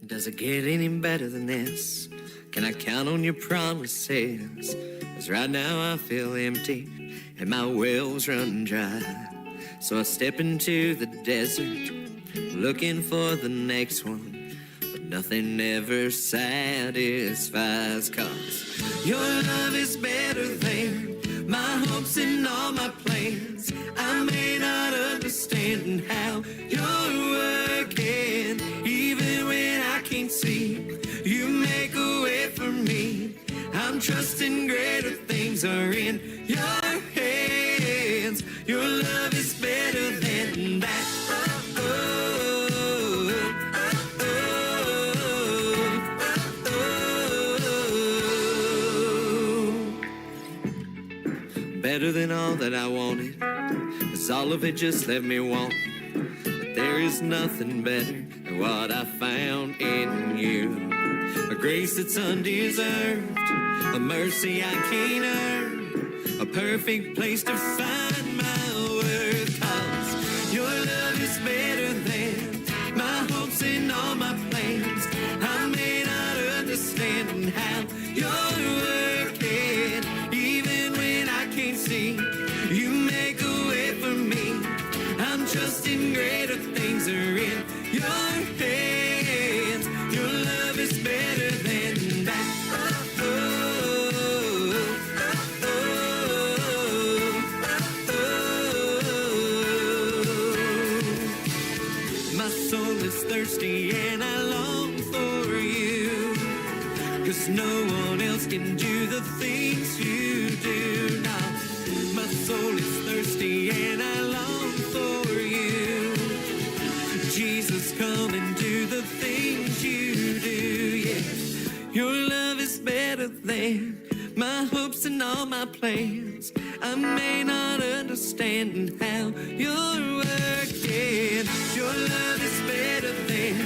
Does it get any better than this? Can I count on your promises? 'Cause right now I feel empty and my well's run dry. So I step into the desert looking for the next one, but nothing ever satisfies. 'Cause your love is better than my hopes and all my plans. I may not understand how you're working, even when I can't see. You make a way for me. I'm trusting greater things are in your hands. Your love is better than that. Oh, oh, oh, oh, oh. Better than all that I wanted, 'cause all of it just left me wanting. But there is nothing better than what I found in you. A grace that's undeserved, a mercy I can't earn, a perfect place to find my worth. 'Cause your love is better than my hopes and all my plans. I may not understand how you're working, even when I can't see. You make a way for me. I'm trusting greater things are in your hands. Your love is better than that. Oh, oh, oh, oh. My soul is thirsty and I long for you, 'cause no one else can do the things you do now. My soul is thirsty and I long for you. Jesus, come and do the things you do, yeah. Your love is better than my hopes and all my plans. I may not understand how you're working. Your love is better than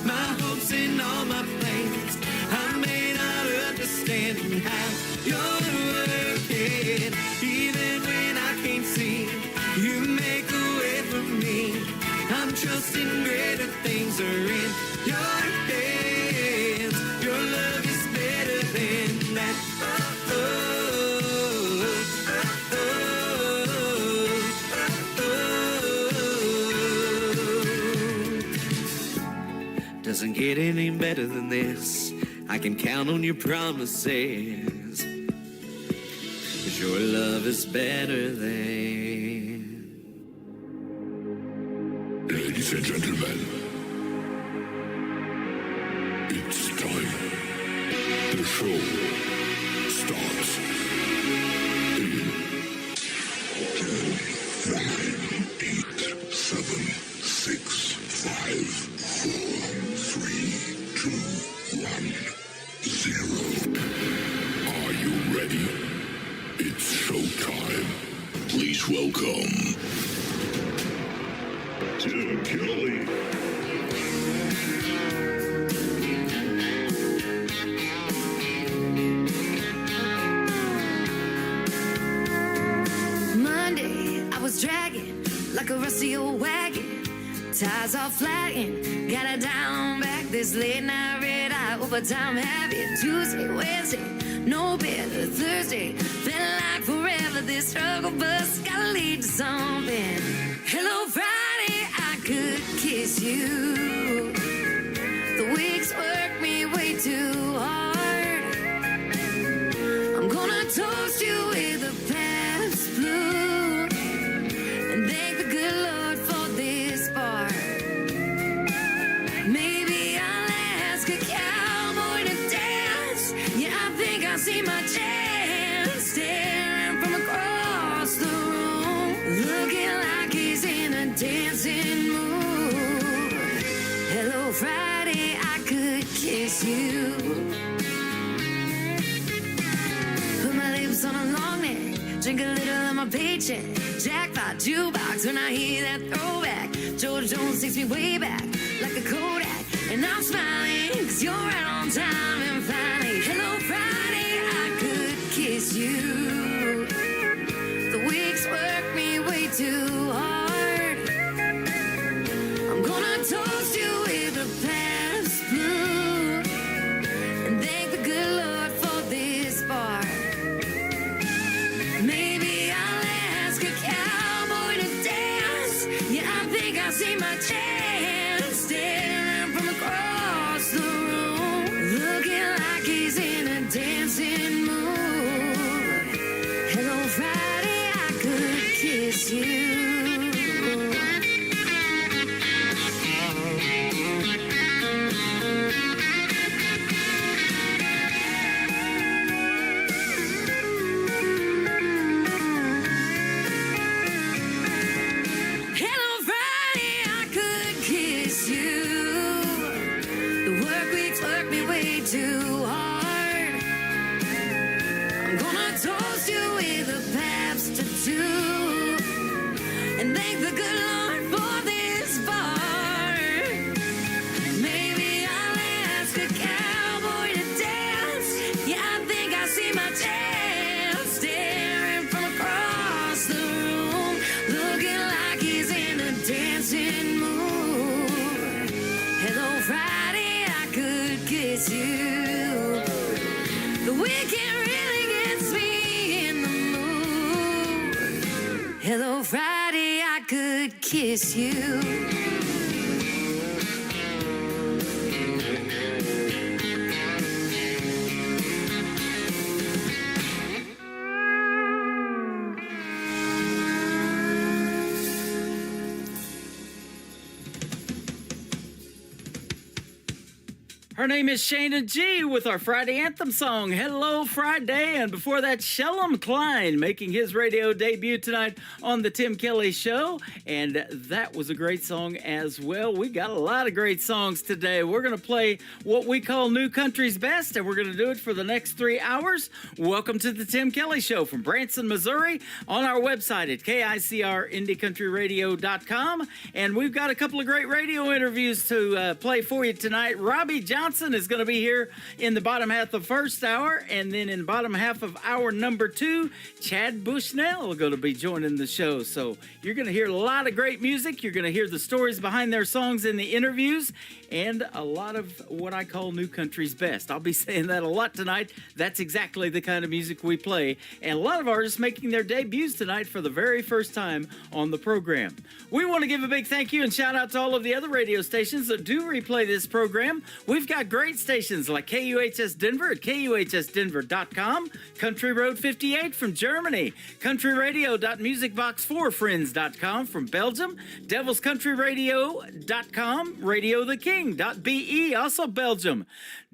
my hopes and all my plans. I may not understand how you're working, even when I can't see. You make a way for me. I'm trusting greater things are in your hands. Your love is better than that. Oh, oh, oh, oh, oh. Doesn't get any better than this. I can count on your promises, 'cause your love is better than. Ladies and gentlemen, it's time. The show starts in 10, 9, 8, 7, 6, 5, 4, 3, 2, 1, 0. Are you ready? It's showtime. Please welcome Tim Kelly. Monday, I was dragging like a rusty old wagon. Tires all flagging, got it down back. This late night red eye, overtime habit. Tuesday, Wednesday, no better. Thursday, felt like forever. This struggle bus gotta lead to something. Hello, Friday, I could kiss you. The weeks work me way too hard. I'm gonna toast you with a past blue and thank the good Lord for this bar. Maybe I'll ask a cowboy to dance. Yeah, I think I see my chance, staring from across the room, looking like he's in a dancing mood. Hello, Friday, I could kiss you. Put my lips on a long neck, drink a little of my paycheck. Jackpot jukebox when I hear that throwback. George Jones takes me way back like a Kodak, and I'm smiling 'cause you're right on time. And finally, hello, Friday, I could kiss you. The weeks work me way too hard. I'm gonna toast you with a pen. Hello, Friday, I could kiss you. Hello, Friday, I could kiss you. The work weeks work me way too hard. I'm gonna toast you with a Pabst or two and thank the good Lord for this bar. Maybe I'll ask a cowboy to dance. Yeah, I think I see my chance staring from across the room, looking like he's in a dancing mood. Hello, Friday, I could kiss you. The weekend really gets me in the mood. Hello, Friday, I could kiss you. Her name is Shayna G with our Friday anthem song, Hello Friday. And before that, Shellam Klein making his radio debut tonight on the Tim Kelly Show. And that was a great song as well. We got a lot of great songs today. We're going to play what we call New Country's Best, and we're going to do it for the next 3 hours. Welcome to the Tim Kelly Show from Branson, Missouri, on our website at KICRIndieCountryRadio.com. And we've got a couple of great radio interviews to play for you tonight. Robbie Johnson is going to be here in the bottom half of the first hour, and then in the bottom half of hour number 2, Chad Bushnell is going to be joining the show. So you're going to hear a lot of great music. You're going to hear the stories behind their songs in the interviews, and a lot of what I call New Country's Best. I'll be saying that a lot tonight. That's exactly the kind of music we play, and a lot of artists making their debuts tonight for the very first time on the program. We want to give a big thank you and shout out to all of the other radio stations that do replay this program. We've got great stations like KUHS Denver at KUHSdenver.com, Country Road 58 from Germany, countryradio.musicbox4friends.com from Belgium, devilscountryradio.com, radiotheking.be, also Belgium,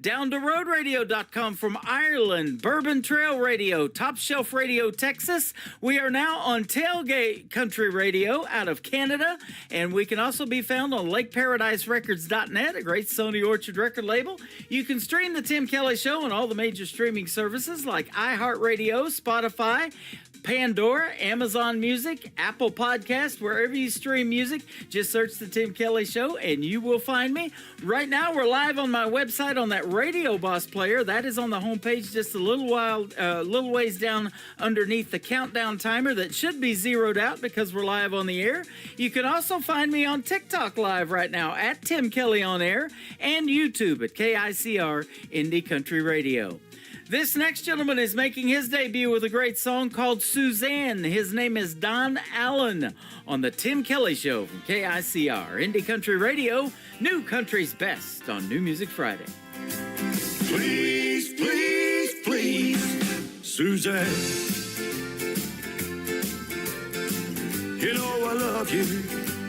downtheroadradio.com from Ireland, Bourbon Trail Radio, Top Shelf Radio, Texas. We are now on Tailgate Country Radio out of Canada, and we can also be found on LakeParadiseRecords.net, a great Sony Orchard record label. You can stream the Tim Kelly Show on all the major streaming services like iHeartRadio, Spotify, Pandora, Amazon Music, Apple Podcast, wherever you stream music, just search the Tim Kelly Show and you will find me. Right now, we're live on my website on that Radio Boss player. That is on the homepage just a little ways down underneath the countdown timer that should be zeroed out because we're live on the air. You can also find me on TikTok live right now at Tim Kelly On Air and YouTube at KICR Indie Country Radio. This next gentleman is making his debut with a great song called Suzanne. His name is Don Allen on the Tim Kelly Show from KICR Indie Country Radio, New Country's Best on New Music Friday. Please, please, please, Suzanne. You know I love you.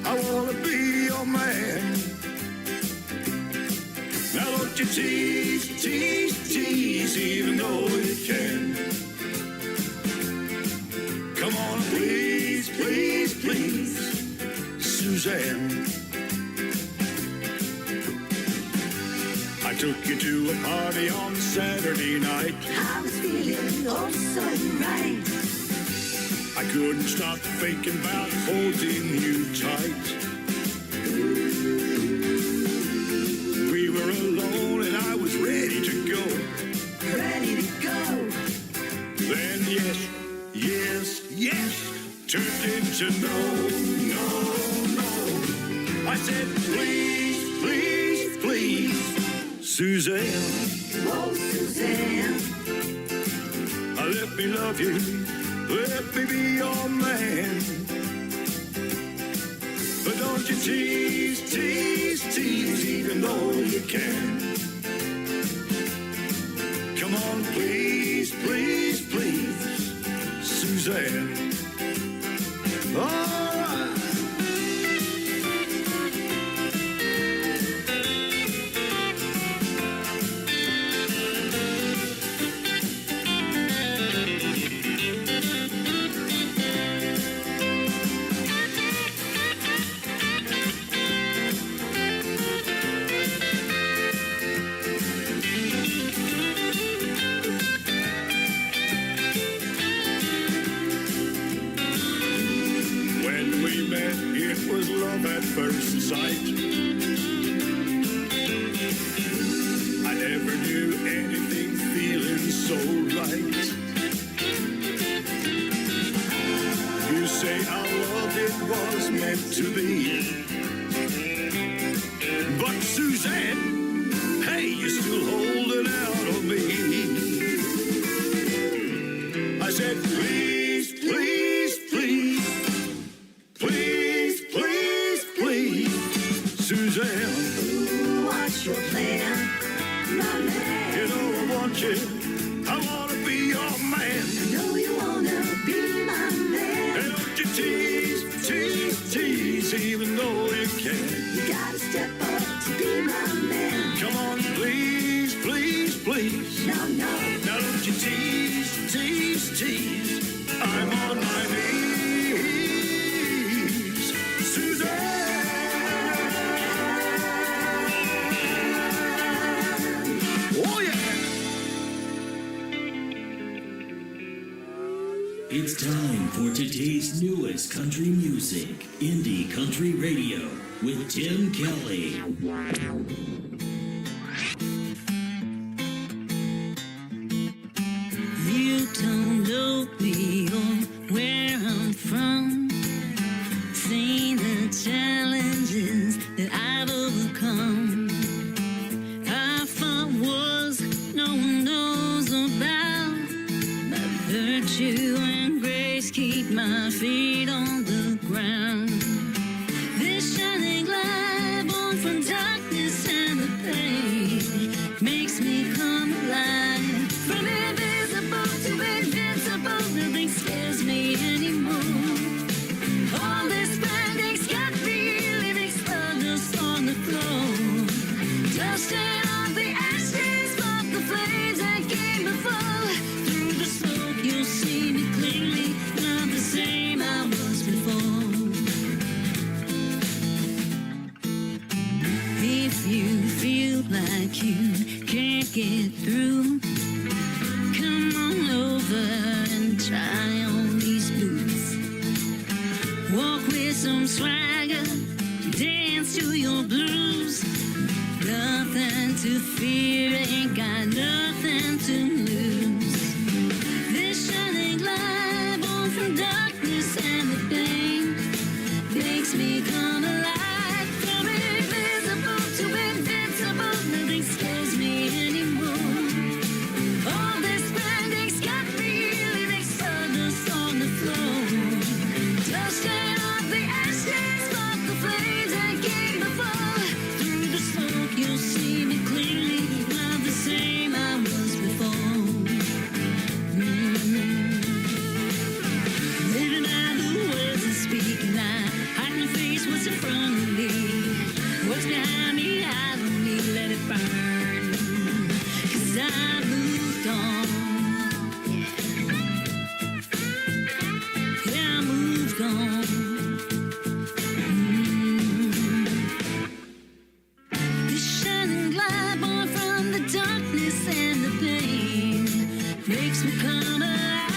I want to be your man. Now don't you tease, even though you can. Come on, please, please, please, Suzanne. I took you to a party on Saturday night. I was feeling oh so right. I couldn't stop thinking about holding you tight. We were alone and I was ready to go. Ready to go. Then yes, turned into no. I said, please, please, please, Suzanne. Oh, Suzanne. Let me love you. Let me be your man. But don't you tease, even though you can. Come on, please, please, please, was love at first sight. I never knew anything feeling so right. You say our love, it was meant to be. But Suzanne, hey, you're still holding out on me. I said, please, please, please, please, please, please, Suzanne. Ooh, what's your plan, my man? You know I want you, I want to be your man. I know you wanna be my man. And don't you tease, tease, tease, even though you can. You gotta step up to be my man. Come on, please, please, please. No, no. Now don't you tease, tease, tease. I'm on my knees, Suzanne. Oh yeah. It's time for today's newest country music, Indie Country Radio, with Tim Kelly. You don't know me or where I'm from. Seen the challenges that I've overcome. I fought wars no one knows about. But virtue and grace keep my feet on the ground. This shining light born from darkness and the pain makes me come alive. From invisible to invincible, nothing scares me anymore. All this branding's got me living stardust on the floor. Dusting off the ashes, spark the flames that came before. Through the smoke you'll see me clearly, not the same I was before. If you feel like you can't get through, come on over and try on these boots. Walk with some swagger, dance to your blues. Nothing to fear, ain't got nothing to lose. This shining light born from darkness and the pain makes me come alive. From invisible to invincible, nothing scares me anymore. All this branding's got me living stardust on the floor. Dusting off the ashes, spark the flames that came before. Through the smoke you'll see me clearly, not the same I was before. Living by the words I speak, and I hide my face what's in front of me. What's behind me, I don't need, let it burn. 'Cause I moved on. Yeah, I moved on. This shining light born from the darkness and the pain makes me come alive.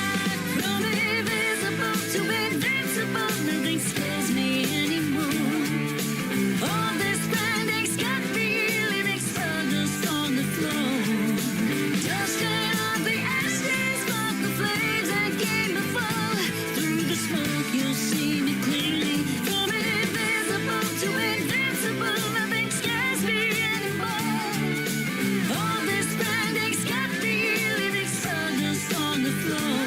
From invisible to invincible, nothing scares me anymore. All this branding's got me living stardust on the floor. Dusting off the ashes, spark the flames that came before. Through the smoke you'll see me clearly. From invisible to invincible, nothing scares me anymore. All this branding's got me living stardust on the floor.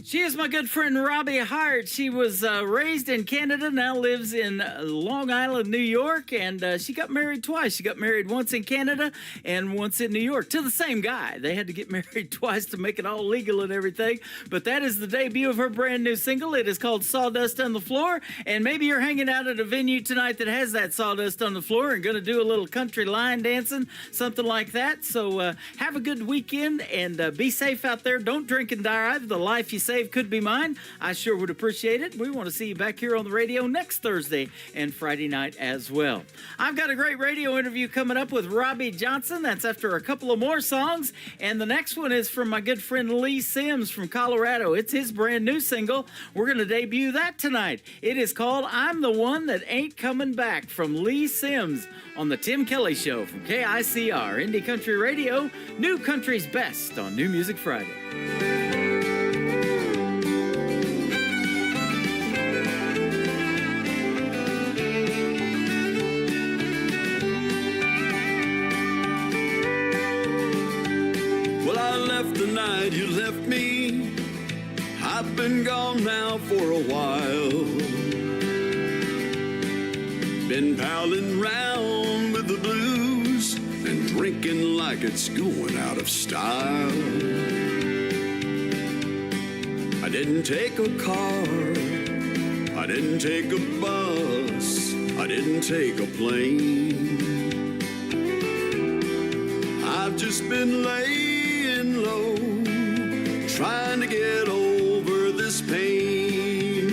She is my good friend Robbie Hart. She was raised in Canada, now lives in Long Island, New York, and she got married twice. She got married once in Canada and once in New York to the same guy. They had to get married twice to make it all legal and everything. But that is the debut of her brand new single. It is called Sawdust on the Floor, and maybe you're hanging out at a venue tonight that has that sawdust on the floor and going to do a little country line dancing, something like that. So have a good weekend and be safe out there. Don't drink and drive. The life you save could be mine. I sure would appreciate it. We want to see you back here on the radio next Thursday and Friday night as well. I've got a great radio interview coming up with Robbie Johnson. That's after a couple of more songs. And the next one is from my good friend Lee Sims from Colorado. It's his brand new single. We're going to debut that tonight. It is called I'm the One That Ain't Coming Back from Lee Sims on the Tim Kelly Show from KICR, Indie Country Radio, New Country's Best on New Music Friday. Well, I left the night you left me. I've been gone now for a while. Been palling round with the blues and drinking like it's going out of style. I didn't take a car, I didn't take a bus, I didn't take a plane. I've just been laying low, trying to get over this pain.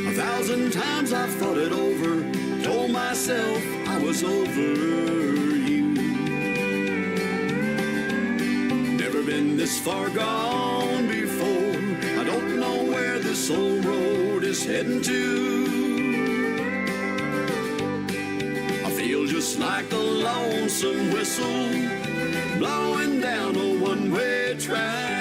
1,000 times I've thought it over, told myself I was over you. Never been this far gone before, I don't know where this old road is heading to. I feel just like a lonesome whistle blowing down a one-way track.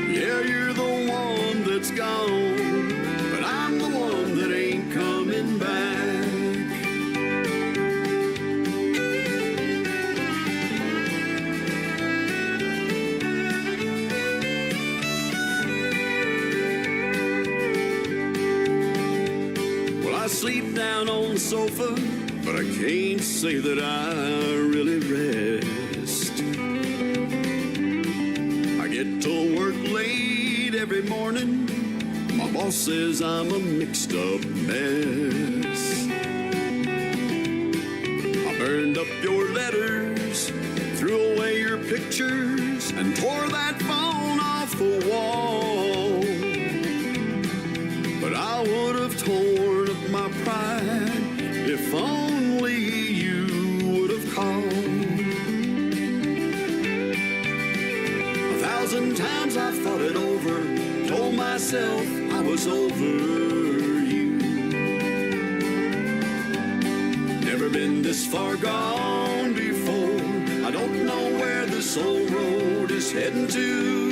Yeah, you're the one that's gone, but I'm the one that ain't coming back. Well, I sleep down on the sofa, but I can't say that I really rest. I get to work late every morning. My boss says I'm a mixed up mess. I burned up your letters, threw away your pictures, and tore that phone off the wall. But I would have torn up my pride if only you would have called. 1,000 times I've thought it over, told myself I was over you. Never been this far gone before, I don't know where this old road is heading to.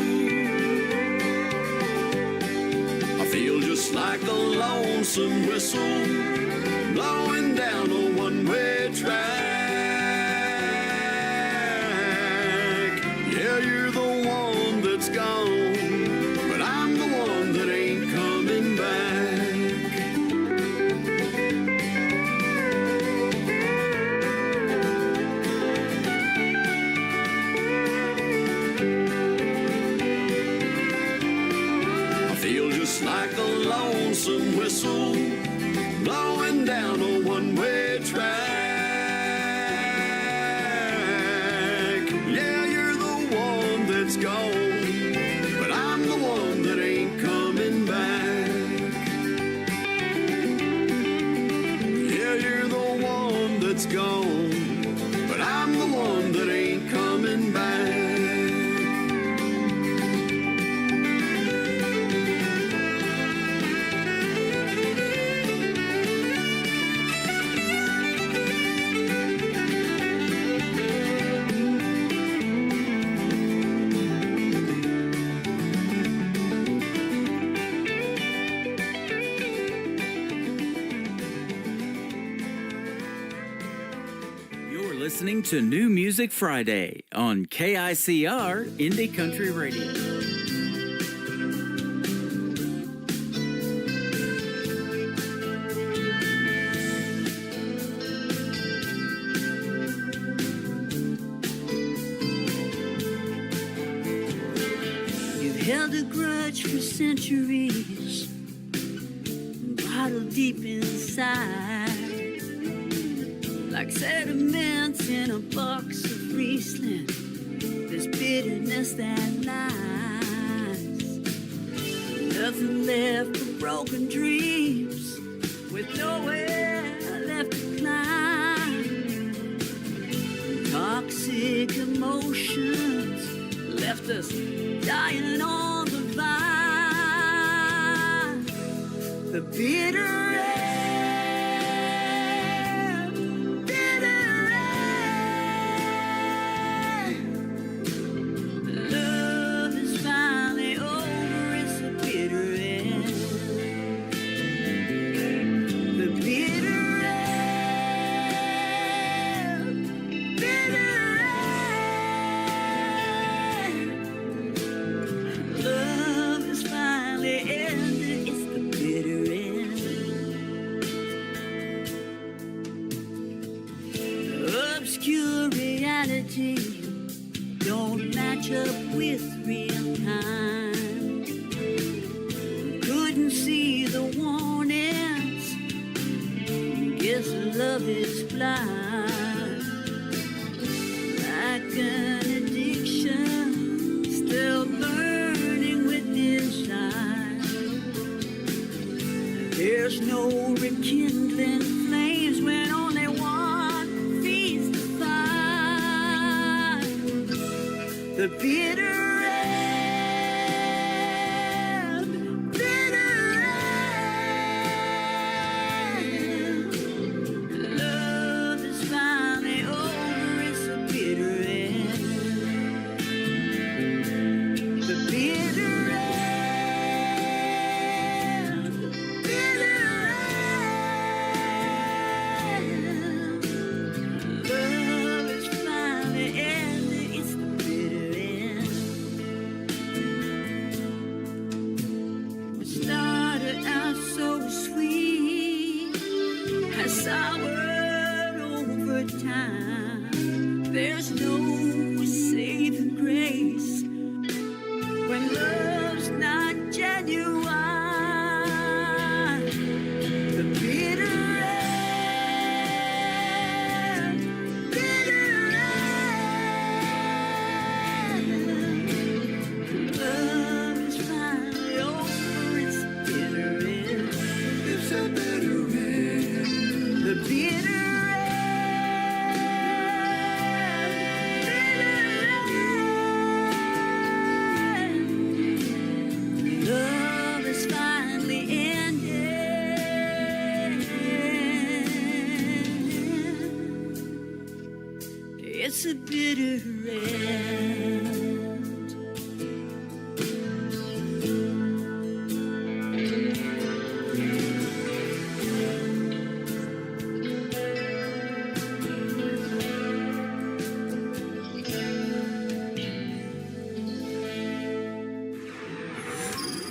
I feel just like a lonesome whistle blowing down a one-way track. Yeah, you're the one that's gone, but I'm the one that ain't coming back. I feel just like a lonesome whistle blowing down a one-way track. Yeah, you're the one that's gone, but I'm the one that ain't coming back. Yeah, you're the one that's gone, but I'm the one that ain't coming back. listening to New Music Friday on KICR Indie Country Radio. You've held a grudge for centuries, bottled deep inside, like sediments in a box of Riesling. There's bitterness that lies, nothing left but broken dreams, with nowhere left to climb. Toxic emotions left us dying on the vine. The bitter end, bitter end. Love is finally over, it's a bitter end. The bitter end, bitter end. Love is finally ended, it's the bitter end. Obscure reality don't match up with real time. Couldn't see the warnings, guess love is blind. Like an addiction, still burning with desire. There's no rekindling flames when only one feeds the fire. The bitter end, bitter end. Love is finally over, it's a bitter end. The bitter end, bitter end. Love is finally ended, it's the bitter end. What started out so sweet has soured over time. There's no saving grace when love's not genuine. The bitter end, bitter end. Love is finally over, it's a bitter end. It's a bitter end. The bitter end. Love is finally ended. It's a bitter end.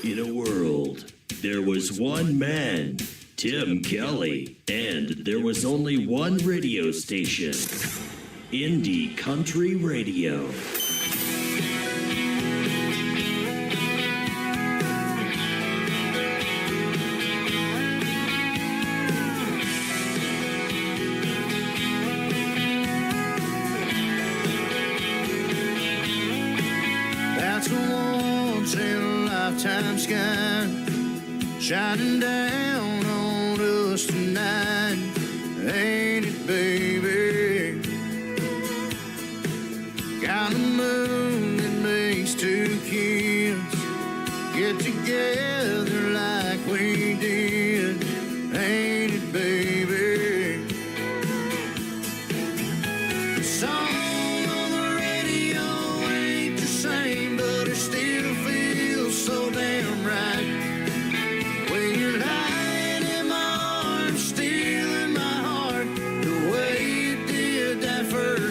In a world, there was one man, Tim Kelly, and there was only one radio station, Indie Country Radio. That's a once in a lifetime sky shining down on us tonight, ain't it, baby? Got a moon that makes two kids get together like we did, ain't it, baby? The song on the radio ain't the same, but it still feels so damn right. When you're lying in my arms, still in my heart, the way you did that first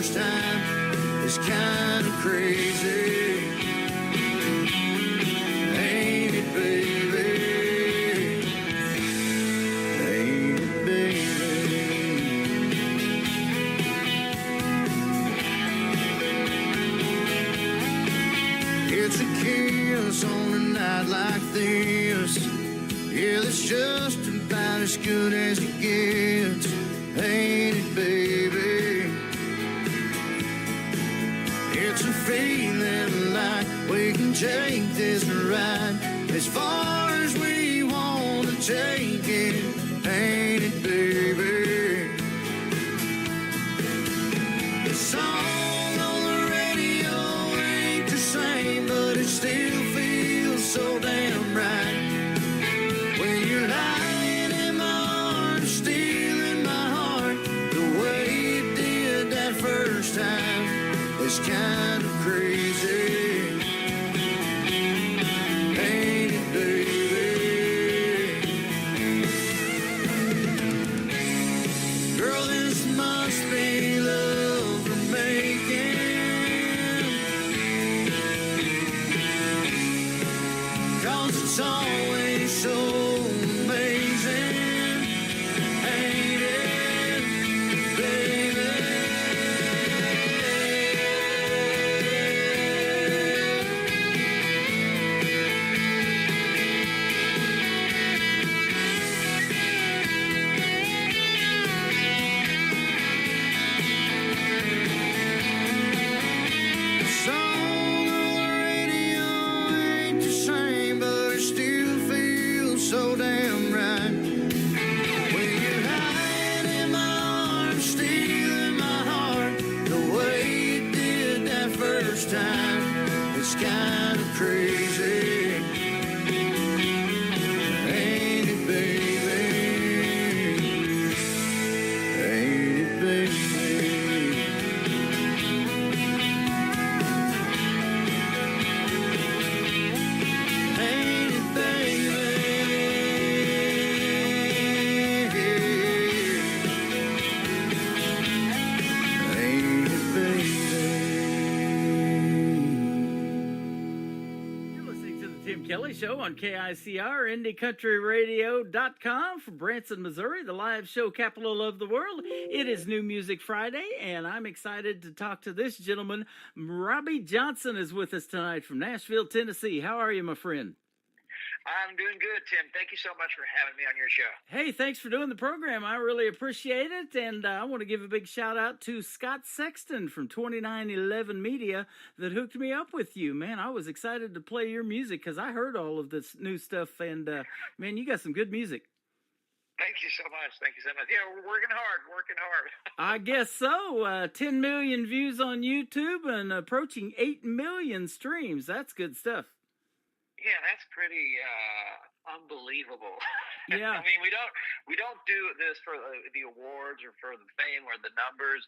this. Yeah, that's just about as good as it gets. Ain't it, baby? It's a feeling like we can take this ride as far as we want to take it. Ain't it, baby? The song on the radio ain't the same, but it still feels so damn right. When you're lying in my arms, stealing my heart, the way you did that first time is kind of crazy. Ain't it, baby? Girl, this must be love we're making. 'Cause it's always so amazing. Ain't it, baby? Song on the radio ain't the same, but it still feels so damn right. When you're lying in my arms, stealing my heart, the way you did that first time, it's kind of crazy. Ain't it, baby? Ain't it, baby? Ain't it, baby? Ain't it, baby? You're listening to the Tim Kelly Show on KICR, IndieCountryRadio.com from Branson, Missouri, the live show capital of the world. It is New Music Friday, and I'm excited to talk to this gentleman. Robbie Johnson is with us tonight from Nashville, Tennessee. How are you, my friend? I'm doing good, Tim. Thank you so much for having me on your show. Hey, thanks for doing the program. I really appreciate it. And I want to give a big shout out to Scott Sexton from 2911 Media that hooked me up with you. Man, I was excited to play your music because I heard all of this new stuff. And, man, you got some good music. Thank you so much. Thank you so much. Yeah, we're working hard. I guess so. 10 million views on YouTube and approaching 8 million streams. That's good stuff. Yeah, that's pretty unbelievable. Yeah. I mean, we don't do this for the awards or for the fame or the numbers.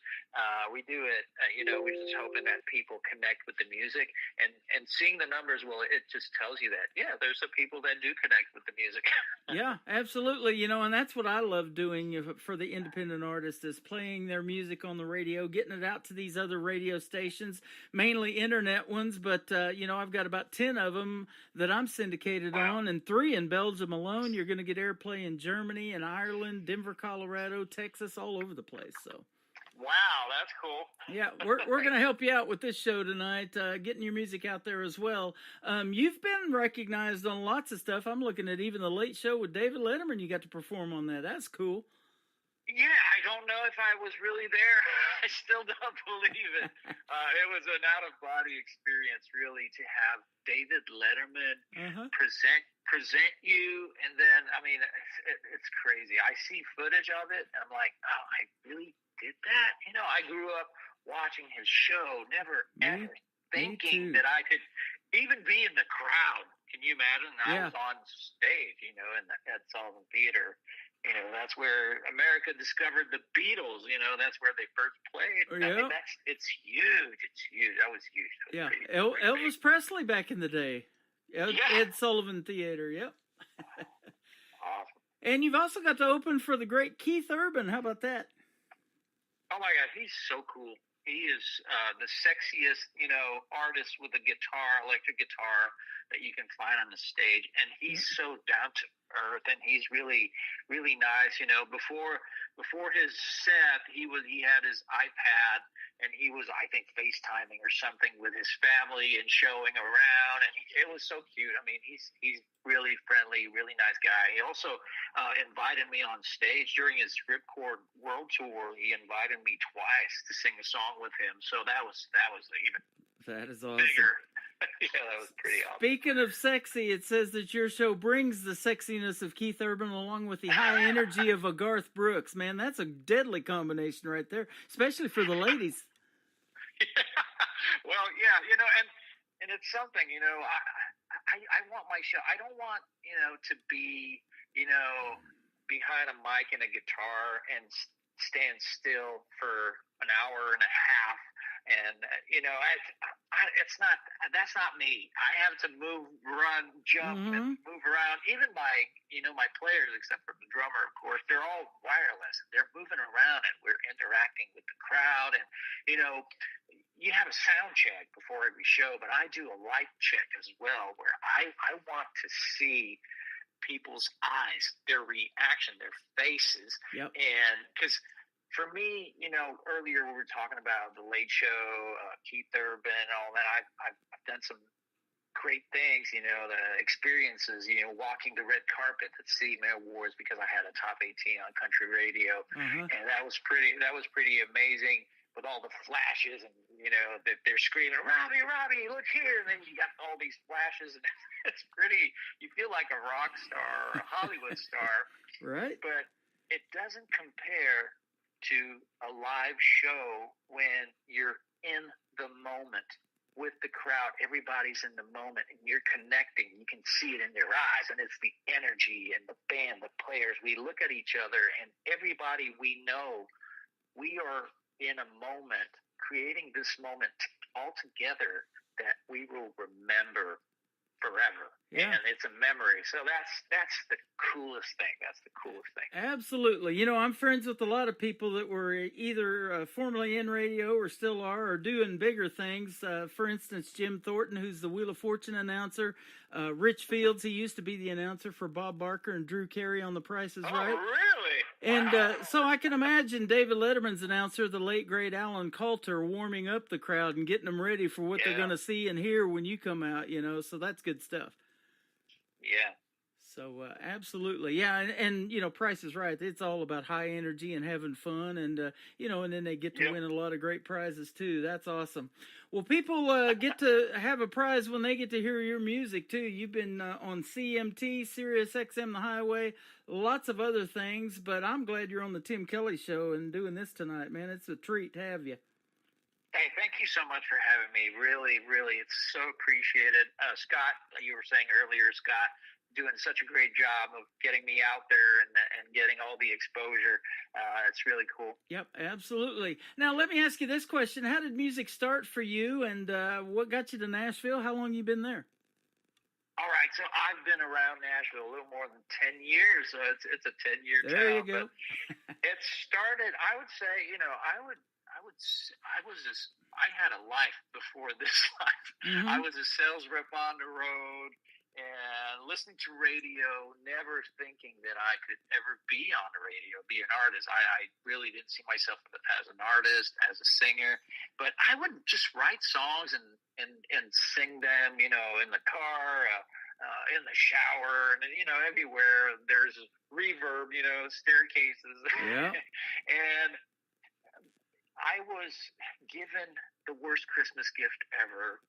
We do it, we're just hoping that people connect with the music and seeing the numbers. Well, it just tells you that, yeah, there's some people that do connect with the music. Yeah, absolutely. And that's what I love doing for the independent artist is playing their music on the radio, getting it out to these other radio stations, mainly internet ones. But, I've got about 10 of them that I'm syndicated on and 3 in Belgium alone. You're going to get airplay in Germany and Ireland, Denver, Colorado, Texas, all over the place. So. Wow, that's cool. Yeah, we're going to help you out with this show tonight, getting your music out there as well. You've been recognized on lots of stuff. I'm looking at even the Late Show with David Letterman. You got to perform on that. That's cool. Yeah, I don't know if I was really there. I still don't believe it. It was an out-of-body experience, really, to have David Letterman present you, and then, I mean, it's crazy. I see footage of it, and I'm like, oh, I really did that? I grew up watching his show, never ever thinking that I could even be in the crowd. Can you imagine? I was on stage, at Sullivan Theater. That's where America discovered the Beatles. That's where they first played. Oh, yeah. I mean, it's huge. It's huge. That was huge. Yeah, Elvis Presley back in the day. Ed Sullivan Theater. Yep. Awesome. And you've also got to open for the great Keith Urban. How about that? Oh my God, he's so cool. He is the sexiest, artist with a guitar, electric guitar that you can find on the stage. And he's so down to earth, and he's really, really nice. Before before his set, he had his iPad, and he was, I think, FaceTiming or something with his family and showing around, and it was so cute. I mean, he's really friendly, really nice guy. He also invited me on stage during his Ripcord World Tour. He invited me twice to sing a song with him, so that was even That is awesome. bigger. Yeah, that was pretty awesome. Speaking of sexy, it says that your show brings the sexiness of Keith Urban along with the high energy of a Garth Brooks. Man, that's a deadly combination right there, especially for the ladies. Well, yeah, and it's something, I want my show. I don't want, to be, behind a mic and a guitar and stand still for an hour and a half. And, that's not me. I have to move, run, jump, and move around. Even my players, except for the drummer, of course, they're all wireless. They're moving around and we're interacting with the crowd. And, you have a sound check before every show, but I do a light check as well, where I want to see people's eyes, their reaction, their faces. Yep. And because for me, earlier we were talking about the Late Show, Keith Urban, and all that. I've done some great things, the experiences, walking the red carpet at CMA Awards because I had a top 18 on country radio, and that was pretty amazing with all the flashes and that they're screaming, Robbie, look here, and then you got all these flashes, and it's pretty. You feel like a rock star or a Hollywood star, right? But it doesn't compare to a live show when you're in the moment with the crowd. Everybody's in the moment and you're connecting. You can see it in their eyes, and it's the energy and the band, the players. We look at each other, and everybody we know, we are in a moment, creating this moment all together that we will remember forever. Yeah. And it's a memory. So that's the coolest thing. That's the coolest thing. Absolutely. I'm friends with a lot of people that were either formerly in radio or still are, or doing bigger things. For instance, Jim Thornton, who's the Wheel of Fortune announcer. Rich Fields, he used to be the announcer for Bob Barker and Drew Carey on The Price is Right. Oh, really? And Wow. so I can imagine David Letterman's announcer, the late, great Alan Coulter, warming up the crowd and getting them ready for what they're going to see and hear when you come out, so that's good stuff. Yeah. So absolutely, yeah, and Price is Right. It's all about high energy and having fun, and and then they get to win a lot of great prizes too. That's awesome. Well, people get to have a prize when they get to hear your music too. You've been on CMT, Sirius XM, the Highway, lots of other things, but I'm glad you're on the Tim Kelly Show and doing this tonight, man. It's a treat to have you. Hey, thank you so much for having me. Really, really, it's so appreciated. Scott, you were saying earlier, Scott, doing such a great job of getting me out there and getting all the exposure. It's really cool. Yep, absolutely. Now, let me ask you this question. How did music start for you, and what got you to Nashville? How long you been there? All right, so I've been around Nashville a little more than 10 years, so it's a 10-year town. There you go. It started, I would say, I had a life before this life. Mm-hmm. I was a sales rep on the road and listening to radio, never thinking that I could ever be on the radio, be an artist. I really didn't see myself as an artist, as a singer, but I would just write songs and sing them, in the car, in the shower, and everywhere there's reverb, staircases. Yeah. And I was given the worst Christmas gift ever,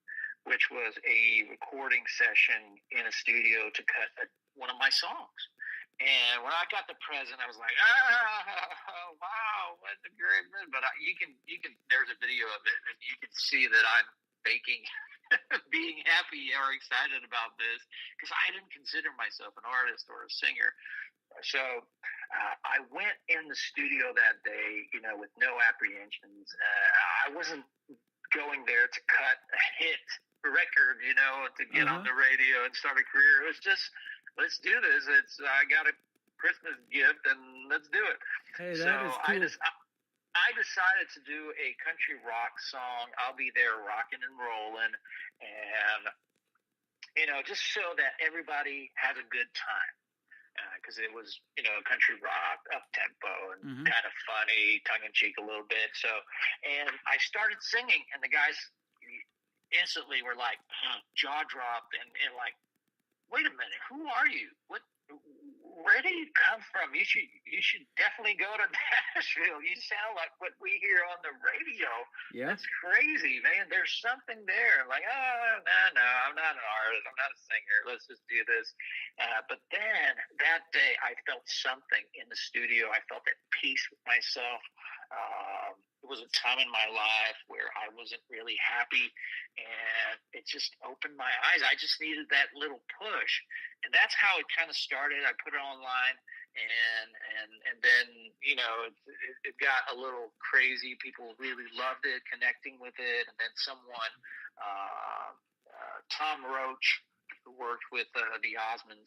which was a recording session in a studio to cut one of my songs. And when I got the present, I was like, wow, what a great present. But you can, there's a video of it, and you can see that I'm faking being happy or excited about this, because I didn't consider myself an artist or a singer. So I went in the studio that day, with no apprehensions. I wasn't going there to cut a hit record, to get on the radio and start a career. It was just, let's do this. I got a Christmas gift and let's do it. Hey, that is cool. I decided to do a country rock song. I'll be there rocking and rolling, and just so that everybody has a good time. because it was, country rock, up tempo, and kind of funny, tongue in cheek a little bit. So, and I started singing, and the guys instantly were like jaw dropped and like, wait a minute, who are you? Where do you come from? You should definitely go to Nashville. You sound like what we hear on the radio. Yeah. That's crazy, man. There's something there. Like, no, I'm not an artist. I'm not a singer. Let's just do this. But then that day, I felt something in the studio. I felt at peace with myself. It was a time in my life where I wasn't really happy, and it just opened my eyes. I just needed that little push, and that's how it kind of started. I put it online, and then it got a little crazy. People really loved it, connecting with it, and then someone, Tom Roach, who worked with the Osmonds,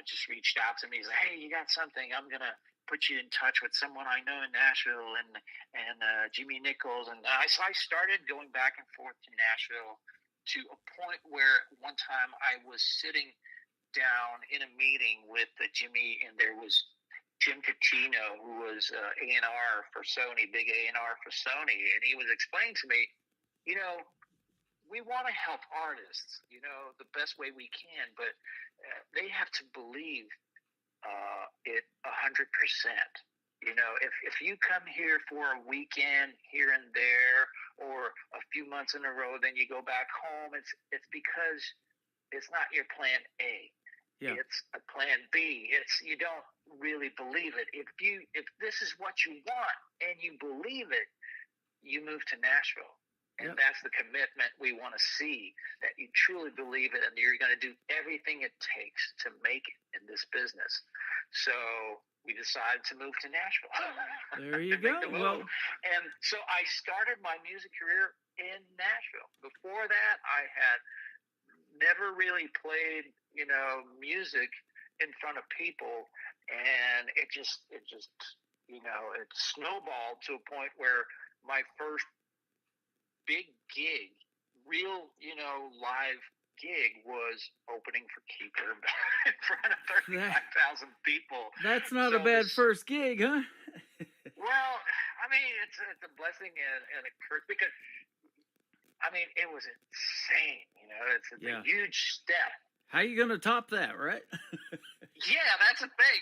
just reached out to me. He's like, "Hey, you got something? I'm gonna put you in touch with someone I know in Nashville and Jimmy Nichols." And so I started going back and forth to Nashville to a point where one time I was sitting down in a meeting with Jimmy, and there was Jim Catino, who was A&R for Sony, big A&R for Sony, and he was explaining to me, we want to help artists, the best way we can, but they have to believe it 100%. If you come here for a weekend here and there, or a few months in a row, then you go back home, it's because it's not your plan A. Yeah. It's a plan B. You don't really believe it. If this is what you want and you believe it, you move to Nashville. And that's the commitment we want to see, that you truly believe it and you're going to do everything it takes to make it in this business. So we decided to move to Nashville. There you go. Well, and so I started my music career in Nashville. Before that, I had never really played, music in front of people. And it snowballed to a point where my first big gig, real, live gig, was opening for Keeper in front of 35,000 people. That's not a bad first gig, huh? Well, I mean, it's a blessing and a curse, because, it was insane. It's a huge step. How you going to top that, right? Yeah, that's the thing,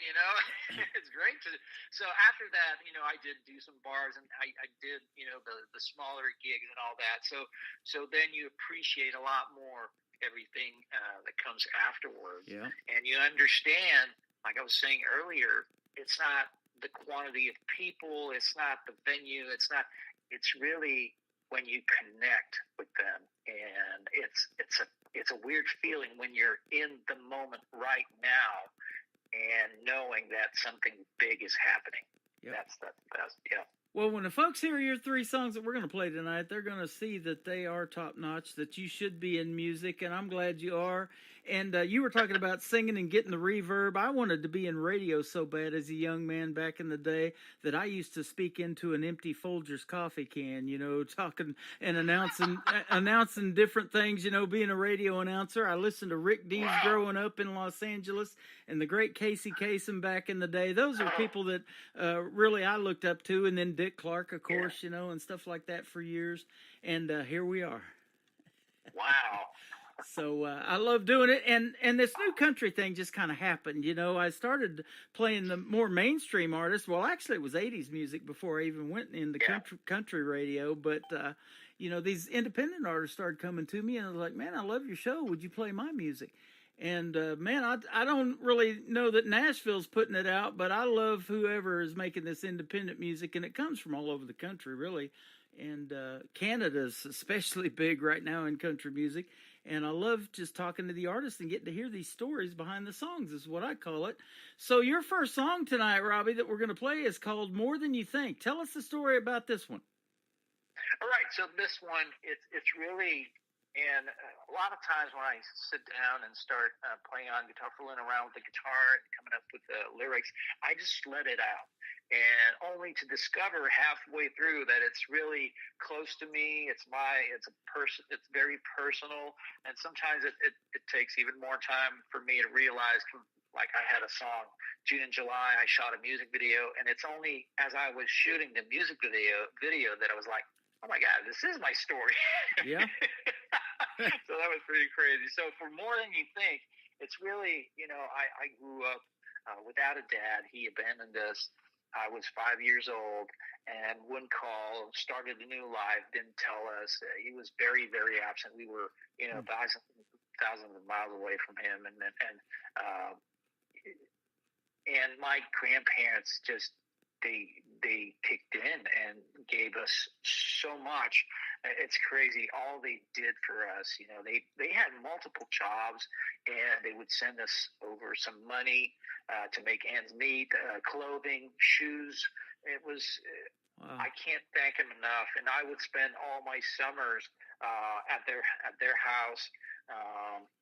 It's great to. So after that, I did do some bars, and I did, the smaller gigs and all that. So then you appreciate a lot more everything that comes afterwards. Yeah. And you understand, like I was saying earlier, it's not the quantity of people, it's not the venue, it's really when you connect with them, and it's a weird feeling when you're in the moment right now and knowing that something big is happening. Yep. That's the best. Yeah. Well, when the folks hear your three songs that we're going to play tonight, they're going to see that they are top notch, that you should be in music, and I'm glad you are. And you were talking about singing and getting the reverb. I wanted to be in radio so bad as a young man back in the day that I used to speak into an empty Folgers coffee can, talking and announcing different things, being a radio announcer. I listened to Rick Dees growing up in Los Angeles and the great Casey Kasem back in the day. Those are people that really I looked up to, and then Dick Clark, of course, and stuff like that for years. And here we are. Wow. So I love doing it, and this new country thing just kind of happened. I started playing the more mainstream artists. Well, actually, it was 80s music before I even went into country radio. But, these independent artists started coming to me, and I was like, man, I love your show. Would you play my music? And, man, I don't really know that Nashville's putting it out, but I love whoever is making this independent music, and it comes from all over the country, really. And Canada's especially big right now in country music. And I love just talking to the artists and getting to hear these stories behind the songs, is what I call it. So your first song tonight, Robbie, that we're going to play is called More Than You Think. Tell us the story about this one. All right. So this one, it's really, and a lot of times when I sit down and start playing on guitar, fooling around with the guitar and coming up with the lyrics, I just let it out. And only to discover halfway through that it's really close to me. It's very personal, and sometimes it takes even more time for me to realize like I had a song, June and July, I shot a music video, and it's only as I was shooting the music video that I was like, oh my God, this is my story. Yeah. So that was pretty crazy. So for More Than You Think, it's really, I grew up without a dad. He abandoned us. I was 5 years old and wouldn't call, started a new life, didn't tell us. He was very, very absent. We were, thousands of miles away from him. And my grandparents just, they kicked in and gave us so much. It's crazy. All they did for us, they had multiple jobs, and they would send us over some money to make ends meet, clothing, shoes. It was, wow. I can't thank them enough. And I would spend all my summers at their house.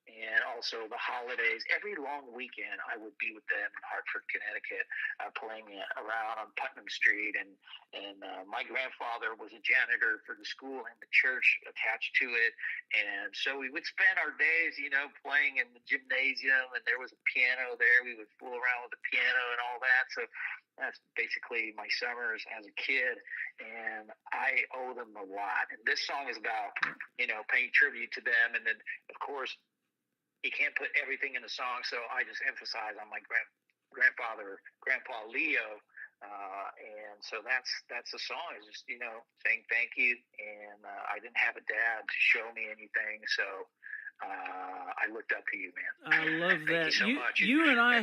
And also the holidays, every long weekend I would be with them in Hartford, Connecticut, playing around on Putnam Street. And my grandfather was a janitor for the school and the church attached to it. And so we would spend our days, playing in the gymnasium, and there was a piano there. We would fool around with the piano and all that. So that's basically my summers as a kid, and I owe them a lot. And this song is about, paying tribute to them. And then, of course, you can't put everything in a song, so I just emphasize on my Grandpa Leo. And so that's the song, is just, saying thank you. And I didn't have a dad to show me anything, so I looked up to you, man. I love that. Thank you so much. You and I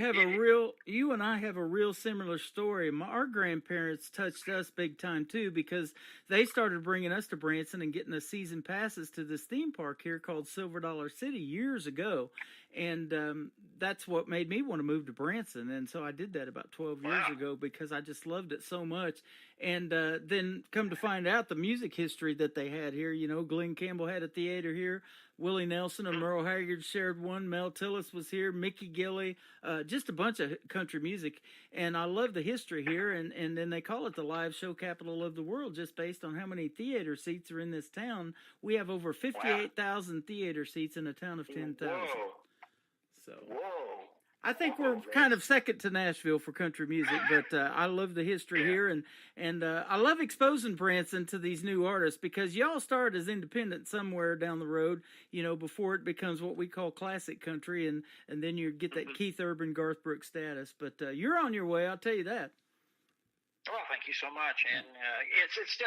have a real similar story. Our grandparents touched us big time too, because they started bringing us to Branson and getting us season passes to this theme park here called Silver Dollar City years ago. And that's what made me want to move to Branson. And so I did that about 12 years ago because I just loved it so much. And then come to find out the music history that they had here. Glenn Campbell had a theater here. Willie Nelson and Merle Haggard shared one. Mel Tillis was here. Mickey Gilley, just a bunch of country music. And I love the history here. And then they call it the live show capital of the world just based on how many theater seats are in this town. We have over 58,000 theater seats in a town of 10,000. So I think we're kind of second to Nashville for country music, but I love the history here, and I love exposing Branson to these new artists, because y'all started as independent somewhere down the road, before it becomes what we call classic country, and then you get that Keith Urban, Garth Brooks status. But you're on your way, I'll tell you that. Oh, thank you so much. And it's just,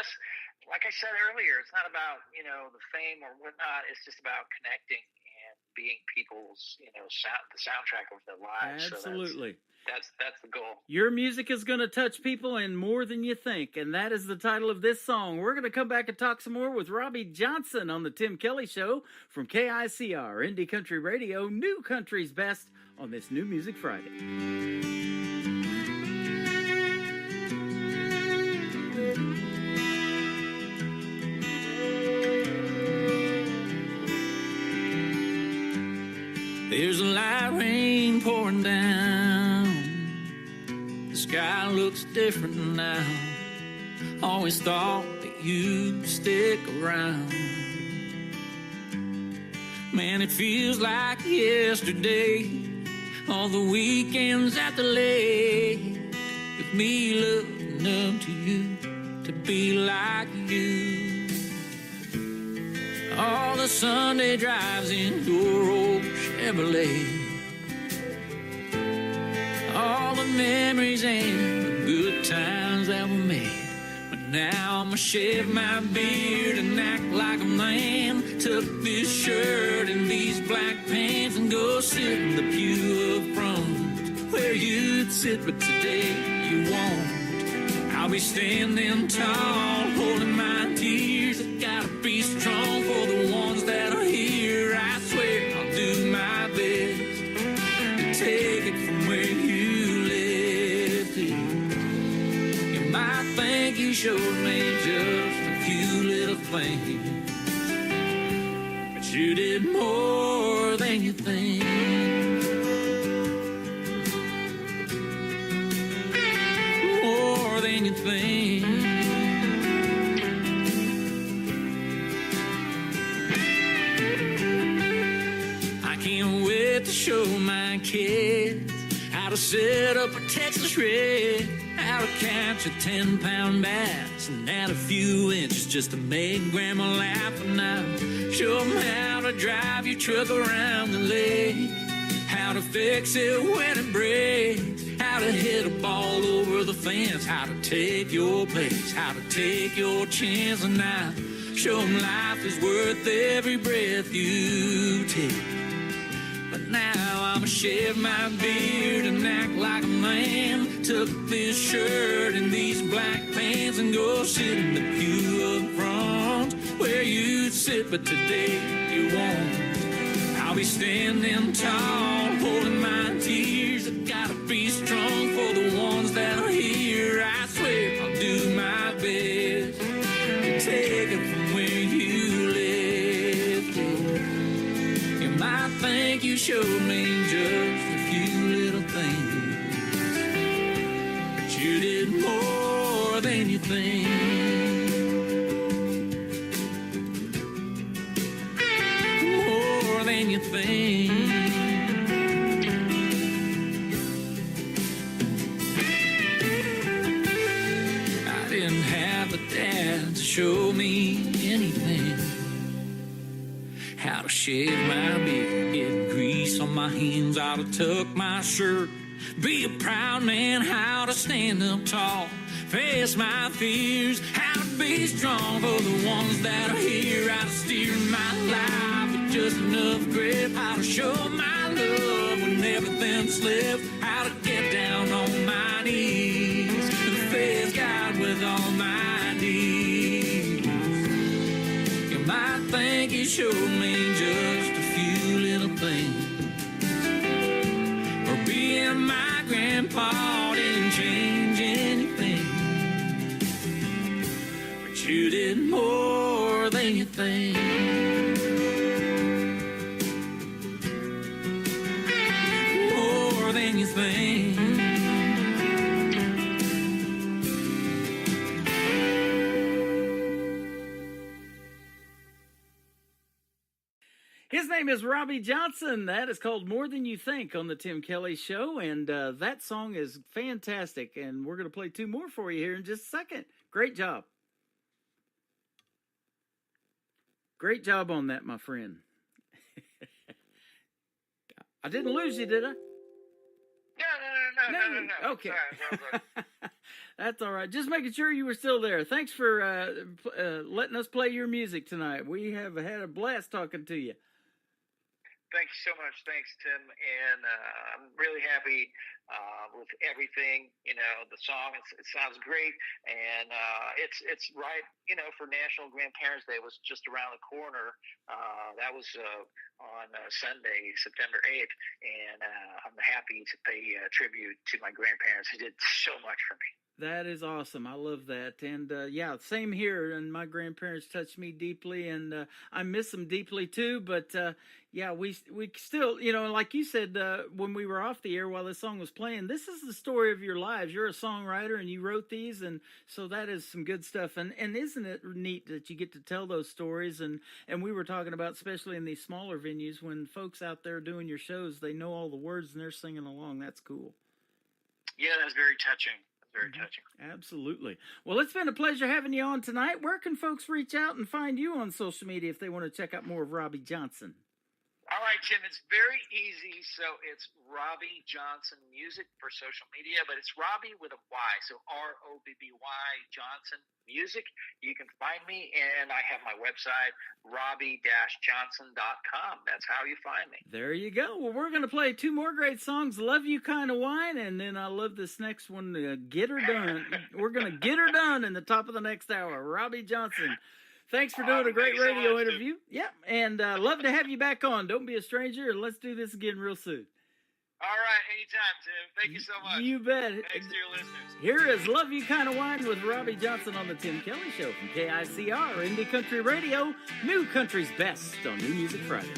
like I said earlier, it's not about, the fame or whatnot. It's just about connecting and being people's, the soundtrack of their lives. Absolutely. So that's the goal. Your music is going to touch people and more than you think, and that is the title of this song. We're going to come back and talk some more with Robbie Johnson on the Tim Kelly Show from KICR, Indie Country Radio, New Country's Best, on this New Music Friday. There's a light rain pouring down. The sky looks different now. Always thought that you'd stick around. Man, it feels like yesterday. All the weekends at the lake, with me looking up to you to be like you. All the Sunday drives in your old Chevrolet, all the memories and the good times that were made. But now I'ma shave my beard and act like a man, tuck this shirt and these black pants and go sit in the pew up front where you'd sit, but today you won't. I'll be standing tall, holding my tears. I gotta be strong for the ones that are here. I swear I'll do my best to take it from where you left it. You might think you showed me just a few little things, but you did more than you think. More than you think. I can't wait to show my kids how to set up a Texas red, how to catch a 10-pound bass, and add a few inches just to make Grandma laugh. And I'll show 'em how to drive your truck around the lake, how to fix it when it breaks, how to hit a ball over the fence, how to take your place, how to take your chance. And I'll show 'em life is worth every breath you take. But now I'ma shave my beard and act like a man, tuck this shirt and these black pants and go sit in the pew up front where you'd sit, but today you won't. I'll be standing tall, holding my tears. I gotta be strong for the ones that are here. I swear I'll do my best to take it from where you left it. You might think you showed me just a few little things, but you did more than you think. More than you think. I didn't have a dad to show me anything, how to shave my beard, get grease on my hands, how to tuck my shirt, be a proud man, how to stand up tall, face my fears, how to be strong for the ones that are here, how to steer my life with just enough grip, how to show my love when everything slips, how to get down on my knees and face God with all my needs. You might think you showed me just a few little things, or being my grandpa didn't change anything, but you did more than you think. More than you think. His name is Robbie Johnson. That is called More Than You Think on the Tim Kelly Show. And that song is fantastic. And we're going to play two more for you here in just a second. Great job. Great job on that, my friend. I didn't lose you, did I? No. Okay. Sorry. That's all right. Just making sure you were still there. Thanks for letting us play your music tonight. We have had a blast talking to you. Thank you so much. Thanks, Tim. And I'm really happy with everything. You know, the song, it sounds great. And it's right, you know, for National Grandparents Day. It was just around the corner. That was on Sunday, September 8th. And I'm happy to pay tribute to my grandparents who did so much for me. That is awesome. I love that. And yeah, same here. And my grandparents touched me deeply, and I miss them deeply too. But yeah, we still, you know, like you said when we were off the air while this song was playing, this is the story of your lives. You're a songwriter and you wrote these, and so that is some good stuff. And isn't it neat that you get to tell those stories? And we were talking about, especially in these smaller venues, when folks out there doing your shows, they know all the words and they're singing along. That's cool. Yeah, that's very touching. Very touching. Absolutely. Well, it's been a pleasure having you on tonight. Where can folks reach out and find you on social media if they want to check out more of Robbie Johnson? All right, Tim, it's very easy. So it's Robbie Johnson Music for social media, but it's Robbie with a Y. So ROBBY Johnson Music. You can find me, and I have my website, robbie-johnson.com. That's how you find me. There you go. Well, we're going to play two more great songs, Love You Kind of Wine, and then I love this next one, Get Her Done. We're going to get her done in the top of the next hour. Robbie Johnson. Thanks for doing a great radio interview. Yep, and love to have you back on. Don't be a stranger, and let's do this again real soon. All right, anytime, Tim. Thank you so much. You bet. Thanks to your listeners. Here is Love You Kind of Wine with Robbie Johnson on the Tim Kelly Show from KICR, Indie Country Radio, New Country's Best on New Music Friday.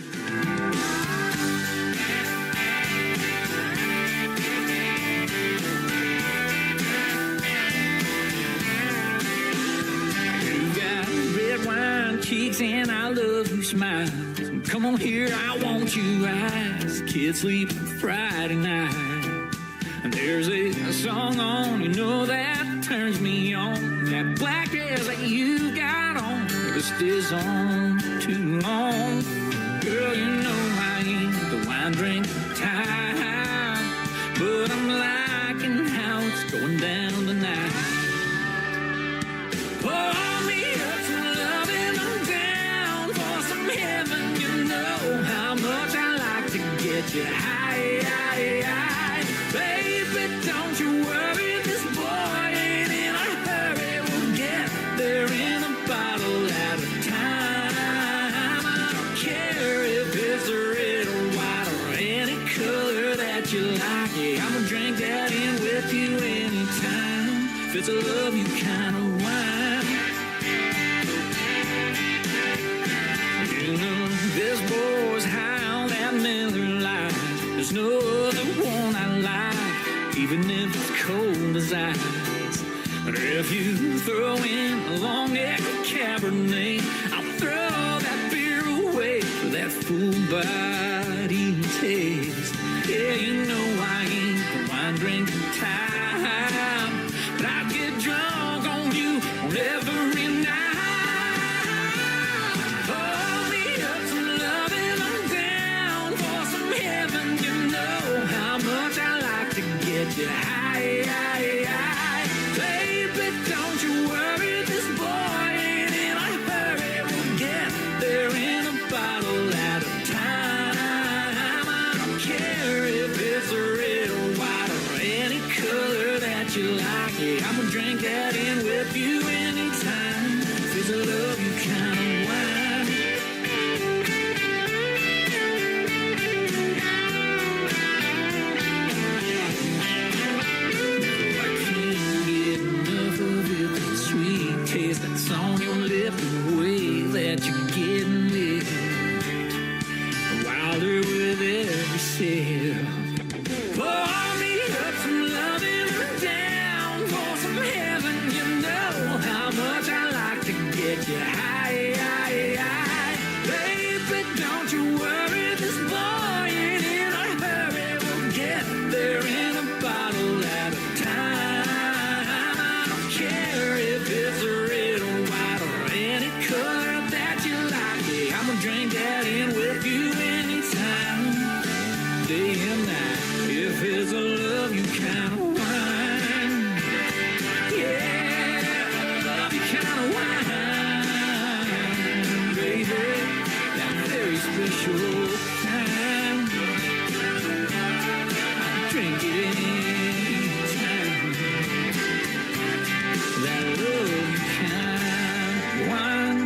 Wine cheeks and I love you smiles. Come on here, I want you eyes. Kids sleep Friday night. There's a song on, you know, that turns me on. That black dress that you got on, it stays on too long. Girl, you know I ain't the wine drink type, but I'm liking how it's going down tonight. Pour me up some loving, I'm down for some heaven. You know how much I like to get you high. Baby, don't you worry, this boy ain't in a hurry. We'll get there in a bottle at a time. I don't care if it's red or white or any color that you like. Yeah, I'm gonna drink that in with you anytime. If it's a love you kind of wine. You know, this boy's high on that Miller Lite. There's no other one I like, even if it's cold as ice. But if you throw in a long neck Cabernet, I'll throw that beer away for that full body taste. Yeah, you know I ain't the wine drinking type, but I get drunk on you on every night. Pour me up some loving, I'm down for some heaven. You know how much I like to get you high. Baby, don't you worry, this boy ain't in a hurry. We'll get there in a bottle at a time. I don't care if it's red or white or any color that you like. Yeah, I'm gonna drink that in with you anytime. If it's a love you kind of wine. Taste that's on your lip, the way that you're getting it, wilder with every sip. Pour me up some loving, I'm down for some heaven. You know how much I like to get you high. Baby, don't you worry, this boy ain't in a hurry. We'll get there in a bottle at a time. I don't care if it's red or white or any color that you like. Yeah, I'm gonna drink that in with you anytime, day and night. If it's a love you kind of wine, yeah, love you kind of wine, baby, that very special kind. I drink it anytime. That love you kind of wine.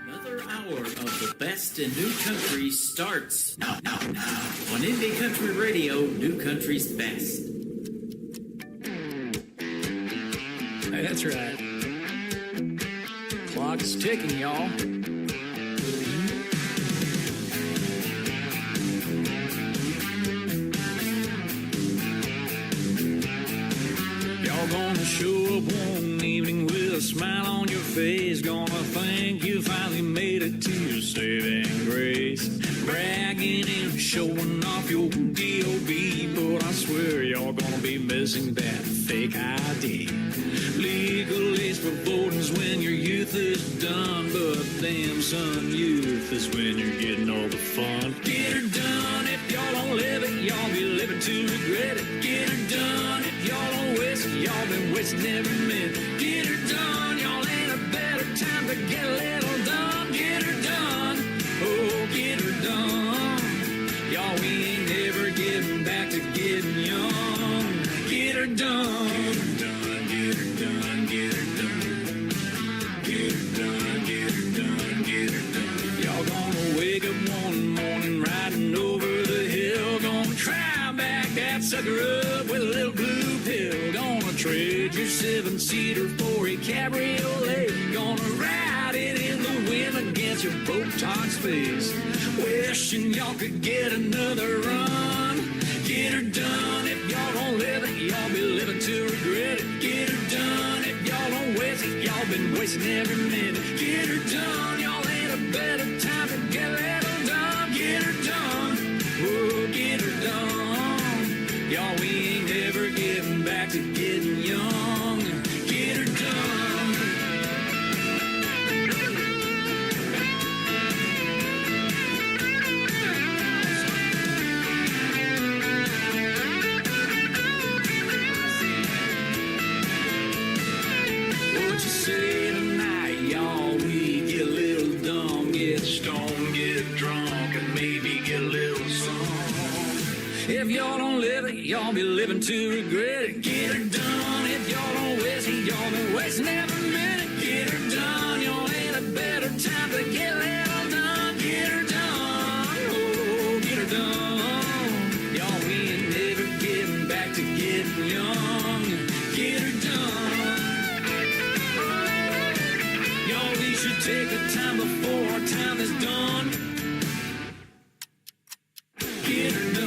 Another hour of the best in new country starts now on Indie Country Radio, New Country's best. Hey, that's right. Clock's ticking, y'all. Y'all gonna show up one evening with a smile on your face, gonna think you finally made it to your saving grace, bragging and showing off your D.O.B., but I swear y'all gonna be missing that fake ID. Legal age for voting's when your youth is done, but damn son, youth is when you're getting all the fun. Get her done, if y'all don't live it, y'all be living to regret it. Get her done, if y'all don't waste it, y'all been wasting every minute. Get her done, y'all ain't a better time to get a little done. Get her done, oh get her done. Y'all, we ain't never getting back to getting young. Get her done. Get her done, get her done, get her done, get her done, get her done. Y'all gonna wake up one morning riding over the hill, gonna try back that sucker up with a little blue pill. Gonna trade your 7-seater for a cabriolet. Gonna ride it in the wind against your Botox face, wishing y'all could get another run. Get her done, if y'all don't live it, y'all be living to regret it. Get her done, if y'all don't waste it, y'all been wasting every minute. Get her done, y'all ain't a better time to get a little done. Get her done, If y'all don't live it, y'all be living to regret it. Get her done. If y'all don't waste it, y'all been wasting every minute. Get her done. Y'all ain't a better time to get it all done. Get her done. Oh, get her done. Y'all, we ain't never getting back to getting young. Get her done. Y'all, we should take the time before our time is done. Get her done.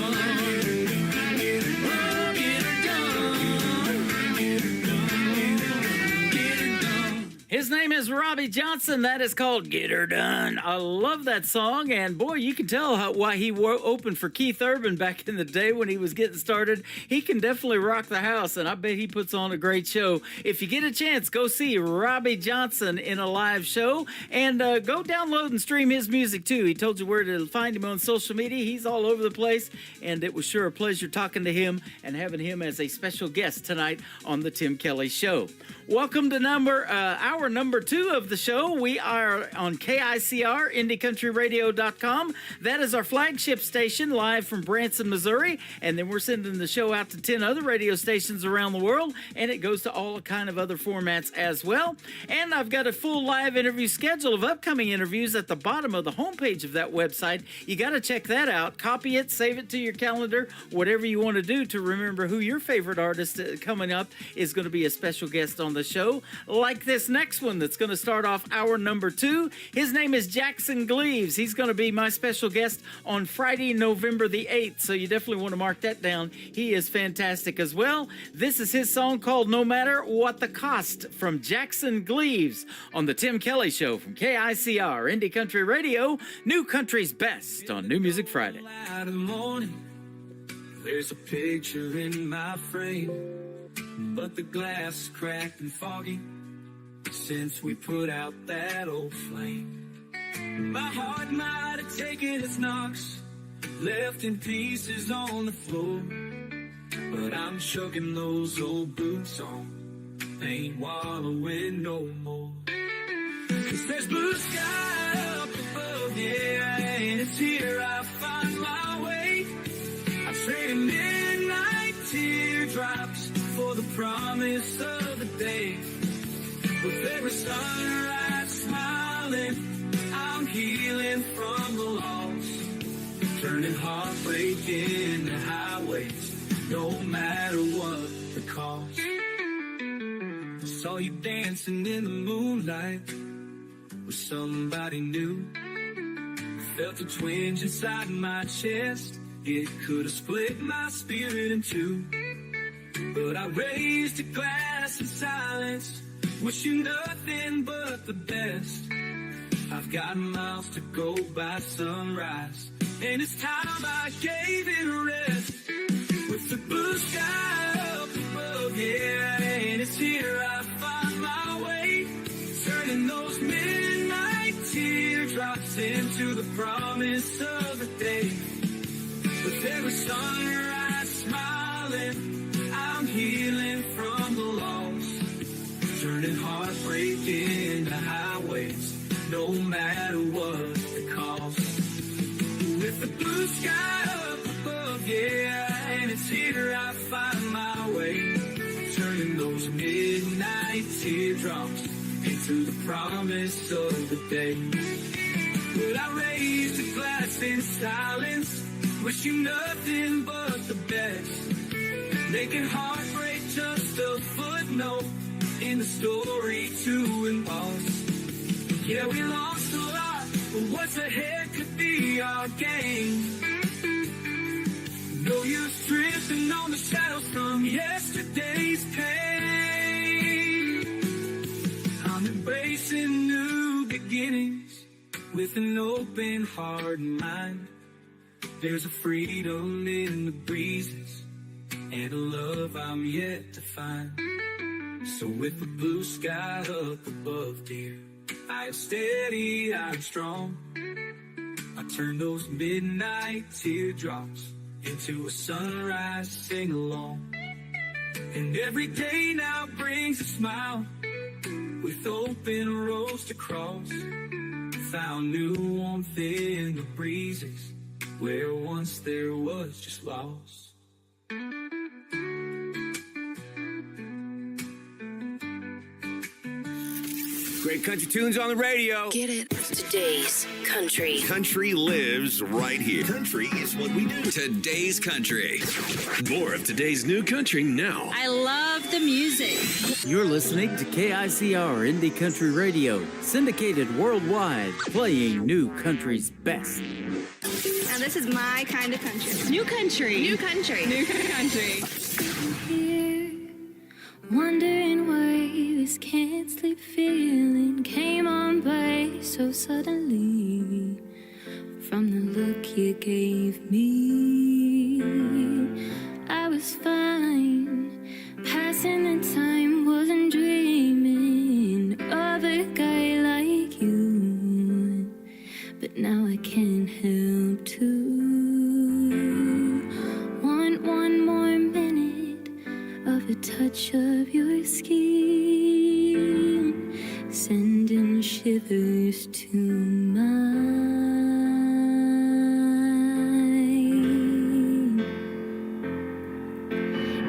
His name is Robbie Johnson. That is called Get Her Done. I love that song. And boy, you can tell why he opened for Keith Urban back in the day when he was getting started. He can definitely rock the house, and I bet he puts on a great show. If you get a chance, go see Robbie Johnson in a live show, and go download and stream his music too. He told you where to find him on social media. He's all over the place, and it was sure a pleasure talking to him and having him as a special guest tonight on the Tim Kelly Show. Welcome to hour number 2 of the show. We are on KICR, IndieCountryRadio.com. That is our flagship station, live from Branson, Missouri. And then we're sending the show out to 10 other radio stations around the world, and it goes to all kind of other formats as well. And I've got a full live interview schedule of upcoming interviews at the bottom of the homepage of that website. You got to check that out. Copy it, save it to your calendar, whatever you want to do to remember who your favorite artist coming up is going to be a special guest on the show, like this next one that's going to start off hour number 2. His name is Jackson Gleaves. He's going to be my special guest on Friday, November the 8th, so you definitely want to mark that down. He is fantastic as well. This is his song called No Matter What the Cost from Jackson Gleaves on the Tim Kelly Show from KICR, Indie Country Radio, New Country's Best on New Music Friday. There's a picture in my frame, but the glass is cracked and foggy since we put out that old flame. My heart might have taken its knocks, left in pieces on the floor, but I'm chucking those old boots on, ain't wallowing no more. 'Cause there's blue sky up above, yeah, and it's here I find my way. I traded midnight teardrops for the promise of the day. With every sunrise smiling, I'm healing from the loss, turning heartbreak into highways, no matter what the cost. I saw you dancing in the moonlight with somebody new. Felt a twinge inside my chest, it could have split my spirit in two. But I raised a glass in silence, wish you nothing but the best. I've got miles to go by sunrise, and it's time I gave it a rest. With the blue sky up above, yeah, and it's here I find my way, turning those midnight teardrops into the promise of the day. With every sunrise smiling, I'm healing from the loss, turning heartbreak into highways, no matter what the cost. With the blue sky up above, yeah, and it's here I find my way, turning those midnight teardrops into the promise of the day. But I raised a glass in silence, wish you nothing but the best, making heartbreak just a footnote in the story to and lost. Yeah, we lost a lot, but what's ahead could be our gain. No use drifting on the shadows from yesterday's pain. I'm embracing new beginnings with an open heart and mind. There's a freedom in the breezes and a love I'm yet to find. So with the blue sky up above, dear, I am steady, I am strong. I turn those midnight teardrops into a sunrise sing-along. And every day now brings a smile, with open roads to cross. Found new warmth in the breezes where once there was just loss. Great country tunes on the radio. Get it? Today's country. Country lives right here. Country is what we do. Today's country. More of today's new country now. I love the music. You're listening to KICR Indie Country Radio, syndicated worldwide, playing new country's best. Now this is my kind of country. New country. New country. New country. Here, wondering why this can't sleep feeling came on by so suddenly. From the look you gave me, I was fine, passing the time, wasn't dreaming of a guy like you. But now I can't help to want one more minute of a touch of your skin, sending shivers to mine.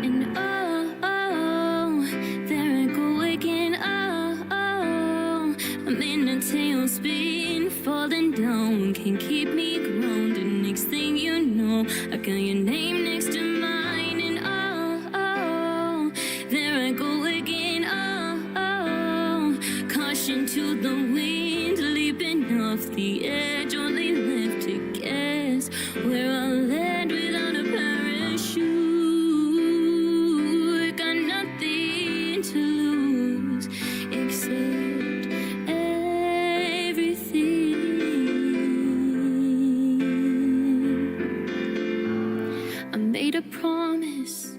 And oh, there I go again. Oh, I'm in a tailspin, falling down, can't keep me grounded. Next thing you know, I got your name next to mine. And oh, there I go again. Oh, caution to the wind, leaping off the edge, only left to guess where I'll land without a parachute. Got nothing to lose except everything. I made a promise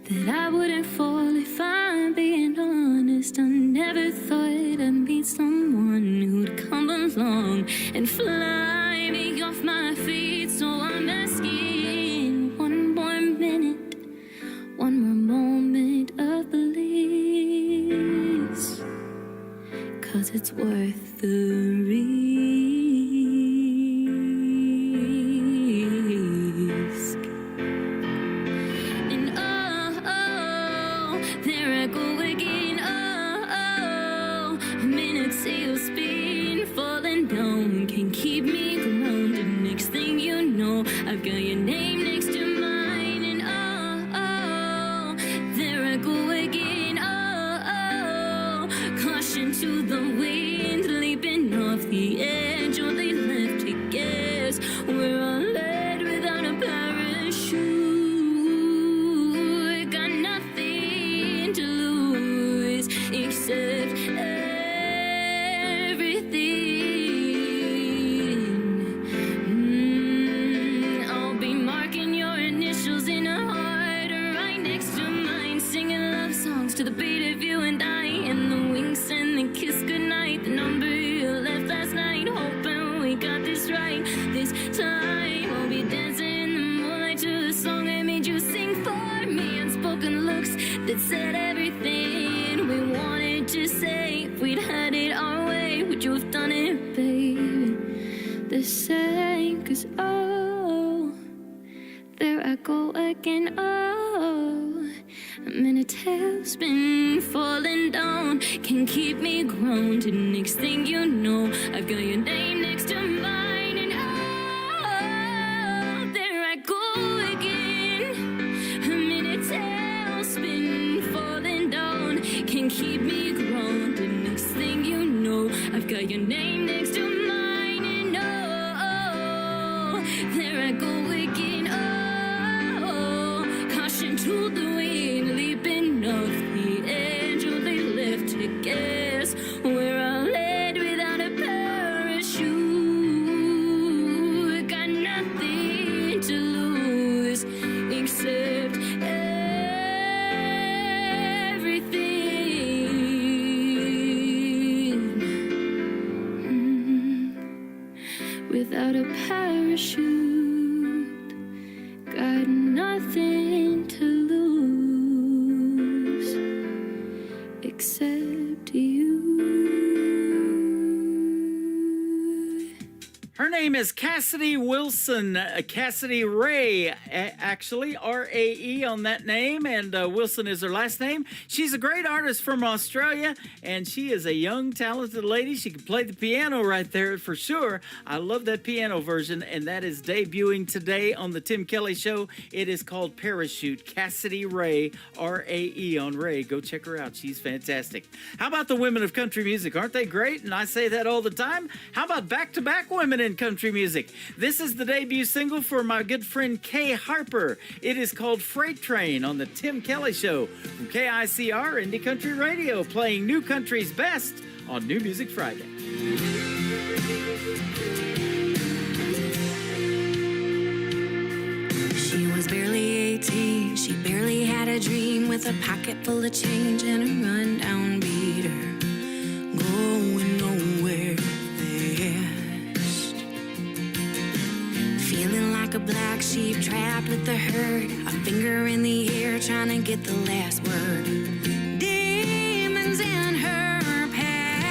that I wouldn't fall if I'm being honest. I never thought I'd meet someone who'd come along and fly me off my feet. So I'm asking one more minute, one more moment of bliss, 'cause it's worth the risk. And oh, there I go again. Oh, I'm in a tailspin, falling down, can't keep me grounded. Next thing you know, I've got your name next to mine. And oh, there I go again. Oh, caution to the wind, leaping off the edge, only left to guess where I'll land without a parachute. Got nothing to lose except everything. I'll be marking your initials in a heart right next to mine, singing love songs to the beat of you and I, and the winks and the kiss goodnight, the number you left last night, hoping we got this right this time. I'll be dancing in the moonlight to a song I made you sing for me, unspoken looks that said everything we wanted to say. If we'd had it our way, would you have done it, baby? The same, 'cause oh, there I go again. Oh, I'm in a tailspin, falling down, can't keep me grounded. Next thing you know, I've got your name next to mine. And oh, there I go again. I'm in a tailspin, falling down, can't keep me grounded. Next thing you know, I've got your name next to mine. And oh, there I go again. Oh, caution to the wind, leaping off the edge, only left to guess where I'll land without a parachute. Got nothing to lose except everything. Without a parachute, got nothing to lose except you. Her name is Cassidy Wilson, Cassidy Ray, actually, R-A-E on that name, and Wilson is her last name. She's a great artist from Australia, and she is a young, talented lady. She can play the piano right there for sure. I love that piano version, and that is debuting today on the Tim Kelly Show. It is called Parachute. Cassidy Ray, R-A-E on Ray. Go check her out. She's fantastic. How about the women of country music? Aren't they great? And I say that all the time. How about back-to-back women in country music? This is the debut single for my good friend Kay Harper. It is called Freight Train on the Tim Kelly Show from KICR Indie Country Radio, playing New Country's best on New Music Friday. She was barely 18, she barely had a dream, with a pocket full of change and a rundown beater, going nowhere fast. Feeling like a black sheep trapped with the herd, a finger in the air trying to get the last word. Demons in her path.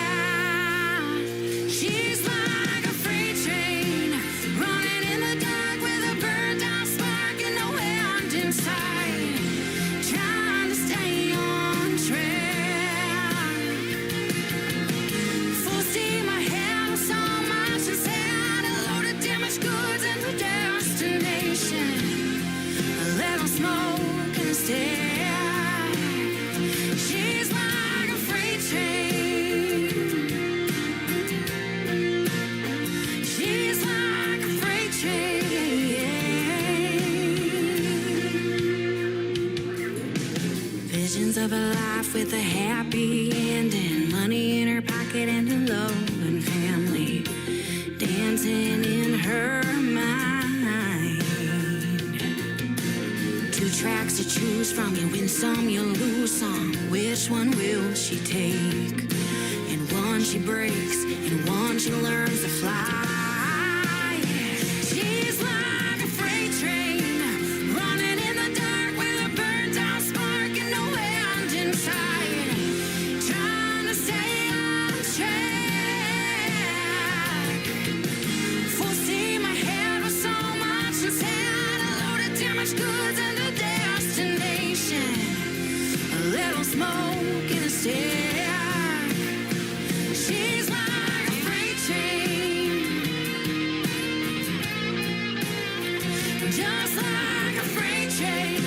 She's like a freight train running in the dark with a burned out spark and no end in sight, trying to stay on track. Full steam ahead with so much inside, a load of damaged goods and the destination, a little smoke and a stare. She's like a freight train. She's like a freight train. Visions of a life with a happy ending, money in her pocket and a loving family dancing in her mind. Two tracks to choose from, you win some, you lose some. Which one will she take? And one she breaks, and one she learns to fly. She's like a freight train running in the dark with a burned out spark and no end in sight, trying to stay on track. Full steam ahead with so much inside, a load of damaged goods and a destination, a little smoke and a stare. She's like a freight train, just like a freight train.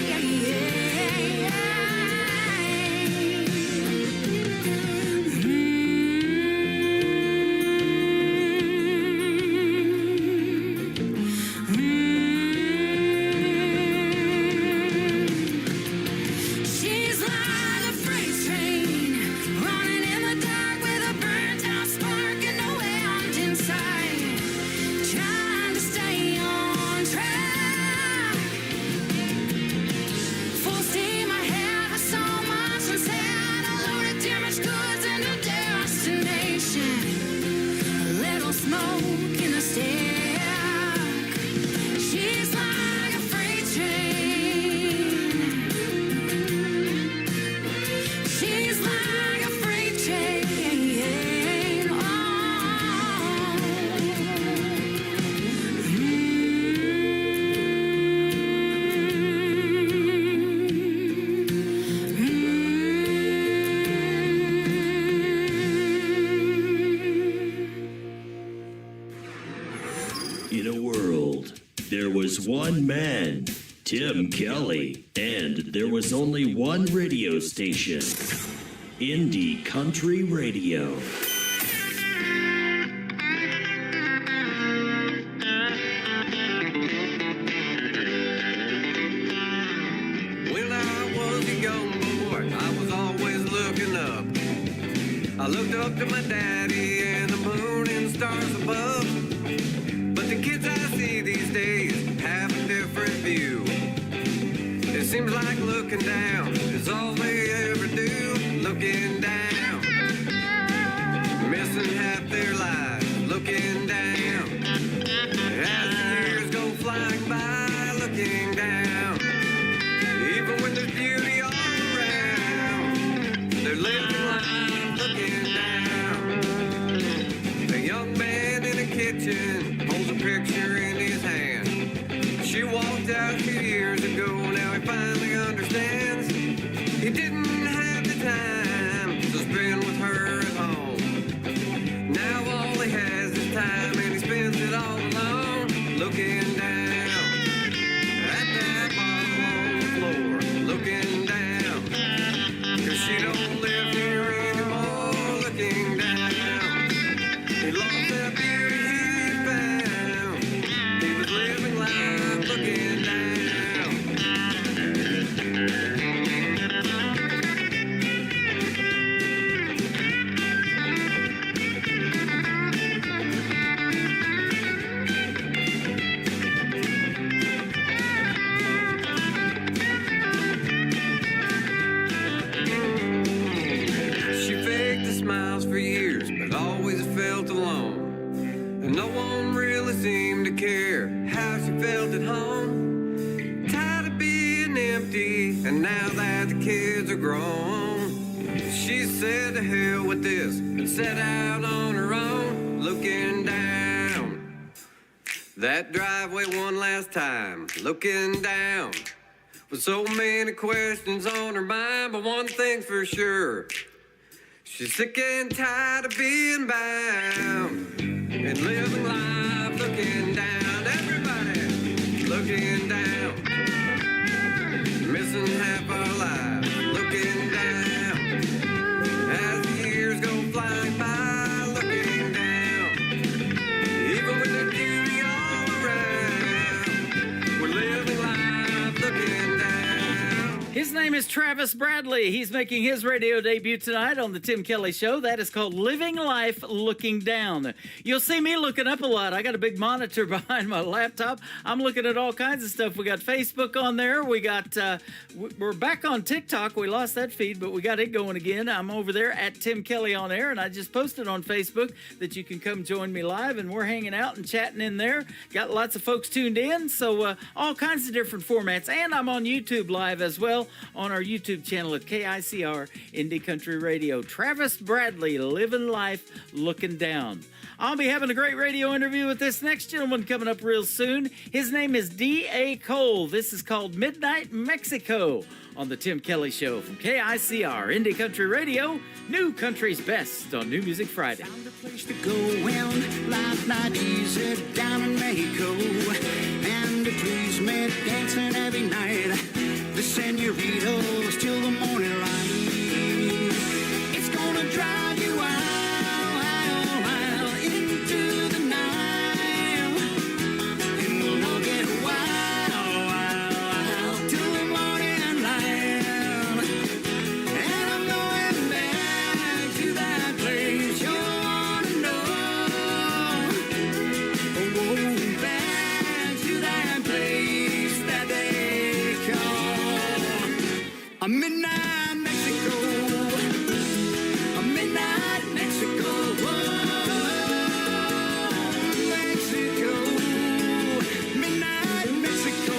She's like a freight train running in the dark with a burnt out spark and no end in sight, trying to stay on track. Full steam ahead with so much inside, a load of damaged goods and a destination, a little smoke in a stack. She's like a freight train. She's like a freight train. In a world, there was one man, Tim Kelly, and there was only one radio station, Indie Country Radio. When I was a young boy, I was always looking up. I looked up to my daddy and the moon and stars above. But the kids I see these days have a different view. It seems like looking down is all they ever do. Looking down, missing half their lives. Looking down, as the years go flying by. Looking down, even when there's beauty all around, they're living life looking down. A young man in a kitchen holds a walked out 2 years ago. Now he finally understands he didn't have the time to spend with her at home. Now all he has is time, and he spends it all alone, looking down at that bottle on the floor, looking down, 'cause she don't live here anymore, looking down. He lost that beauty he found. He was living life looking down. She faked the smiles for years, but always felt alone. And no one really seemed to care how she felt at home. Tired of being empty, and now that the kids are grown, she said to hell with this and set out on her own, looking down that driveway one last time, looking down with so many questions on her mind. But one thing's for sure, she's sick and tired of being bound and living life looking down. Everybody looking down, missing half our lives, looking down as the years go flying by, looking down. Even with the beauty all around, we're living life looking down. His name is Travis Bradley. He's making his radio debut tonight on the Tim Kelly Show. That is called Living Life Looking Down. You'll see me looking up a lot. I got a big monitor behind my laptop. I'm looking at all kinds of stuff. We got Facebook on there. We got, we're back on TikTok. We lost that feed, but we got it going again. I'm over there at Tim Kelly on air, and I just posted on Facebook that you can come join me live, and we're hanging out and chatting in there. Got lots of folks tuned in, so all kinds of different formats. And I'm on YouTube live as well, on our YouTube channel at KICR Indie Country Radio. Travis Bradley, Living Life Looking Down. I'll be having a great radio interview with this next gentleman coming up real soon. His name is D.A. Cole. This is called Midnight Mexico on the Tim Kelly Show from KICR Indie Country Radio, New Country's Best on New Music Friday. Found a place to go when life not easy down in Mexico, and the trees met dancing every night, the senoritas till the morning light. It's gonna drive you wild into the night, and we'll all get wild till the morning light. And I'm going back to that place you wanna know. Oh, back to that place that they call a midnight Mexico. A midnight Mexico. Mexico. Midnight Mexico.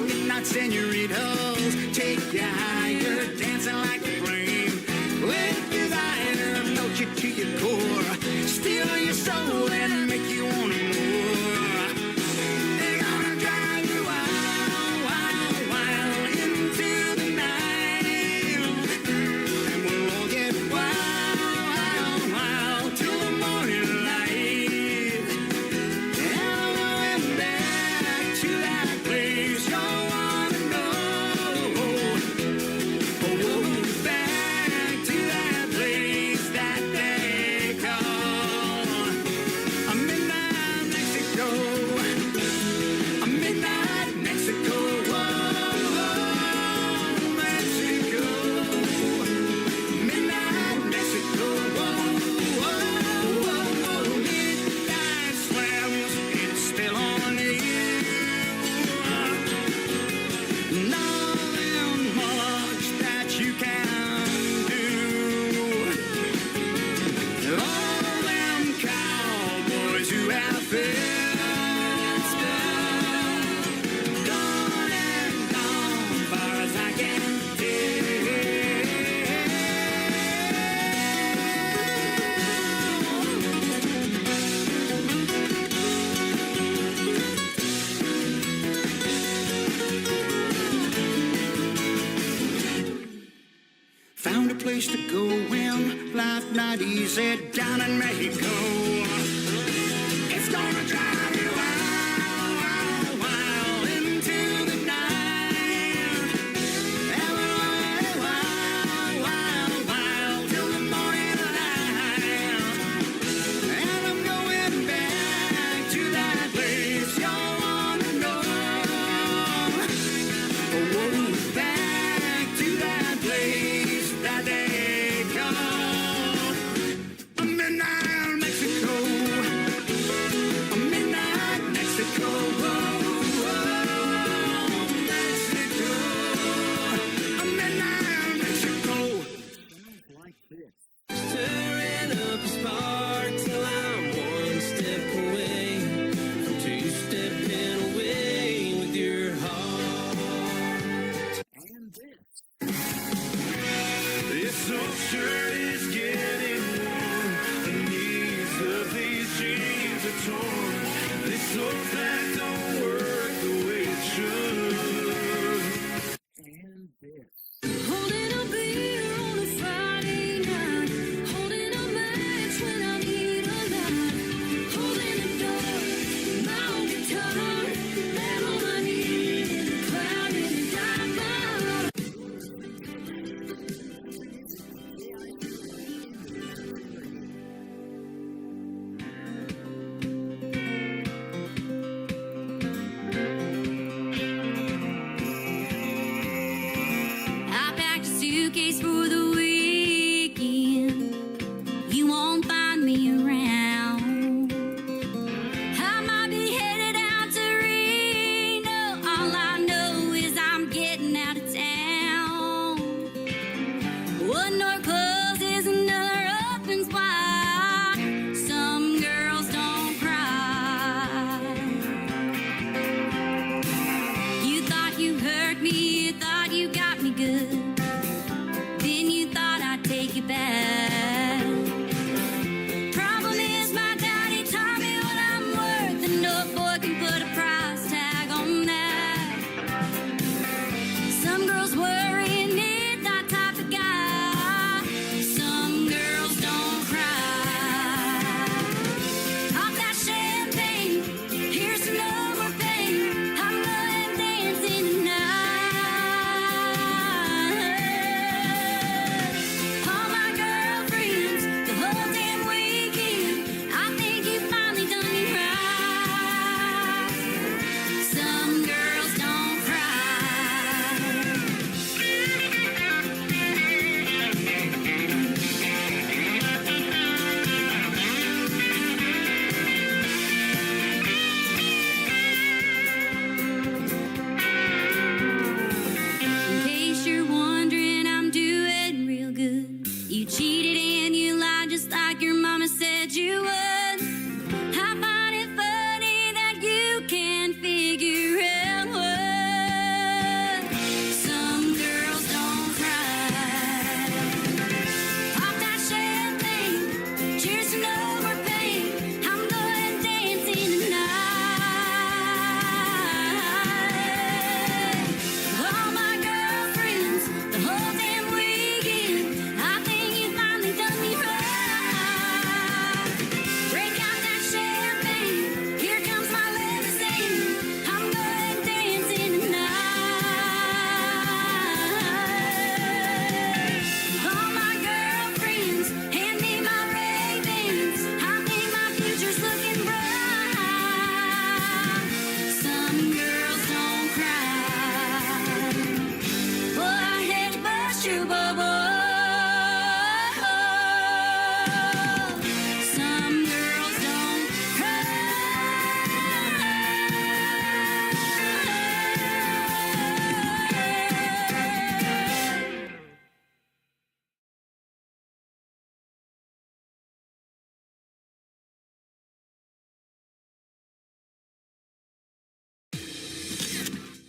Midnight senoritas take you higher, dancing like a flame. With desire, melt you to your core, steal your soul and make you want more. They're gonna drive you wild into the night, and we'll all get wild till the morning light. And I'm going back to that place you wanna know. Oh, place to go when life not easy down in Mexico. It's gonna drive you wild, wild, wild into the night. Wild, wild, wild, wild till the morning light. And I'm going back to that place you wanna know. Oh, back to that place that they call midnight Mexico. Midnight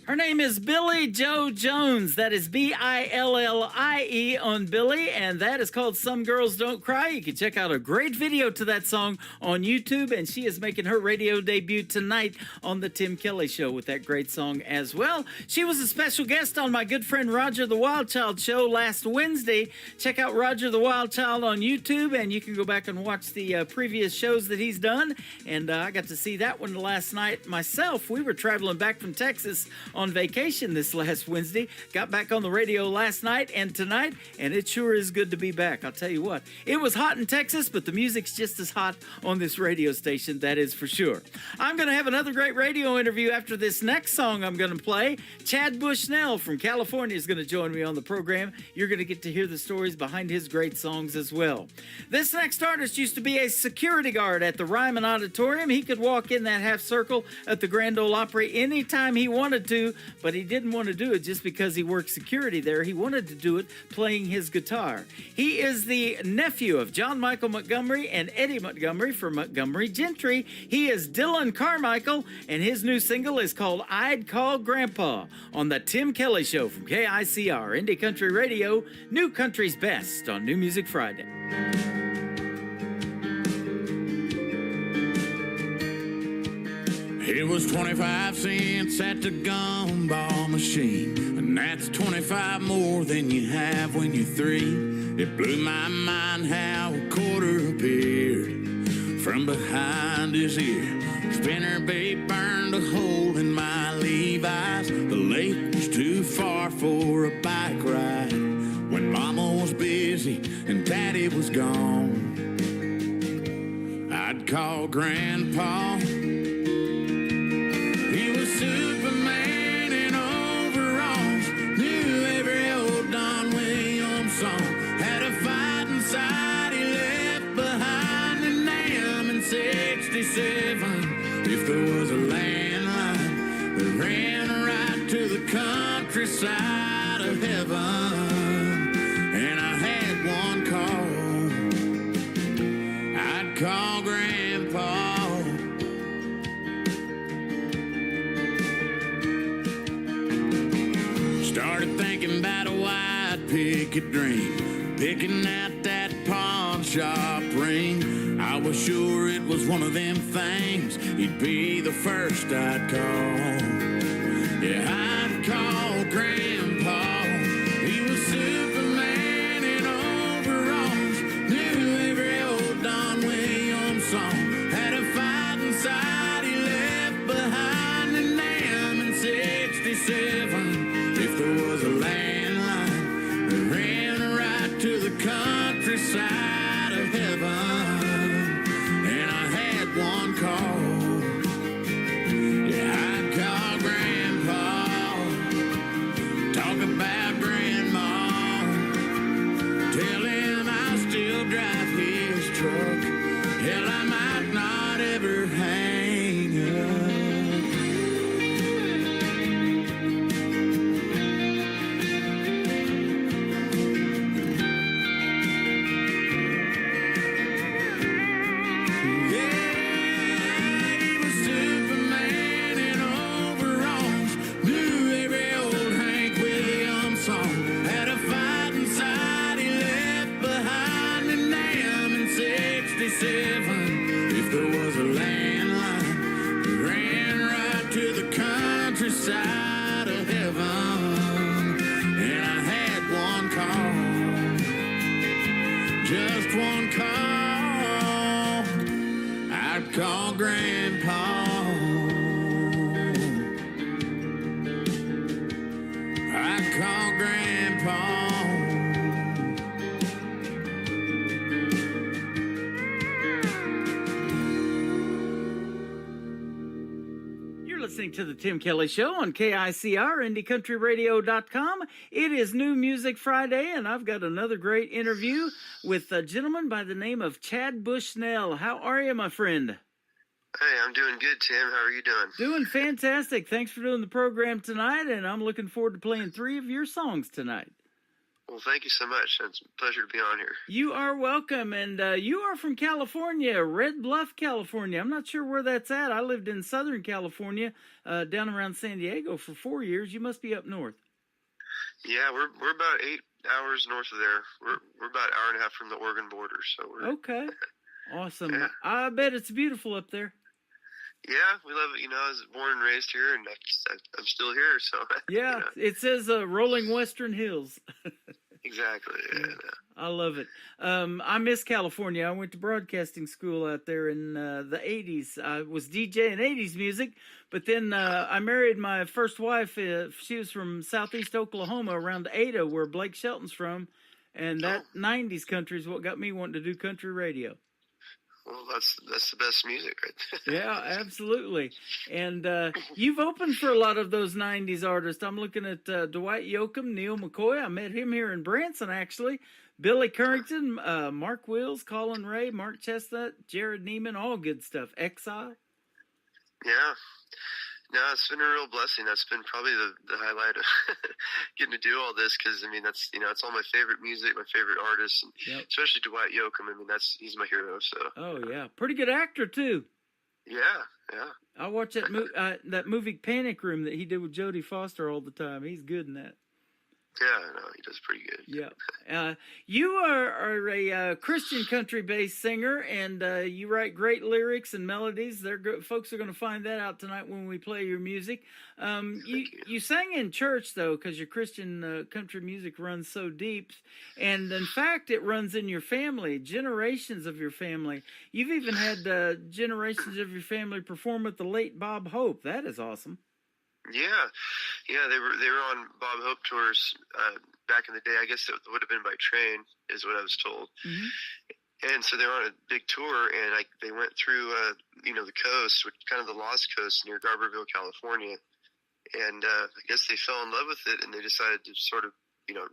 Her name is Billie Joe Jones. That is Billie on Billie, and that is called Some Girls Don't Cry. You can check out a great video to that song on YouTube, and she is making her radio debut tonight on the Tim Kelly Show with that great song as well. She was a special guest on my good friend Roger the Wild Child show last Wednesday. Check out Roger the Wild Child on YouTube, and you can go back and watch the previous shows that he's done, and I got to see that one last night myself. We were traveling back from Texas on vacation this last Wednesday. Got back on the radio last night and tonight, and it sure is good to be back. I'll tell you what, it was hot in Texas, but the music's just as hot on this radio station, that is for sure. I'm going to have another great radio interview after this next song I'm going to play. Chad Bushnell from California is going to join me on the program. You're going to get to hear the stories behind his great songs as well. This next artist used to be a security guard at the Ryman Auditorium. He could walk in that half circle at the Grand Ole Opry anytime he wanted to, but he didn't want to do it just because he worked security there. He wanted to do it playing his guitar. He is the nephew of John Michael Montgomery and Eddie Montgomery from Montgomery Gentry. He is Dylan Carmichael, and his new single is called I'd Call Grandpa on the Tim Kelly Show from KICR, Indie Country Radio, New Country's Best on New Music Friday. It was 25 cents at the gumball machine, and that's 25 more than you have when you're 3. It blew my mind how a quarter appeared from behind his ear. Spinnerbait burned a hole in my Levi's. The lake was too far for a bike ride when Mama was busy and Daddy was gone. I'd call Grandpa. Superman in overalls, knew every old Don Williams song. Had a fight inside he left behind in Nam in 67. If there was a landline that ran right to the countryside of heaven, and I had one call, I'd call Grandpa. Started thinking about a white picket dream, picking out that pawn shop ring. I was sure it was one of them things. He'd be the first I'd call. Yeah, I'd call Grandpa. He was Superman in overalls, knew every old Don Williams song. Had a fight inside he left behind in Nam in 67. If there was a landline that ran right to the countryside of heaven, and I had one call, yeah, I'd call Grandpa. Talk about Grandma. Tell him I still drive his truck. Hell, I might not ever hang up. If there was a landline that ran right to the countryside of heaven, and I had one call, just one call, I'd call Grandpa. I'd call Grandpa. Listening to the Tim Kelly Show on KICR, IndieCountryRadio.com. It is New Music Friday, and I've got another great interview with a gentleman by the name of Chad Bushnell. How are you, my friend? Hey, I'm doing good, Tim. How are you doing? Doing fantastic. Thanks for doing the program tonight, and I'm looking forward to playing 3 of your songs tonight. Well, thank you so much. It's a pleasure to be on here. You are welcome, and you are from California, Red Bluff, California. I'm not sure where that's at. I lived in Southern California, down around San Diego for 4 years. You must be up north. Yeah, we're about 8 hours north of there. We're about an hour and a half from the Oregon border, so we're okay. Awesome. Yeah. I bet it's beautiful up there. Yeah, we love it. You know, I was born and raised here, and I'm still here. So yeah, you know. It says rolling western hills. Exactly. Yeah. I love it. I miss California. I went to broadcasting school out there in the 80s. I was DJing 80s music, but then I married my first wife. She was from southeast Oklahoma, around Ada, where Blake Shelton's from, and that 90s country is what got me wanting to do country radio. Well, that's the best music right there. Yeah, absolutely. And you've opened for a lot of those 90s artists. I'm looking at Dwight Yoakam, Neil McCoy. I met him here in Branson, actually. Billy Currington, Mark Wills, Colin Ray, Mark Chestnut, Jared Neiman, all good stuff. XI. Yeah. No, it's been a real blessing. That's been probably the highlight of getting to do all this, because I mean that's it's all my favorite music, my favorite artists, and especially Dwight Yoakam. I mean he's my hero. So. Oh yeah, pretty good actor too. Yeah. I watch that movie Panic Room that he did with Jodie Foster all the time. He's good in that. Yeah, no, he does pretty good. Yeah. You are a Christian country-based singer, and you write great lyrics and melodies. Folks are going to find that out tonight when we play your music. You sang in church, though, because your Christian country music runs so deep. And, in fact, it runs in your family, generations of your family. You've even had generations of your family perform with the late Bob Hope. That is awesome. Yeah, they were on Bob Hope tours back in the day. I guess it would have been by train, is what I was told. Mm-hmm. And so they were on a big tour, and they went through the coast, which kind of the Lost Coast near Garberville, California. And I guess they fell in love with it, and they decided to sort of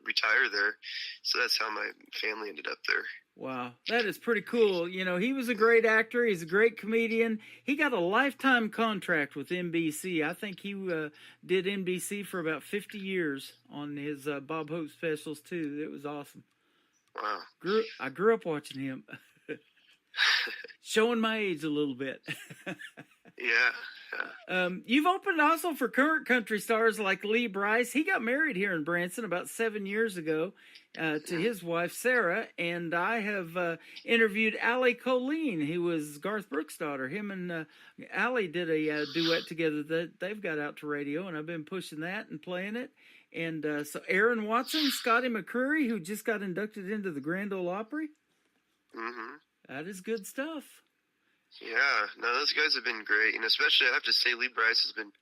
retire there. So that's how my family ended up there. Wow, that is pretty cool. He was a great actor. He's a great comedian. He got a lifetime contract with NBC. I think he did NBC for about 50 years on his Bob Hope specials, too. It was awesome. Wow. I grew up watching him. Showing my age a little bit. Yeah. You've opened also for current country stars like Lee Brice. He got married here in Branson about 7 years ago to his wife, Sarah. And I have interviewed Allie Colleen, who was Garth Brooks' daughter. Him and Allie did a duet together that they've got out to radio, and I've been pushing that and playing it. And so Aaron Watson, Scotty McCreery, who just got inducted into the Grand Ole Opry. Mm-hmm. That is good stuff. Yeah, no, those guys have been great, and especially I have to say Lee Brice has been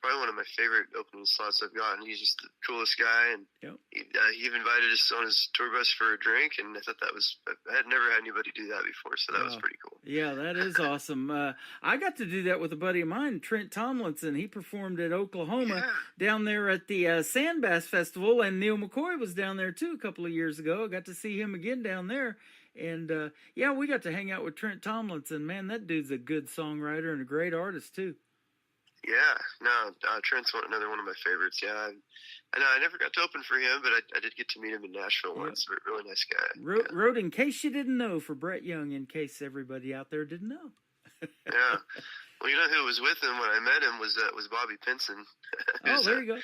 probably one of my favorite opening slots I've gotten. He's just the coolest guy, and he even invited us on his tour bus for a drink, and I thought I had never had anybody do that before, so that was pretty cool. Yeah, that is awesome. I got to do that with a buddy of mine, Trent Tomlinson. He performed at Oklahoma down there at the Sandbass Festival, and Neil McCoy was down there too a couple of years ago. I got to see him again down there. And, we got to hang out with Trent Tomlinson. Man, that dude's a good songwriter and a great artist, too. Yeah, no, Trent's another one of my favorites. Yeah, I know I never got to open for him, but I did get to meet him in Nashville once. Really nice guy. Wrote In Case You Didn't Know for Brett Young, in case everybody out there didn't know. Yeah. Well, you know who was with him when I met him was Bobby Pinson. Oh, there you go.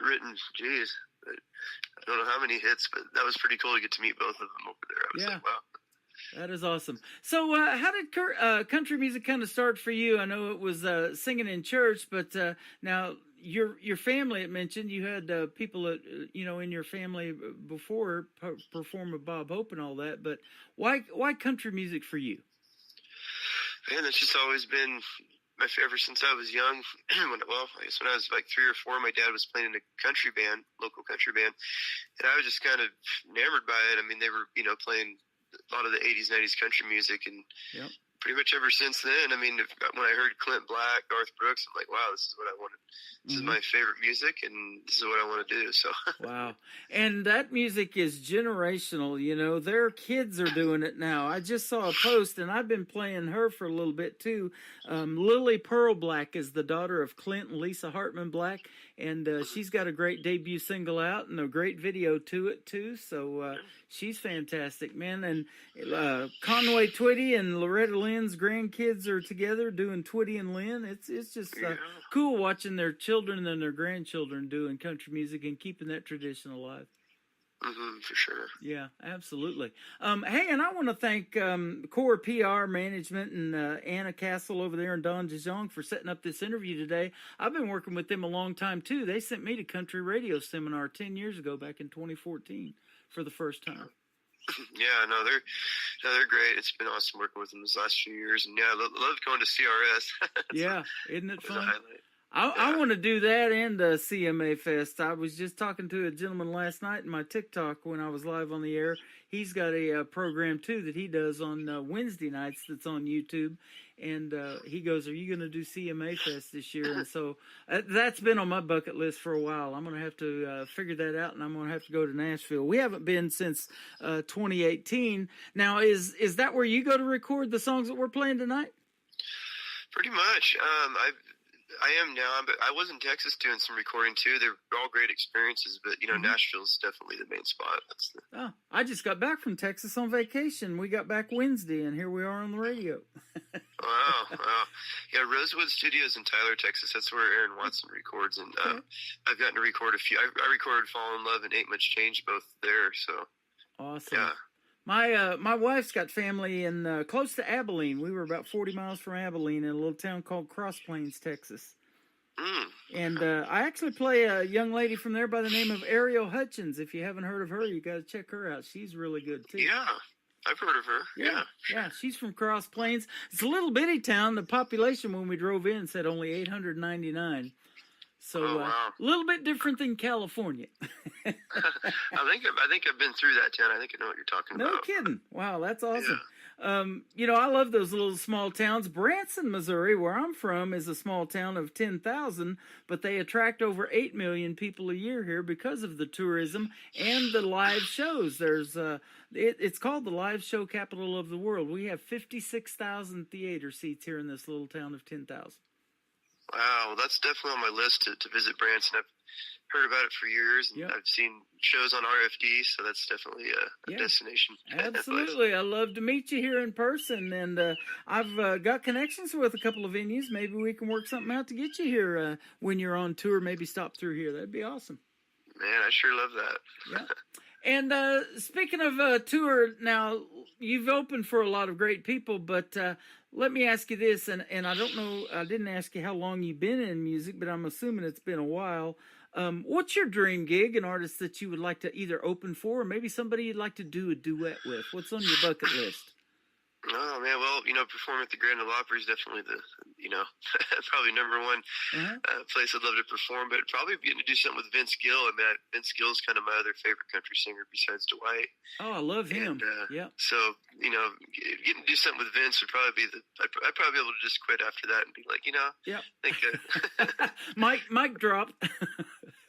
Written, geez, I don't know how many hits, but that was pretty cool to get to meet both of them over there. I was like, wow. That is awesome. So how did country music kind of start for you? I know it was singing in church, but now your family, it mentioned you had people that, in your family before perform with Bob Hope and all that, but why country music for you? Man, that's just always been ever since I was young. I guess when I was like 3 or 4, my dad was playing in a country band, local country band, and I was just kind of enamored by it. I mean, they were, playing a lot of the 80s, 90s country music, and pretty much ever since then. I mean, when I heard Clint Black, Garth Brooks, I'm like, wow, this is what I wanted. This is my favorite music, and this is what I want to do. So wow. And that music is generational. You know, their kids are doing it now. I just saw a post, and I've been playing her for a little bit too. Lily Pearl Black is the daughter of Clint and Lisa Hartman Black, and she's got a great debut single out and a great video to it too. So she's fantastic, man. And Conway Twitty and Loretta Lynn's grandkids are together doing Twitty and Lynn. It's just cool watching their children and their grandchildren doing country music and keeping that tradition alive. For sure. Yeah, absolutely. Hey, and I want to thank Core PR Management and Anna Castle over there and Don Dijon for setting up this interview today. I've been working with them a long time, too. They sent me to Country Radio Seminar 10 years ago, back in 2014, for the first time. Yeah, no, they're great. It's been awesome working with them these last few years. And, yeah, I love going to CRS. Yeah, isn't it fun? I want to do that and CMA Fest. I was just talking to a gentleman last night in my TikTok when I was live on the air. He's got a program, too, that he does on Wednesday nights that's on YouTube. And he goes, are you going to do CMA Fest this year? And so that's been on my bucket list for a while. I'm going to have to figure that out, and I'm going to have to go to Nashville. We haven't been since 2018. Now, is that where you go to record the songs that we're playing tonight? Pretty much. I am now, but I was in Texas doing some recording too. They're all great experiences, but Nashville's definitely the main spot. I just got back from Texas on vacation. We got back Wednesday, and here we are on the radio. Wow. Yeah, Rosewood Studios in Tyler, Texas. That's where Aaron Watson records, and I've gotten to record a few. I recorded "Fall in Love" and "Ain't Much Change" both there. So awesome. Yeah. My wife's got family in close to Abilene. We were about 40 miles from Abilene in a little town called Cross Plains, Texas. And I actually play a young lady from there by the name of Ariel Hutchins. If you haven't heard of her, you got to check her out. She's really good too. Yeah, I've heard of her. Yeah, she's from Cross Plains. It's a little bitty town. The population when we drove in said only 899. So a little bit different than California. I think I've been through that town. I think I know what you're talking about. No kidding. Wow, that's awesome. Yeah. I love those little small towns. Branson, Missouri, where I'm from, is a small town of 10,000, but they attract over 8 million people a year here because of the tourism and the live shows. There's it's called the live show capital of the world. We have 56,000 theater seats here in this little town of 10,000. Wow, well, that's definitely on my list to visit Branson. I've heard about it for years, and I've seen shows on RFD, so that's definitely a destination. Absolutely. I'd love to meet you here in person, and I've got connections with a couple of venues. Maybe we can work something out to get you here when you're on tour, maybe stop through here. That'd be awesome. Man, I sure love that. Yeah. And speaking of tour, now, you've opened for a lot of great people, but let me ask you this, and I don't know, I didn't ask you how long you've been in music, but I'm assuming it's been a while. What's your dream gig, an artist that you would like to either open for, or maybe somebody you'd like to do a duet with? What's on your bucket list? Oh, man, well, performing at the Grand Ole Opry is definitely probably number one place I'd love to perform, but probably getting to do something with Vince Gill. I mean, Vince Gill's kind of my other favorite country singer besides Dwight. Oh, I love him. And, so, getting to do something with Vince would probably be I'd probably be able to just quit after that and be like, I think Mike dropped.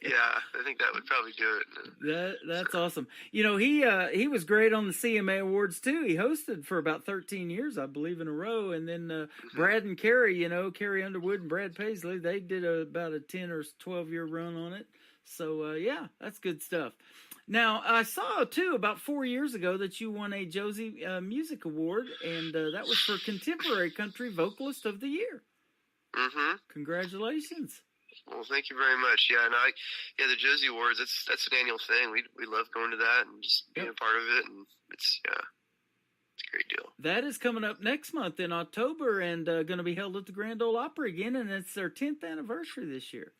Yeah, I think that would probably do it. That's awesome. He was great on the CMA Awards too. He hosted for about 13 years, I believe, in a row. And then Brad and Carrie, Carrie Underwood and Brad Paisley, they did about a 10 or 12 year run on it. So that's good stuff. Now I saw too about 4 years ago that you won a Josie Music Award, and that was for Contemporary Country Vocalist of the Year. Congratulations. Well, thank you very much. Yeah, and the Josie Awards, that's an annual thing. We love going to that and just being a part of it, and it's a great deal. That is coming up next month in October, and going to be held at the Grand Ole Opry again, and it's their 10th anniversary this year.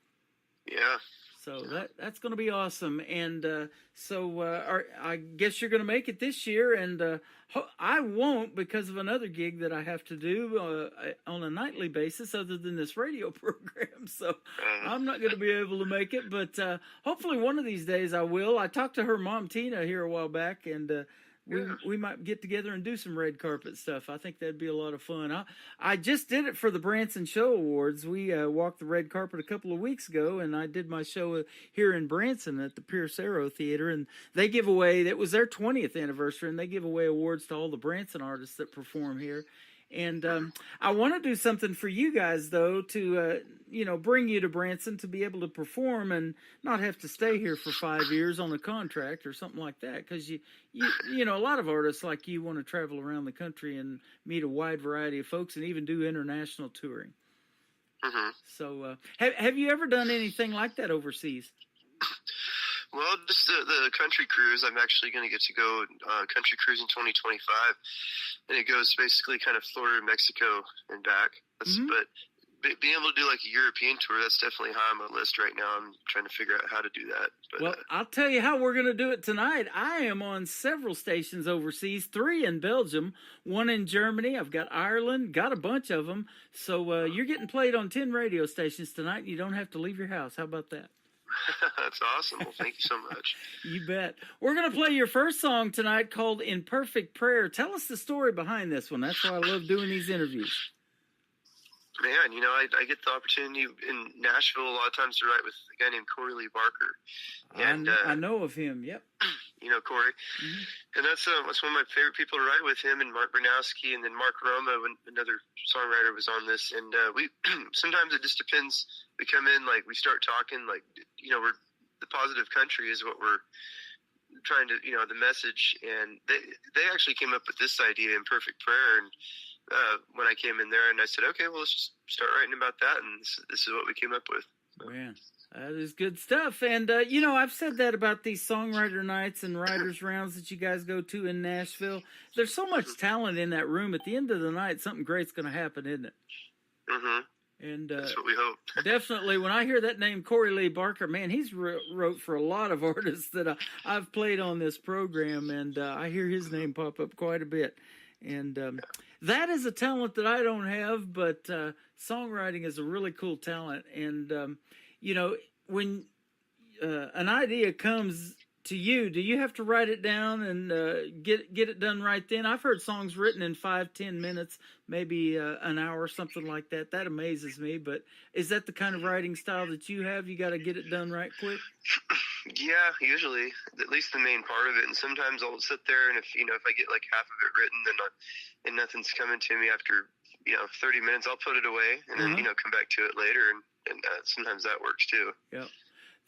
Yeah. So that's going to be awesome, and I guess you're going to make it this year, and I won't because of another gig that I have to do on a nightly basis other than this radio program, so I'm not going to be able to make it, but hopefully one of these days I will. I talked to her mom, Tina, here a while back, and we might get together and do some red carpet stuff. I think that'd be a lot of fun. I just did it for the Branson Show Awards. We walked the red carpet a couple of weeks ago, and I did my show here in Branson at the Pierce Arrow Theater, and they give away, that was their 20th anniversary, and they give away awards to all the Branson artists that perform here. And I want to do something for you guys, though, to, bring you to Branson to be able to perform and not have to stay here for 5 years on a contract or something like that. Because, a lot of artists like you want to travel around the country and meet a wide variety of folks and even do international touring. Mm-hmm. So have you ever done anything like that overseas? Well, just the country cruise. I'm actually going to get to go country cruise in 2025, and it goes basically kind of Florida, Mexico, and back. But being able to do like a European tour, that's definitely high on my list right now. I'm trying to figure out how to do that. But, well, I'll tell you how we're going to do it tonight. I am on several stations overseas, 3 in Belgium, 1 in Germany. I've got Ireland, got a bunch of them. So you're getting played on 10 radio stations tonight, and you don't have to leave your house. How about that? That's awesome. Well, thank you so much. You bet. We're going to play your first song tonight called In Perfect Prayer. Tell us the story behind this one. That's why I love doing these interviews. Man, I get the opportunity in Nashville a lot of times to write with a guy named Corey Lee Barker. And I know of him, yep. You know Corey. Mm-hmm. And that's one of my favorite people to write with, him and Mark Bernowski, and then Mark Roma, another songwriter, was on this. And we sometimes it just depends. We come in, like, we start talking, like, we're the positive country is what we're trying to, the message. And they actually came up with this idea, In Perfect Prayer, and when I came in there, and I said, okay, well, let's just start writing about that, and this is what we came up with. So. Man, that is good stuff. And, I've said that about these songwriter nights and writers' rounds that you guys go to in Nashville. There's so much talent in that room. At the end of the night, something great's going to happen, isn't it? Mm-hmm. And that's what we hope. Definitely, when I hear that name, Corey Lee Barker, man, he's wrote for a lot of artists that I've played on this program, and I hear his name pop up quite a bit. And that is a talent that I don't have, but songwriting is a really cool talent. And, when an idea comes to you, do you have to write it down and get it done right then? I've heard songs written in 5-10 minutes, maybe an hour, something like that. That amazes me. But is that the kind of writing style that you have? You got to get it done right quick? Yeah, usually, at least the main part of it. And sometimes I'll sit there, and if I get like half of it written, and nothing's coming to me after 30 minutes, I'll put it away and then come back to it later, and sometimes that works too. Yeah,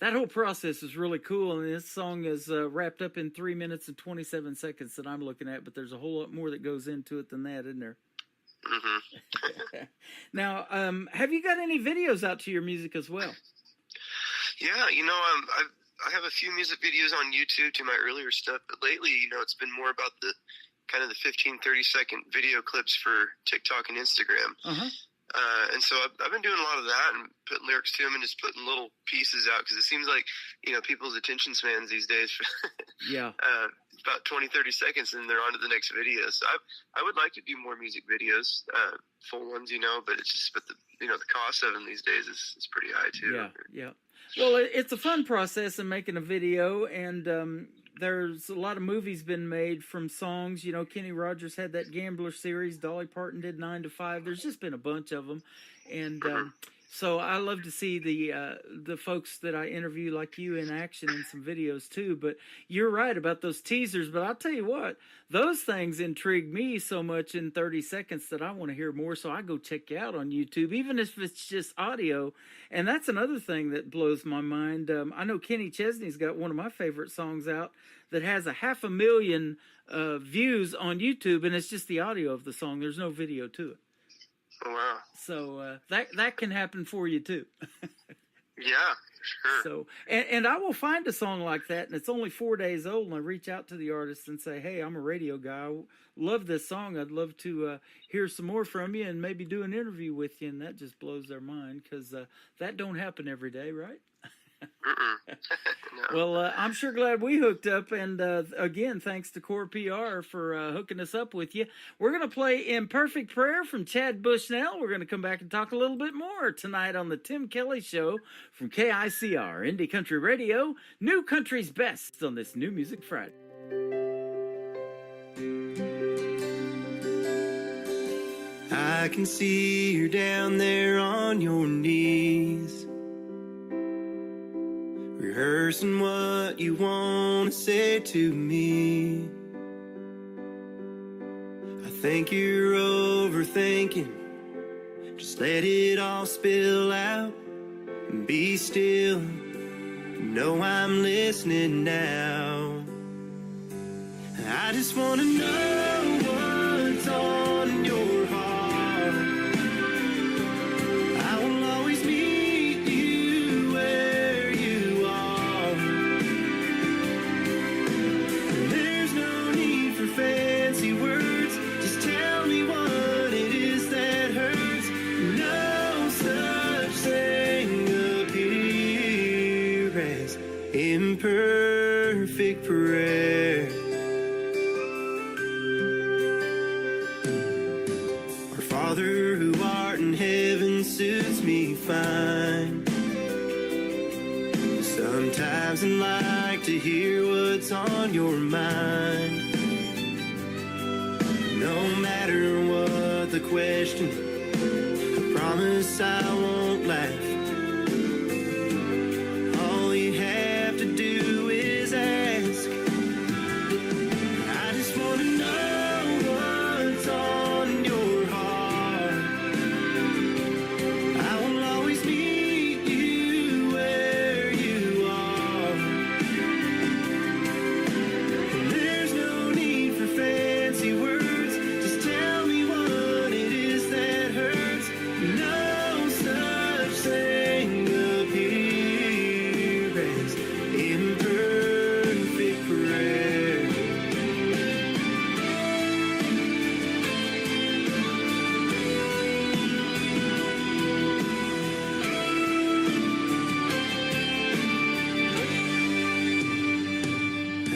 that whole process is really cool, and this song is wrapped up in 3 minutes and 27 seconds that I'm looking at, but there's a whole lot more that goes into it than that, isn't there? Mm-hmm. Now, have you got any videos out to your music as well? Yeah, I have a few music videos on YouTube to my earlier stuff, but lately, it's been more about the kind of the 15-30-second video clips for TikTok and Instagram. Uh-huh. And so I've been doing a lot of that and putting lyrics to them and just putting little pieces out, because it seems like, people's attention spans these days, yeah, about 20-30 seconds, and they're on to the next video. So I would like to do more music videos, full ones, but it's just, but the cost of them these days is pretty high too. Yeah. Well, it's a fun process in making a video, and there's a lot of movies been made from songs. Kenny Rogers had that Gambler series. Dolly Parton did 9 to 5. There's just been a bunch of them, and so I love to see the folks that I interview like you in action in some videos too. But you're right about those teasers. But I'll tell you what, those things intrigue me so much in 30 seconds that I want to hear more. So I go check you out on YouTube, even if it's just audio. And that's another thing that blows my mind. I know Kenny Chesney's got one of my favorite songs out that has 500,000 views on YouTube, and it's just the audio of the song. There's no video to it. Oh, wow. So that can happen for you too. Yeah, sure. So and I will find a song like that, and it's only 4 days old, and I reach out to the artist and say, hey, I'm a radio guy. I love this song. I'd love to hear some more from you and maybe do an interview with you, and that just blows their mind, because that don't happen every day, right? No. Well, I'm sure glad we hooked up, and again, thanks to Core PR for hooking us up with you. We're going to play In Perfect Prayer from Chad Bushnell. We're going to come back and talk a little bit more tonight on the Tim Kelly Show from KICR, Indie Country Radio, New Country's Best on this New Music Friday. I can see you're down there on your knees, rehearsing what you want to say to me. I think you're overthinking. Just let it all spill out and be still. Know I'm listening now. I just want to know what's on your heart. I will always meet you where you are. There's no need for fancy words. Just tell me what it is that hurts. No such thing up here as imperfect prayer. Our Father who art in heaven suits me fine. Sometimes I like to hear what's on your mind. No matter what the question, I promise I won't laugh. All you have to do is ask. I just want to know what's on your heart. I will always meet you where you are. And there's no need for fancy words. Just tell me what it is that hurts. No such thing up here as imperfect prayer.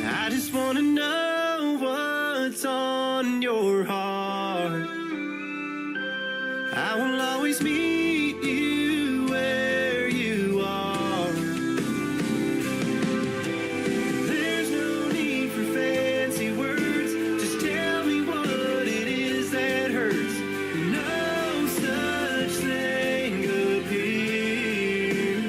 I just want to know what's on your heart. I will always meet you where you are. There's no need for fancy words. Just tell me what it is that hurts. No such thing up here.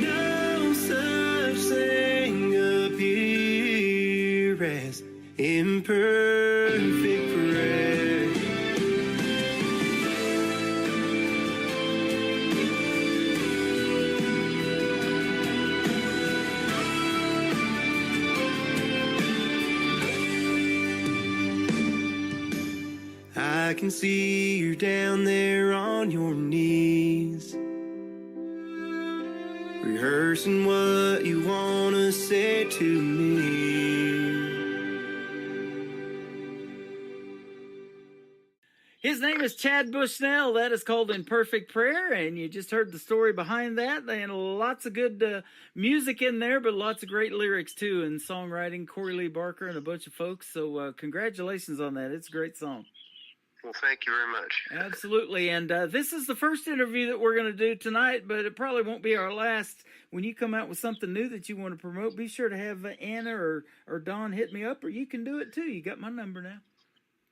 No such thing up here as imperfect prayer. I can see you're down there on your knees, rehearsing what you want to say to me. His name is Chad Bushnell. That is called Imperfect Prayer, and you just heard the story behind that. And lots of good music in there, but lots of great lyrics too, and songwriting. Corey Lee Barker and a bunch of folks. So congratulations on that. It's a great song. Well, thank you very much. Absolutely. And this is the first interview that we're going to do tonight, but it probably won't be our last. When you come out with something new that you want to promote, be sure to have Anna or Dawn hit me up, or you can do it too. You got my number now.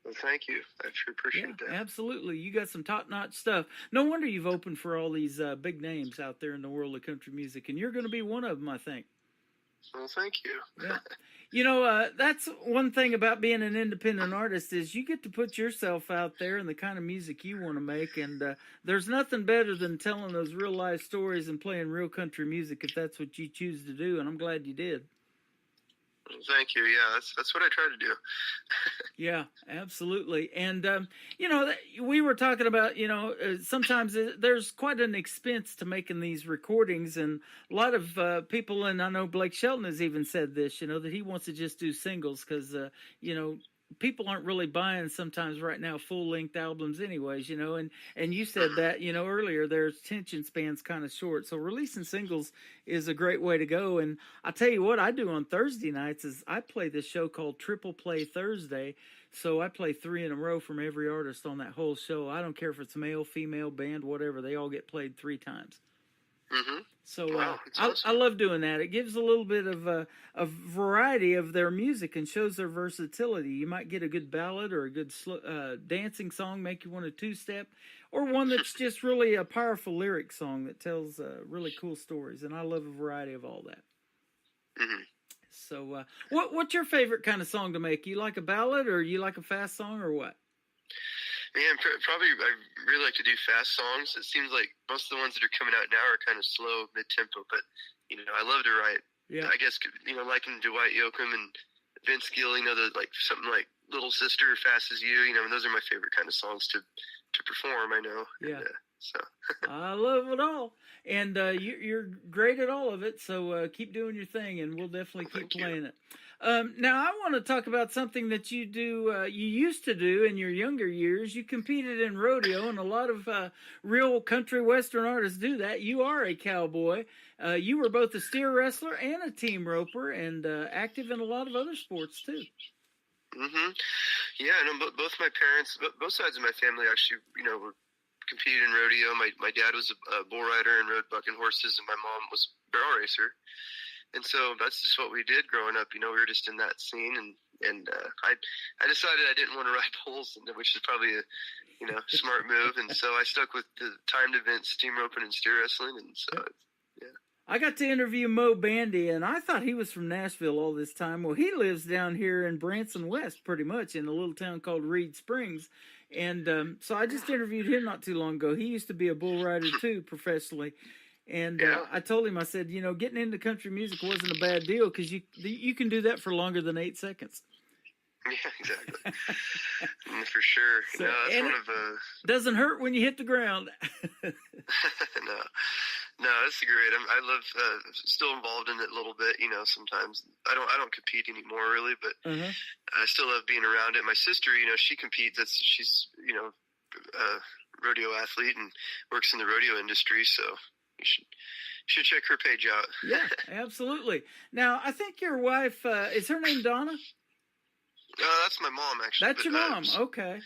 Well, thank you. I sure appreciate that. Absolutely. You got some top-notch stuff. No wonder you've opened for all these big names out there in the world of country music, and you're going to be one of them, I think. Well, thank you. Yeah. You know, that's one thing about being an independent artist is you get to put yourself out there and the kind of music you want to make, and there's nothing better than telling those real-life stories and playing real country music if that's what you choose to do, and I'm glad you did. Thank you. Yeah, that's what I try to do. Yeah, absolutely. And, you know, we were talking about, you know, sometimes there's quite an expense to making these recordings. And a lot of people, and I know Blake Shelton has even said this, you know, that he wants to just do singles because, you know, people aren't really buying sometimes right now full-length albums anyways, you know, and you said that, you know, earlier, their attention span's kind of short. So releasing singles is a great way to go. And I tell you what I do on Thursday nights is I play this show called Triple Play Thursday. So I play 3 in a row from every artist on that whole show. I don't care if it's male, female, band, whatever. They all get played 3 times. Mm-hmm. So wow, I love doing that. It gives a little bit of a variety of their music and shows their versatility. You might get a good ballad or a good dancing song, make you want to two-step, or one that's just really a powerful lyric song that tells really cool stories. And I love a variety of all that. Mm-hmm. So what's your favorite kind of song to make? You like a ballad or you like a fast song or what? Man, probably I really like to do fast songs. It seems like most of the ones that are coming out now are kind of slow, mid-tempo, but, I love to write. Yeah. I guess, liking Dwight Yoakam and Vince Gill, something like Little Sister, Fast as You, and those are my favorite kind of songs to perform, I know. Yeah. And, so. I love it all. And you're great at all of it, so keep doing your thing, and we'll definitely keep playing it. Now, I want to talk about something that you do. You used to do in your younger years. You competed in rodeo, and a lot of real country western artists do that. You are a cowboy. You were both a steer wrestler and a team roper, and active in a lot of other sports too. Mm-hmm. Yeah, both my parents, both sides of my family actually, were competed in rodeo. My dad was a bull rider and rode bucking horses, and my mom was a barrel racer. And so that's just what we did growing up. We were just in that scene, and I decided I didn't want to ride bulls, which is probably a smart move. And so I stuck with the timed events, team roping and steer wrestling, and so yeah. I got to interview Mo Bandy, and I thought he was from Nashville all this time. Well, he lives down here in Branson West, pretty much, in a little town called Reed Springs. And so I just interviewed him not too long ago. He used to be a bull rider, too, professionally. And I told him, I said, getting into country music wasn't a bad deal because you can do that for longer than 8 seconds. Yeah, exactly. For sure. So, that's one of doesn't hurt when you hit the ground. No, that's great. I love still involved in it a little bit. Sometimes I don't compete anymore really, but I still love being around it. My sister, she competes. She's a rodeo athlete and works in the rodeo industry. So you should check her page out. Yeah, absolutely. Now I think your wife is her name Donna? That's my mom, actually. That's your mom. Okay.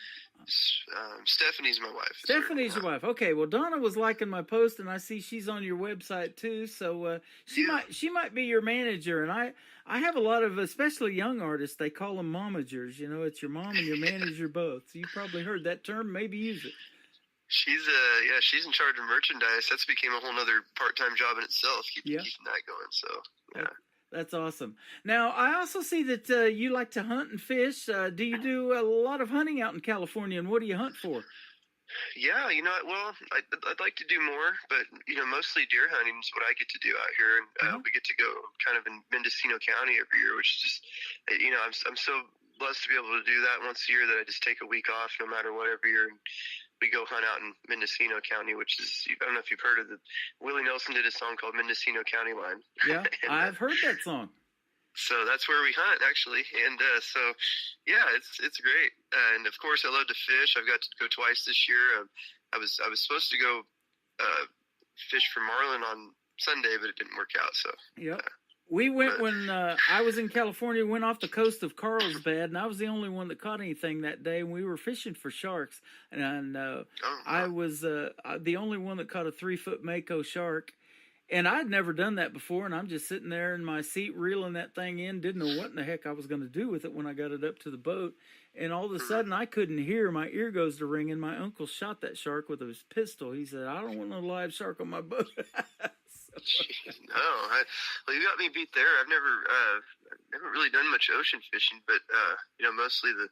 Stephanie's my wife. Stephanie's your wife. Okay. Well, Donna was liking my post, and I see she's on your website too. So she might be your manager. And I have a lot of, especially young artists, they call them momagers. It's your mom and your manager both. So you probably heard that term. Maybe use it. She's in charge of merchandise. That's became a whole other part-time job in itself. Keeping that going. So yeah. That's awesome. Now, I also see that you like to hunt and fish. Do you do a lot of hunting out in California, and what do you hunt for? Yeah, I'd like to do more, but, mostly deer hunting is what I get to do out here. And we get to go kind of in Mendocino County every year, which is just, I'm so blessed to be able to do that once a year that I just take a week off no matter what every year. And we go hunt out in Mendocino County, which is, I don't know if you've heard of it. Willie Nelson did a song called Mendocino County Line. Yeah, and, I've heard that song. So that's where we hunt, actually. And so, yeah, it's great. And, of course, I love to fish. I've got to go twice this year. I was supposed to go fish for marlin on Sunday, but it didn't work out. So yep. We went when I was in California, went off the coast of Carlsbad, and I was the only one that caught anything that day, and we were fishing for sharks. And I was the only one that caught a 3-foot mako shark. And I'd never done that before, and I'm just sitting there in my seat reeling that thing in, didn't know what in the heck I was going to do with it when I got it up to the boat. And all of a sudden, I couldn't hear. My ear goes to ringing. My uncle shot that shark with his pistol. He said, I don't want no live shark on my boat. Well, you got me beat there. I've never really done much ocean fishing, but mostly the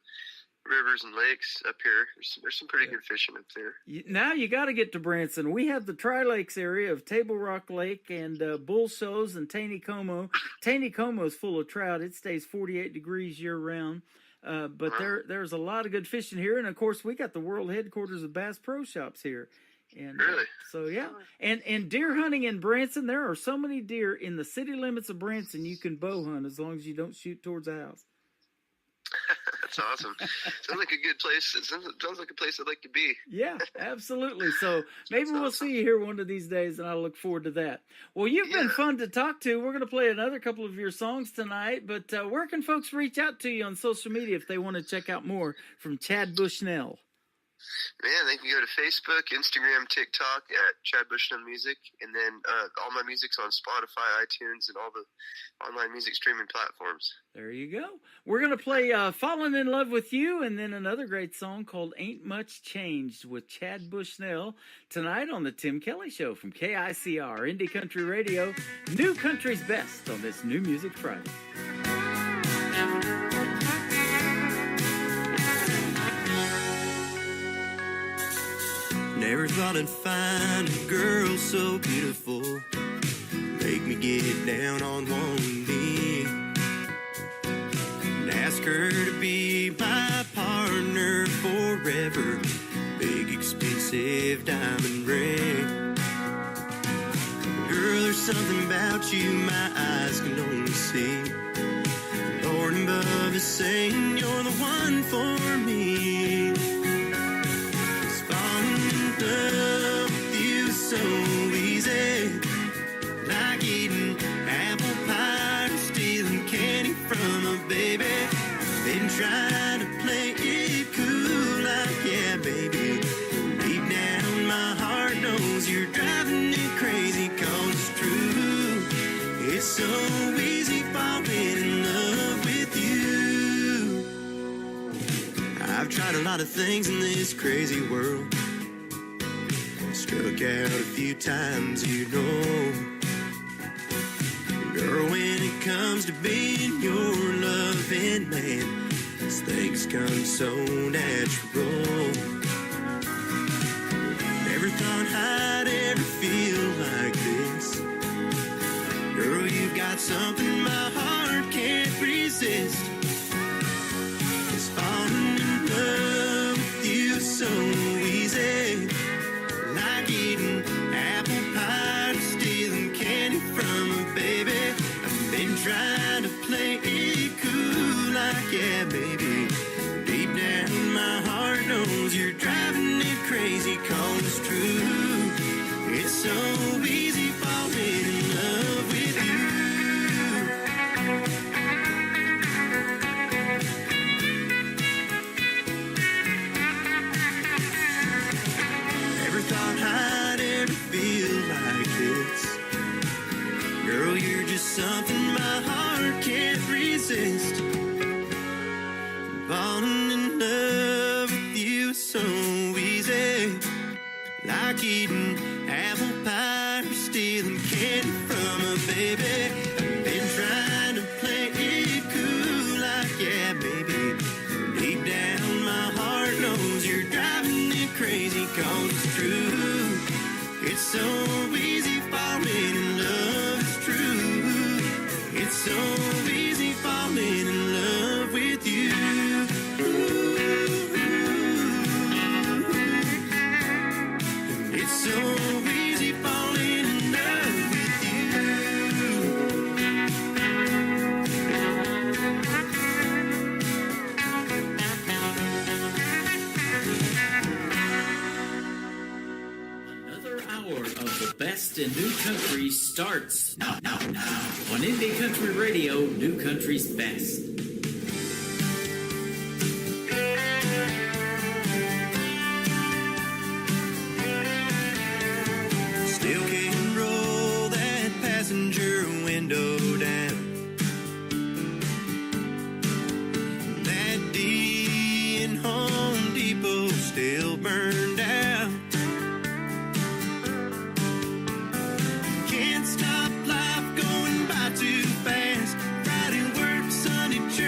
rivers and lakes up here. There's some pretty good fishing up there. Now you got to get to Branson. We have the Tri-Lakes area of Table Rock Lake and Bull Shoals and Taneycomo. Taneycomo is full of trout. It stays 48 degrees year round. But there's a lot of good fishing here, and of course we got the world headquarters of Bass Pro Shops here. And really? So yeah, and deer hunting in Branson, there are so many deer in the city limits of Branson. You can bow hunt as long as you don't shoot towards a house. That's awesome. Sounds like a good place. It sounds like a place I'd like to be. Yeah, absolutely. So maybe we'll see you here one of these days, and I look forward to that. Well, you've been fun to talk to. We're going to play another couple of your songs tonight, but where can folks reach out to you on social media if they want to check out more from Chad Bushnell? Man, they can go to Facebook, Instagram, TikTok at Chad Bushnell Music, and then all my music's on Spotify, iTunes, and all the online music streaming platforms. There you go. We're going to play Falling in Love with You, and then another great song called Ain't Much Changed with Chad Bushnell tonight on the Tim Kelly Show from KICR, Indie Country Radio, New Country's Best on this New Music Friday. Never thought I'd find a girl so beautiful, make me get down on one knee and ask her to be my partner forever. Big expensive diamond ring. Girl, there's something about you my eyes can only see. Lord above is saying you're the one for me. Love with you so easy, like eating apple pie or stealing candy from a baby. Been trying to play it cool, like yeah, baby. Deep down my heart knows you're driving me crazy, 'cause it's true. It's so easy falling in love with you. I've tried a lot of things in this crazy world. Struck out a few times, you know. Girl, when it comes to being your loving man, these things come so natural. Never thought I'd ever feel like this. Girl, you've got something my heart can't resist. It's falling in love with you so easy. Like eating apple pie or stealing candy from a baby. I've been trying to play it cool, like yeah, baby. Deep down my heart knows you're driving me crazy, 'cause it's true. It's so easy falling in love with you. Thought I'd ever feel like this. Girl, you're just something my heart can't resist. Falling in love with you so easy, like eating apple pie or stealing candy from a baby. I've been trying to play it cool, like yeah, baby. Deep down my heart knows you're driving me crazy, 'cause it's true. It's so easy falling in love, it's true. It's so easy falling in love with you. It's so easy falling in love with you. Of the best in new country starts now on Indie Country Radio, New Country's Best. Still can't roll that passenger window down. That D in Home Depot still burned out. Can't stop life going by too fast. Friday work, Sunday church.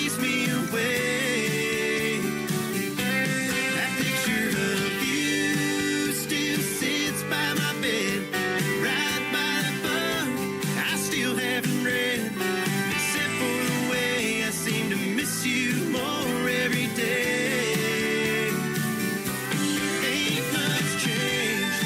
chase me away. That picture of you still sits by my bed, right by the book I still haven't read, except for the way I seem to miss you more every day. Ain't much changed.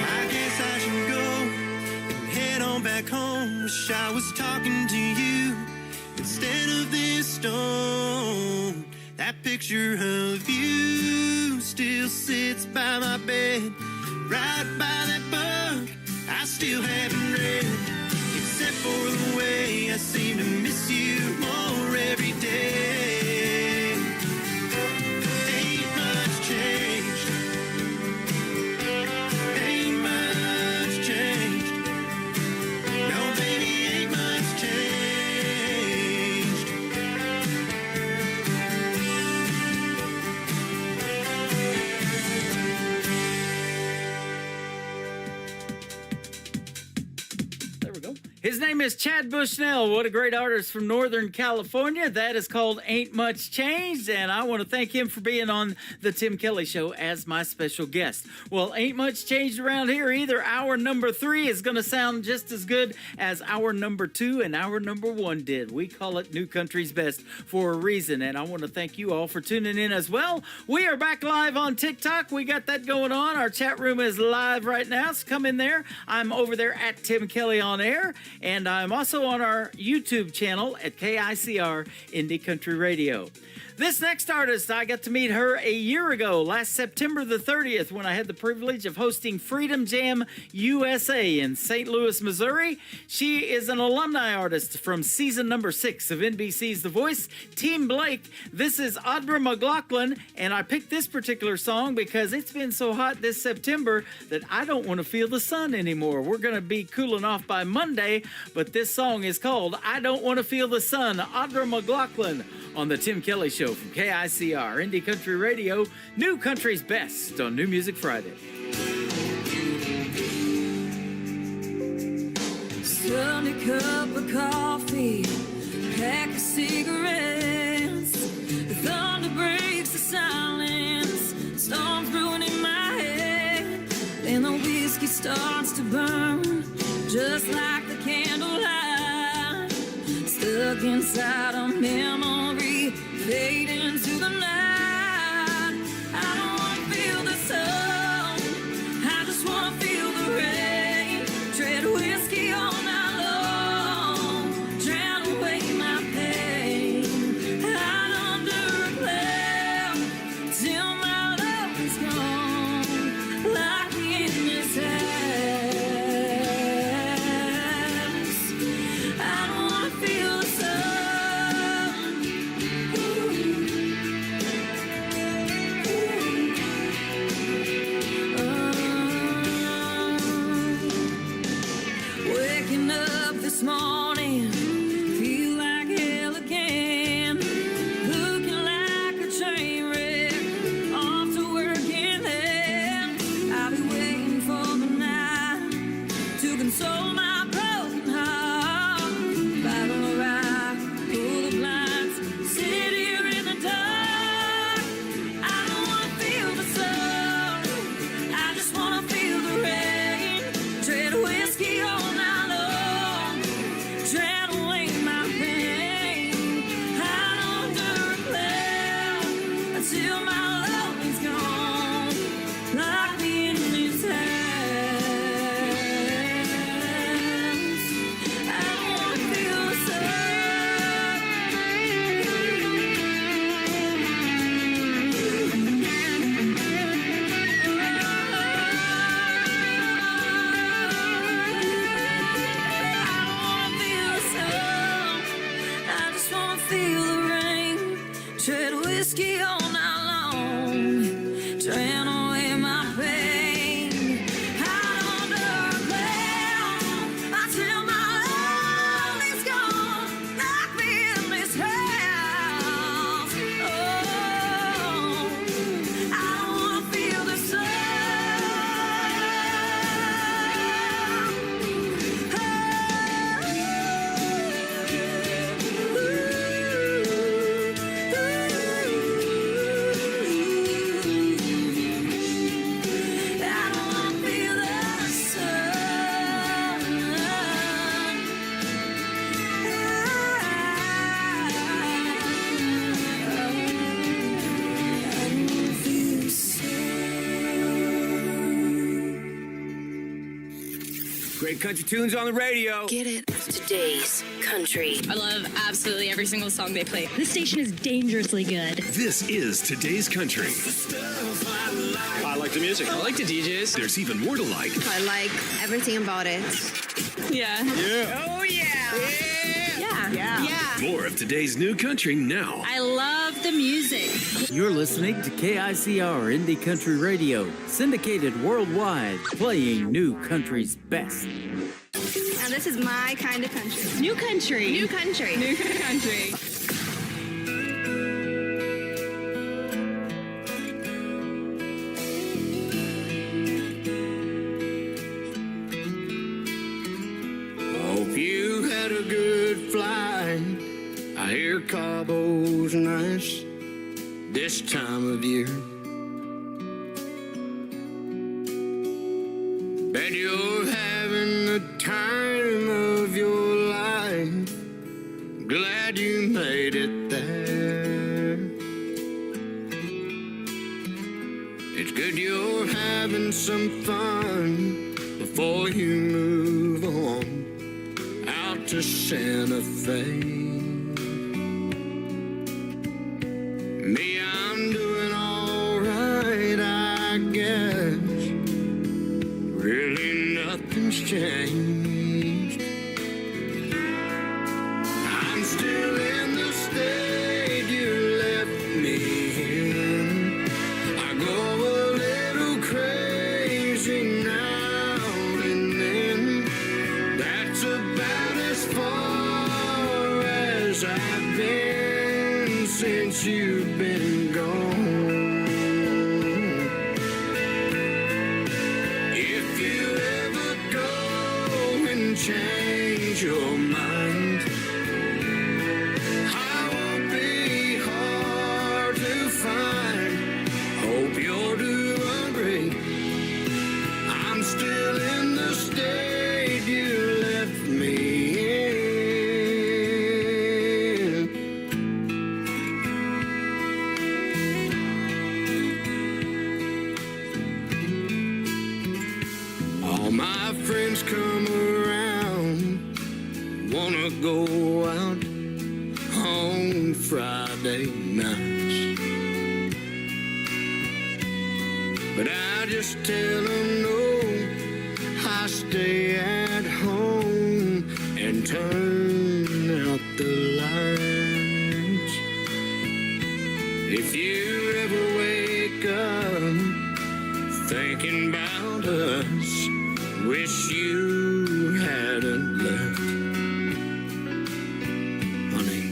I guess I should go and head on back home. Wish I was talking to you instead of this stone. That picture of you still sits by my bed, right by that book I still haven't read, except for the way I seem to miss you more every day. Ain't much changed. Ain't much changed. No, baby, ain't much changed. There we go. His name is Chad Bushnell. What a great artist from Northern California. That is called Ain't Much Changed, and I want to thank him for being on the Tim Kelly Show as my special guest. Well, ain't much changed around here either. Hour number 3 is going to sound just as good as hour number 2 and hour number 1 did. We call it New Country's Best for a reason, and I want to thank you all for tuning in as well. We are back live on TikTok. We got that going on. Our chat room is live right now, so come in there. I'm over there at Tim Kelly on Air, and I'm also on our YouTube channel at KICR Indie Country Radio. This next artist, I got to meet her a year ago, last September the 30th, when I had the privilege of hosting Freedom Jam USA in St. Louis, Missouri. She is an alumni artist from season number 6 of NBC's The Voice, Team Blake. This is Audra McLaughlin, and I picked this particular song because it's been so hot this September that I don't want to feel the sun anymore. We're going to be cooling off by Monday, but this song is called I Don't Want to Feel the Sun. Audra McLaughlin on the Tim Kelly Show from KICR Indie Country Radio, New Country's Best on New Music Friday. Sunny cup of coffee, pack of cigarettes. The thunder breaks the silence, storms brewing in my head. Then the whiskey starts to burn, just like the candlelight. Stuck inside a memory, fade into the night. I don't want to feel the sun, I just want to feel the rain. Tread whiskey all night long, drown away my pain. Hide under a cloud till my love is gone. Lock me in this house. I don't want to feel the sun. Waking up this morning, feel like hell again. Looking like a train wreck, off to work in hell. I'll be waiting for the night to console my broken heart. Bottle of rye, pull the blinds, sit here in the dark. I don't want to feel the sun, I just want to feel the rain. Tread whiskey all night long, drown away my pain. Hide under a cloud until my love is gone. Lock me in this house. I don't want to feel the I just wanna feel the rain. Tread whiskey all night long, drown away my pain. Hide under a cloud until my love is gone. Lock me in this house. Great country tunes on the radio. Get it? Today's country. I love absolutely every single song they play. This station is dangerously good. This is Today's Country. I like the music. I like the DJs. There's even more to like. I like everything about it. Yeah. Yeah. Oh, yeah. Yeah. More of today's new country now. I love the music. You're listening to KICR Indie Country Radio, syndicated worldwide, playing new country's best. Now this is my kind of country. New country. New country. New country. Hope you had a good flight. I hear Cabo's nice this time of year. Bet you're having the time of your life. Glad you made it there. It's good you're having some fun before you move on out to Santa Fe. Me, I'm doing all right, I guess. Really nothing's changed. I'm still in the state you left me in. I go a little crazy now and then. That's about as far as I've been since you've been gone. If you ever go and change your mind, I won't be hard to find. Hope you're doing great. I'm still in the state you left me in. All my friends come around, wanna go out on Friday nights, but I just tell them no, I stay at home and turn out the lights. If you ever wake up thinking about us, wish you hadn't left, honey,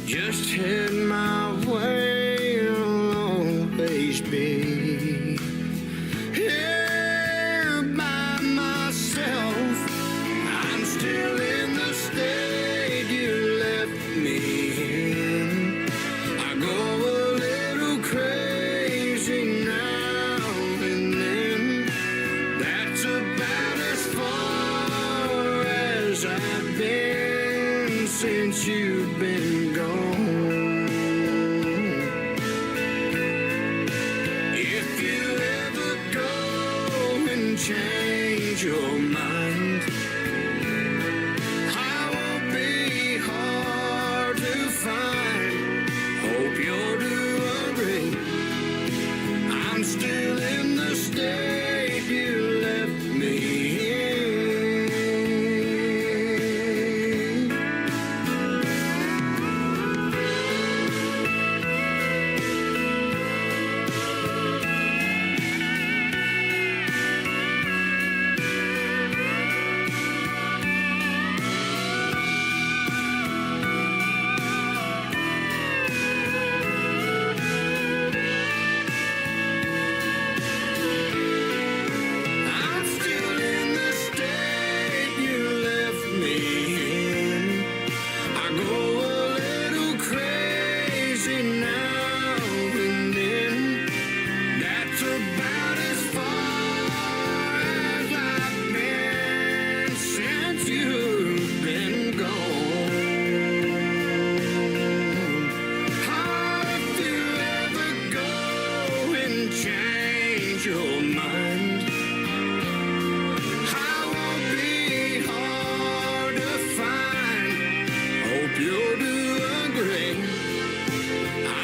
just head my way, I'll always be here by myself. I'm still in the state you left me in. I go a little crazy now and then. That's about as far as I've been since you've been gone.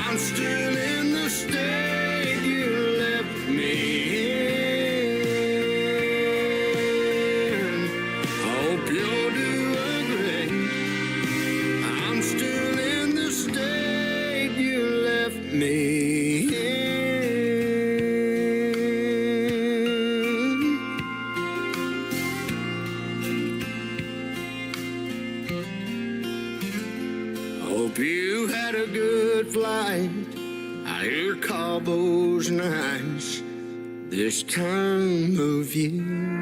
I'm still in the state you left me in. Hope you'll do agree. I'm still in the state you left me in. Hope you had a good flight. I hear Cabo's nice this time of year.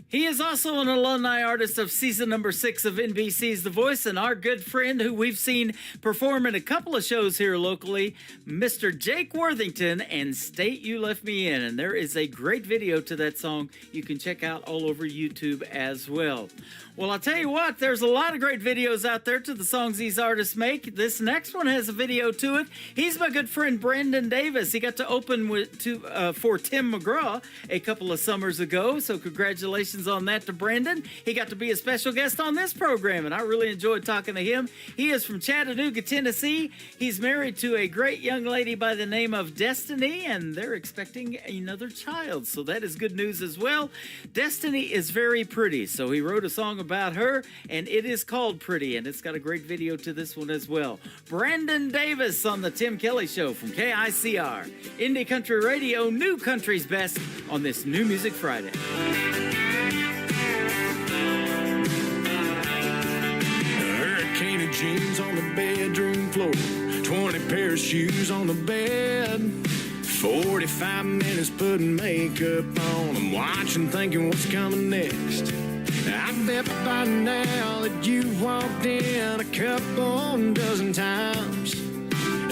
He is also an alumni artist of season number 6 of NBC's The Voice, and our good friend who we've seen perform in a couple of shows here locally, Mr. Jake Worthington and State You Left Me In. And there is a great video to that song you can check out all over YouTube as well. Well, I'll tell you what, there's a lot of great videos out there to the songs these artists make. This next one has a video to it. He's my good friend Brandon Davis. He got to open for Tim McGraw a couple of summers ago, so congratulations on that to Brandon. He got to be a special guest on this program, and I really enjoyed talking to him. He is from Chattanooga, Tennessee. He's married to a great young lady by the name of Destiny, and they're expecting another child, so that is good news as well. Destiny is very pretty, so he wrote a song about her, and it is called Pretty, and it's got a great video to this one as well. Brandon Davis on the Tim Kelly Show from KICR. Indie Country Radio, New Country's Best on this New Music Friday. Hurricane of jeans on the bedroom floor, 20 pair of shoes on the bed, 45 minutes putting makeup on. I'm watching, thinking what's coming next. I bet by now that you walked in a couple dozen times,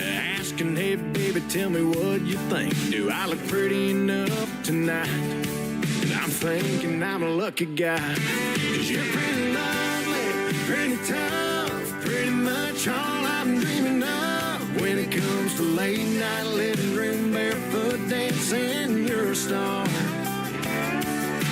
asking, hey baby, tell me what you think. Do I look pretty enough tonight? And I'm thinking I'm a lucky guy, 'cause you're pretty lovely, pretty tough, pretty much all I'm dreaming of. When it comes to late night living room barefoot dancing, you're a star.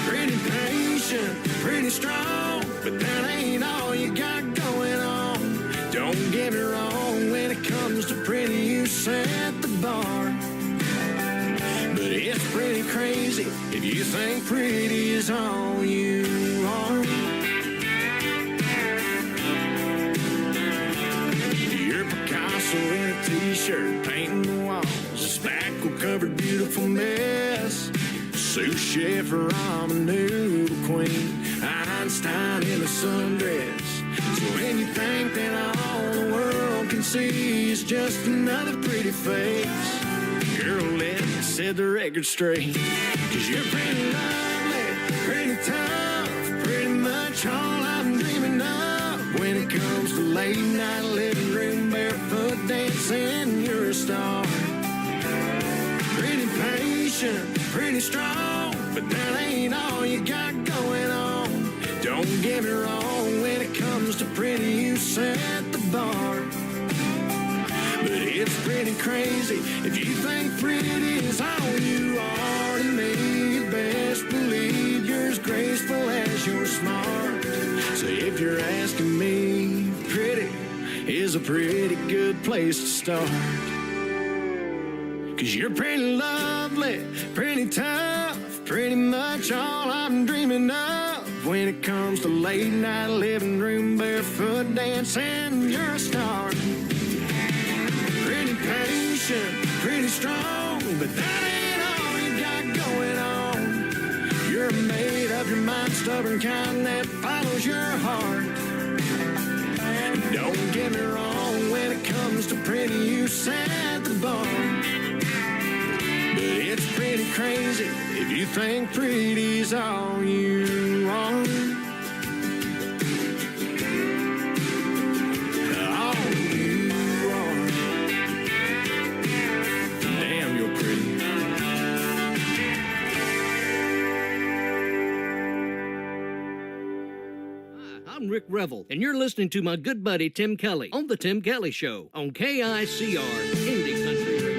Pretty patient, pretty strong, but that ain't all you got going on. Don't get me wrong, when it comes to pretty, you set the bar. But it's pretty crazy if you think pretty is all you are. You're Picasso in a t-shirt, painting the walls, a spackle-covered beautiful mess. Sous chef, ramen noodle queen, Einstein in a sundress. So when you think that all the world can see is just another pretty face, girl, let me set the record straight. 'Cause you're pretty lovely, pretty tough, pretty much all I'm dreaming of. When it comes to late night living room barefoot dancing, you're a star. Pretty patient, pretty strong, but that ain't all you got going on. Don't get me wrong, when it comes to pretty, you set the bar. But it's pretty crazy if you think pretty is all you are to me. You best believe you're as graceful as you're smart. So if you're asking me, pretty is a pretty good place to start. 'Cause you're pretty lovely, pretty tough, pretty much all I'm dreaming of. When it comes to late night living room barefoot dancing, you're a star. Pretty patient, pretty strong, but that ain't all you got going on. You're made up your mind, stubborn kind that follows your heart. And don't get me wrong, when it comes to pretty, you set the bar. But it's pretty crazy if you think pretty's all you are. All you are. Damn, you're pretty. I'm Rick Revel, and you're listening to my good buddy Tim Kelly on The Tim Kelly Show on KICR, Indie Country Radio.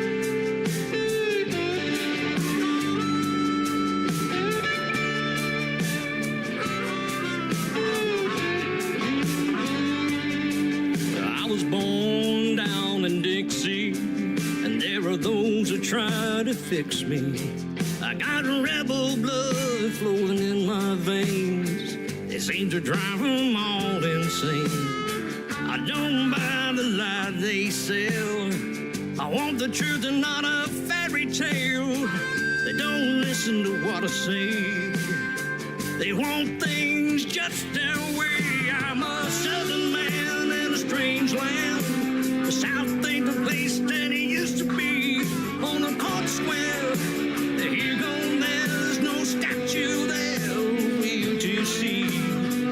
fix me. I got rebel blood flowing in my veins. They seem to drive them all insane. I don't buy the lie they sell. I want the truth and not a fairy tale. They don't listen to what I say. They want things just their way. I'm a southern man in a strange land. The South ain't the place that it used to be. On a court square, here gone, there's no statue there for you to see.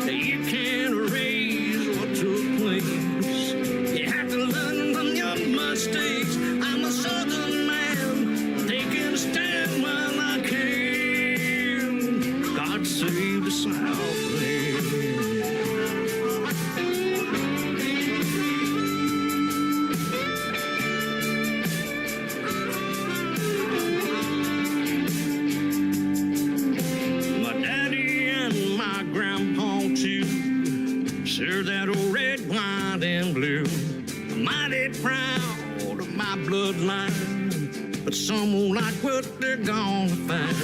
You can't erase what took place. You have to learn from your mistakes. I'm a southern man, taking a stand while I can. God save the Southland. Serve that old red, white, and blue. I'm mighty proud of my bloodline, but some won't like what they're gonna find.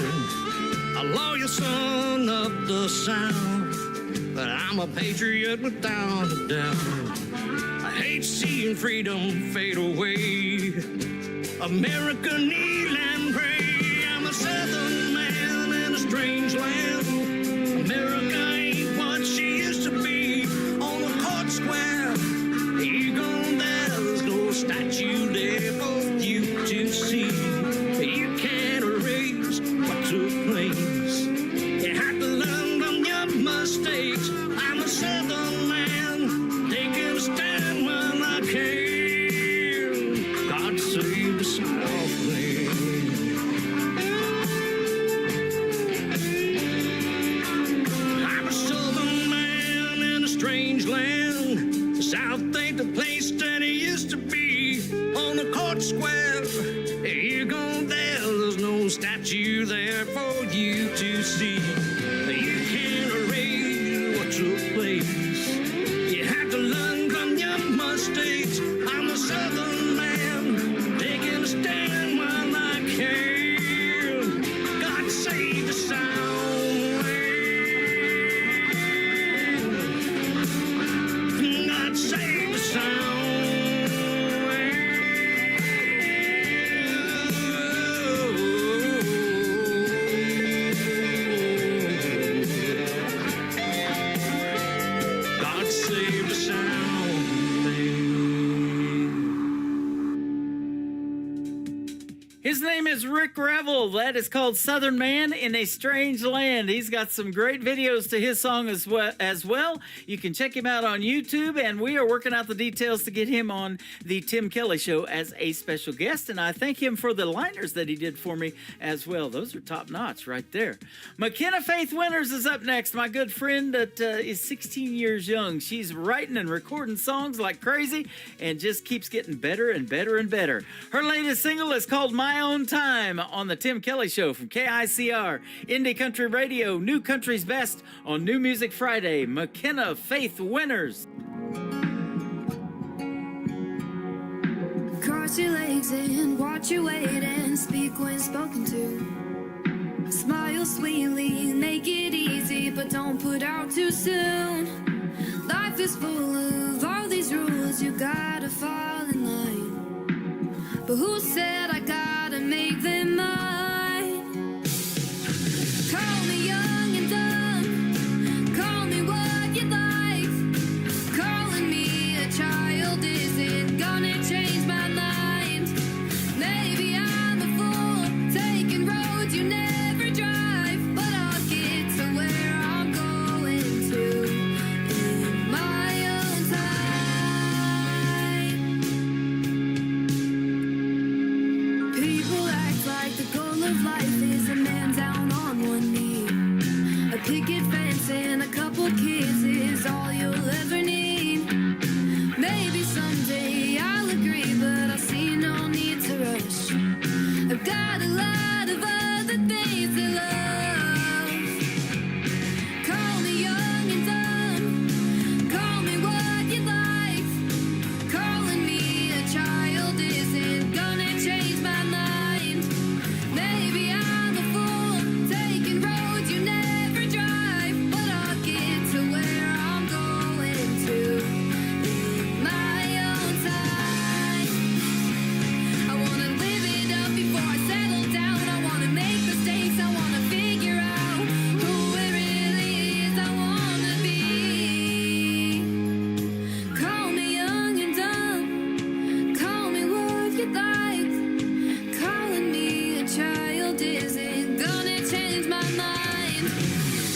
A loyal son of the South, but I'm a patriot without a doubt. I hate seeing freedom fade away. America kneel and pray. I'm a southern man in a strange land. America ain't what she used to be. Square, you gone, there's no statue there for you to see. You can't erase what took place. You have to learn from your mistakes. I'm a southern man, taking a stand when I can. God save the Southland. I'm a southern man in a strange land. South ain't the place that it used to be. On the court square, you gone, there's no statue there for you to see. You can't erase what took place. You have to learn from your mistakes. I'm a southern man, taking a stand while I can. God save the South. Save the sound. God save the sound. His name is Rick Revel. That is called Southern Man in a Strange Land. He's got some great videos to his song as well. You can check him out on YouTube, and we are working out the details to get him on the Tim Kelly Show as a special guest, and I thank him for the liners that he did for me as well. Those are top-notch right there. McKenna Faith Winters is up next, my good friend that is 16 years young. She's writing and recording songs like crazy and just keeps getting better and better and better. Her latest single is called My Own Time on the Tim Kelly Show from KICR, Indie Country Radio, New Country's Best on New Music Friday. McKenna Faith Winters. Cross your legs and watch your weight and speak when spoken to. Smile sweetly, make it easy, but don't put out too soon. Life is full of all these rules, you gotta fall in line. But who said I gotta make them mine? Call me young and dumb, call me what you like. Calling me a child isn't gonna change my mind. Maybe I'm a fool, taking roads you never drive, but I'll get to where I'm going to in my own time.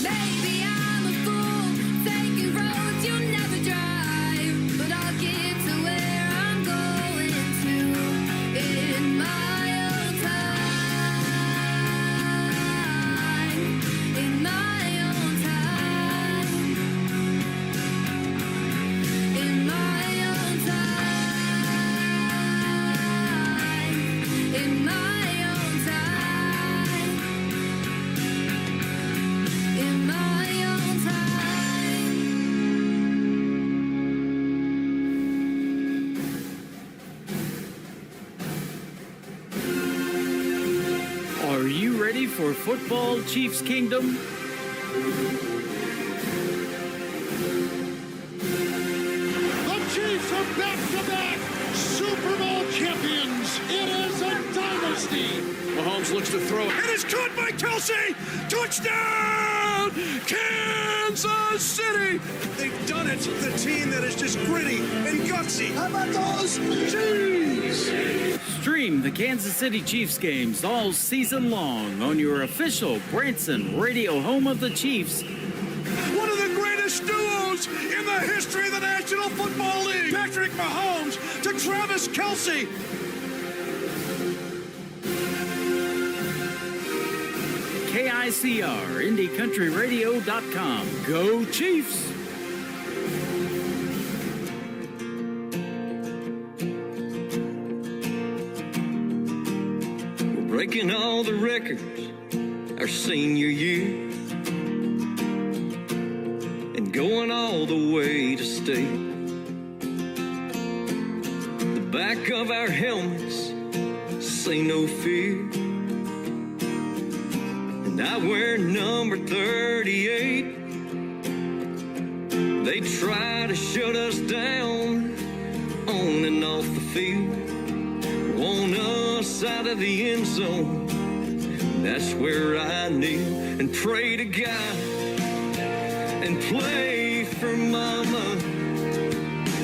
Baby, I'm a fool, taking roads you never drive, but I'll get to where I'm going to in my own time, in my own time, in my own time, in my own time, in my own time. Are you ready for Football Chiefs Kingdom? The Chiefs are back-to-back Super Bowl champions. It is a dynasty. Mahomes looks to throw. It is caught by Kelsey. Touchdown, Kansas City. They've done it. The team that is just gritty and gutsy. How about those Chiefs? Stream the Kansas City Chiefs games all season long on your official Branson radio home of the Chiefs. One of the greatest duos in the history of the National Football League. Patrick Mahomes to Travis Kelsey. KICR, IndyCountryRadio.com. Go Chiefs! We're breaking all the records our senior year and going all the way to state. The back of our helmets say no fear, and I wear number 38. They try to shut us down on and off the field, want us out of the end zone. That's where I kneel and pray to God and play for mama.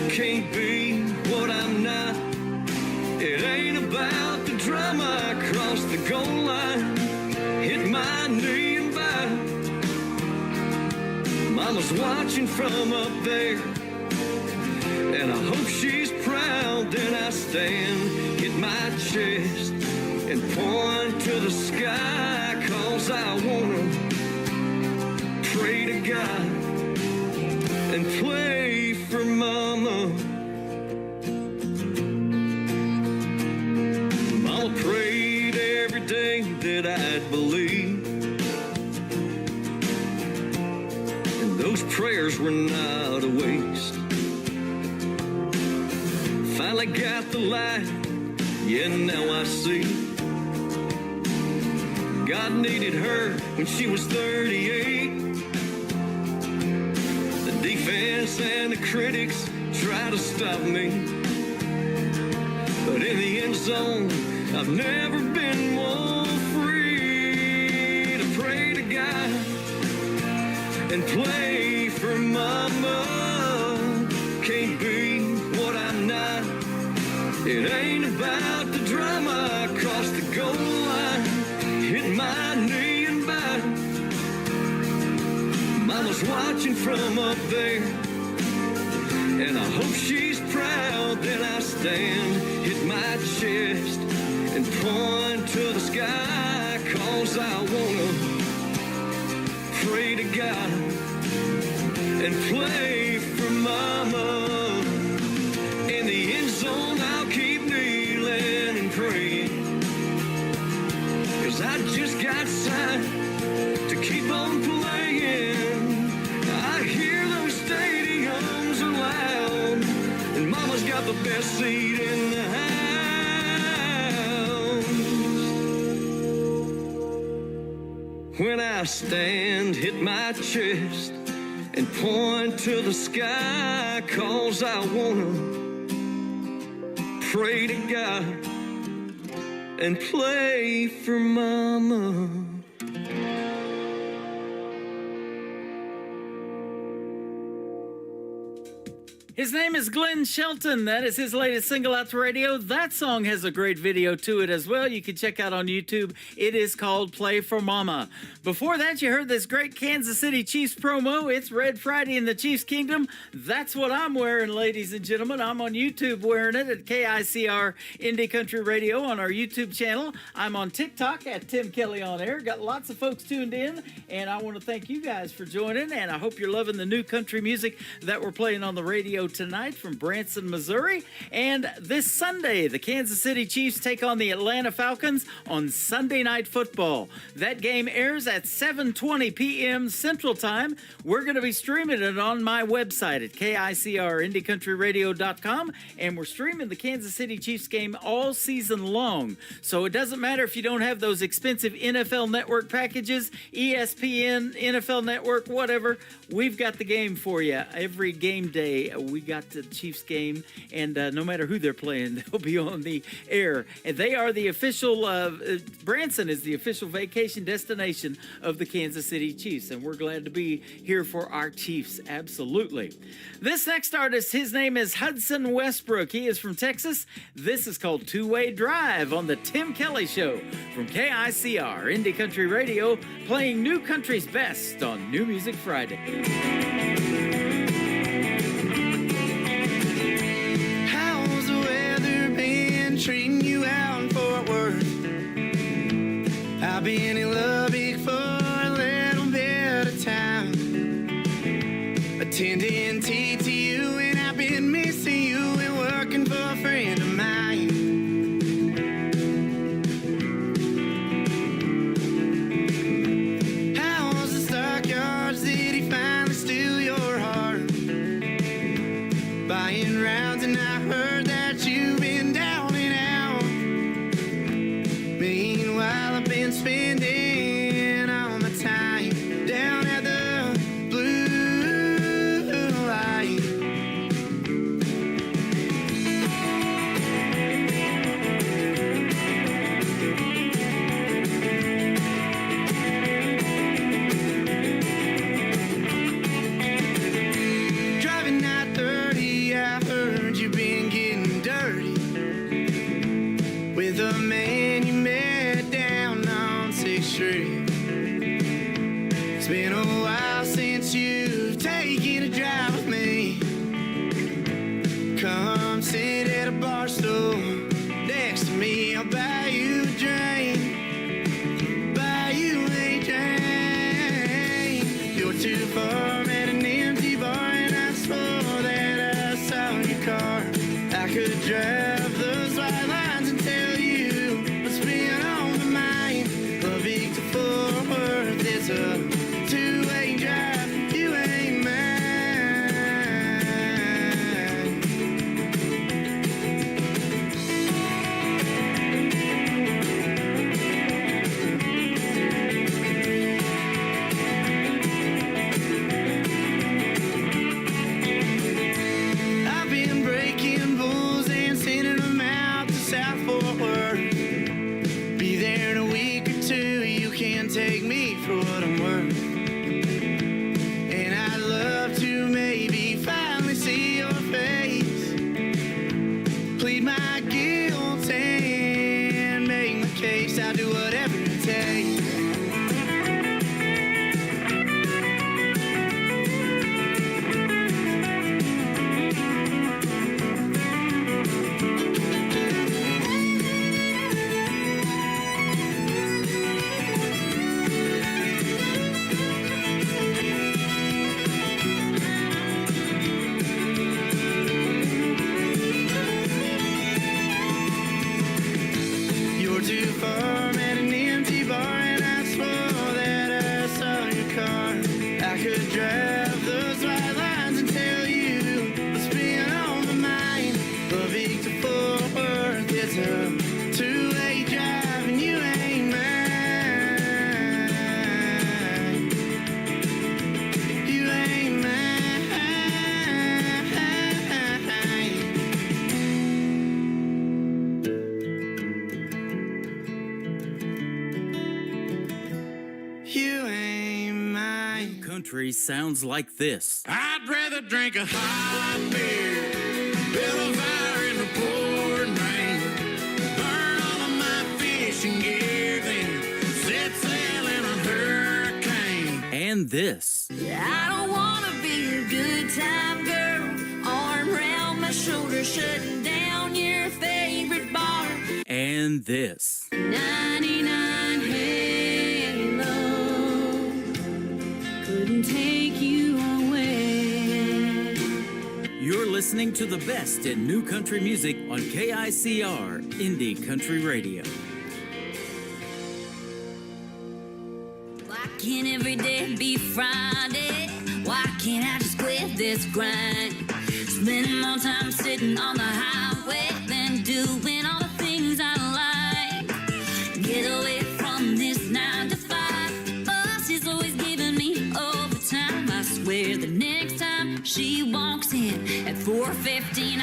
Can't be what I'm not. It ain't about the drama. I cross the goal line, hit my knee and bow. Mama's watching from up there, and I hope she's proud. Then I stand, hit my chest, and point to the sky, 'cause I wanna pray to God and play for mama. Mama prayed every day that I'd believe, and those prayers were not a waste. Finally got the light, yeah, now I see. God needed her when she was 38. The defense and the critics try to stop me, but in the end zone, I've never been more free to pray to God and play for mama. Can't be what I'm not. It ain't about the drama. I cross the goal line, hit my knee and bow. Mama's watching from up there, and I hope she's proud. Then I stand, hit my chest, and point to the sky, 'cause I wanna pray to God and play for mama. In the end zone, I'll keep kneeling and praying, 'cause I just got signed to keep on playing. I hear those stadiums are loud, and mama's got the best seat in the house. When I stand, hit my chest, and point to the sky, 'cause I wanna pray to God and play for mama. His name is Glenn Shelton. That is his latest single out to radio. That song has a great video to it as well. You can check out on YouTube. It is called Play for Mama. Before that, you heard this great Kansas City Chiefs promo. It's Red Friday in the Chiefs Kingdom. That's what I'm wearing, ladies and gentlemen. I'm on YouTube wearing it at KICR Indie Country Radio on our YouTube channel. I'm on TikTok at Tim Kelly On Air. Got lots of folks tuned in, and I want to thank you guys for joining, and I hope you're loving the new country music that we're playing on the radio tonight from Branson, Missouri. And this Sunday, the Kansas City Chiefs take on the Atlanta Falcons on Sunday Night Football. That game airs at 7:20 p.m. Central Time. We're going to be streaming it on my website at KICRIndieCountryRadio.com, and we're streaming the Kansas City Chiefs game all season long. So it doesn't matter if you don't have those expensive NFL Network packages, ESPN, NFL Network, whatever. We've got the game for you. Every game day, we got the Chiefs game, and no matter who they're playing, they'll be on the air. And they are the official, Branson is the official vacation destination of the Kansas City Chiefs, and we're glad to be here for our Chiefs, absolutely. This next artist, his name is Hudson Westbrook. He is from Texas. This is called Two-Way Drive on the Tim Kelly Show from KICR Indie Country Radio, playing new country's best on New Music Friday. How's the weather been treating you out in Fort Worth? I've been in Lubbock for a little bit of time, attending TTU, and I've been missing you and working for a friend of mine. How's the stockyards? Did he finally steal your heart? Buying rounds, and I heard that you've been down and out. Meanwhile, I've been spending all my time down at the Blue Light. Driving I-30, I heard you've been getting dirty with a man you met down on 6th Street. It's been a while since you've taken a drive with me. Come sit at a bar stool next to me. I'll buy you a drink, buy you a drink. You're too far at an empty bar, and I swore that I saw your car. I could drive those white lines and tell you what's been on my mind. Lubbock to Fort Worth, it's a two-way country sounds like this. I'd rather drink a hot beer, build a fire in the pouring rain, burn all of my fishing gear, then set sail in a hurricane. And this. I don't wanna be a good time girl, arm around my shoulder, shutting down your favorite bar. And this. 99 Halo couldn't take you away. You're listening to the best in new country music on KICR Indie Country Radio. Why can't every day be Friday? Why can't I just quit this grind? Spend more time sitting on the highway than doing all the things I like. Get away from this 9 to 5. Boss is always giving me overtime. I swear the next time she walks in at 4:59,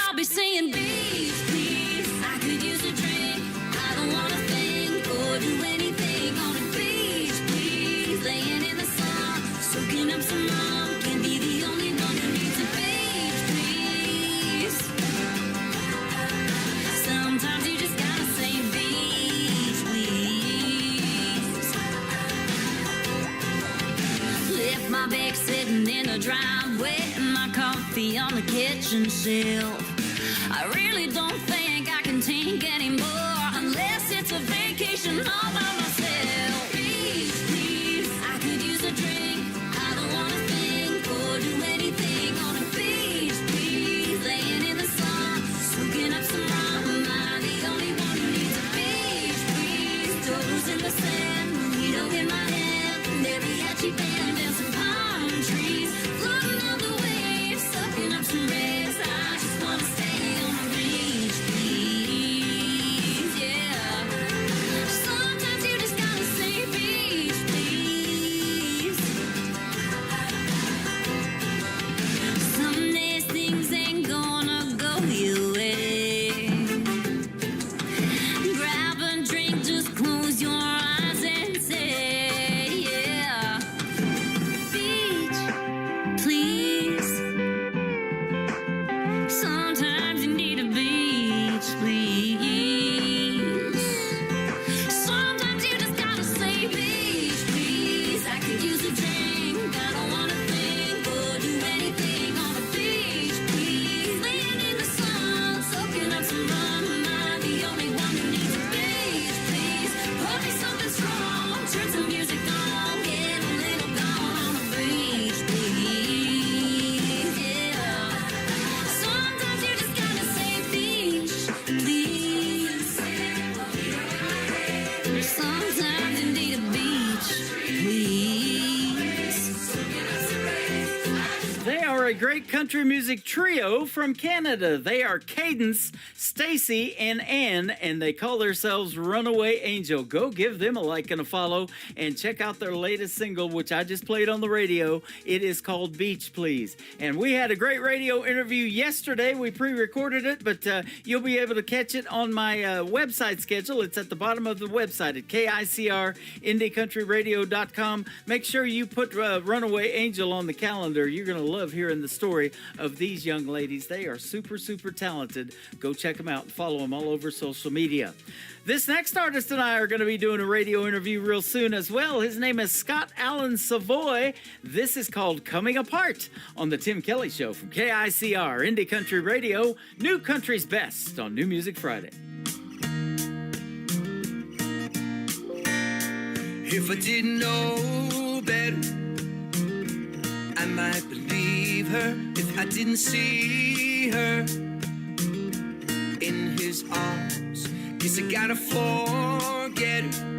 I'll be saying, beach, please. I could use a drink. I don't want to think or do anything on a beach, please. Laying in the sun, soaking up some rum. Can be the only one who needs a beach, please. Sometimes you just gotta say beach, please. Left my bag sitting in the driveway and my coffee on the kitchen shelf. I really don't think I can take anymore unless it's a vacation all by myself. Beach, please. I could use a drink. I don't wanna think or do anything on a beach, please. Laying in the sun, soaking up some rum. Am I the only one who needs a beach, please? Toes in the sand, mojito in my hand, mariachi band and some palm trees. Floating on the waves, sucking up some rays. I just wanna stay on the beach, please, yeah. Sometimes you just gotta say beach, please. Some days things ain't gonna go your way. Grab a drink, just close your eyes and say, yeah. Beach, please. Sometimes you need a beach, please. Sometimes you just gotta say beach, please. I could use a drink. I don't wanna think or do anything on the beach, please. Laying in the sun, soaking up some rum. Am I the only one who needs a beach, please? Pour me something strong, turn some music on, get a little gone on the beach, please, yeah. Sometimes you just gotta say beach, please. Sometimes you need a beach, please. They are a great country music trio from Canada. They are Cadence, Stacy, and Ann, and they call themselves Runaway Angel. Go give them a like and a follow, and check out their latest single, which I just played on the radio. It is called Beach Please. And we had a great radio interview yesterday. We pre-recorded it, but you'll be able to catch it on my website schedule. It's at the bottom of the website at KICRIndieCountryRadio.com. Make sure you put Runaway Angel on the calendar. You're going to love hearing the story of these young ladies. They are super, super talented. Go check them out and follow them all over social media. This next artist and I are going to be doing a radio interview real soon as well. His name is Scott Allen Savoy. This is called Coming Apart on the Tim Kelly Show from KICR Indie Country Radio, New Country's Best on New Music Friday. If I didn't know better, I might believe her. If I didn't see her in his arms, guess I gotta forget her.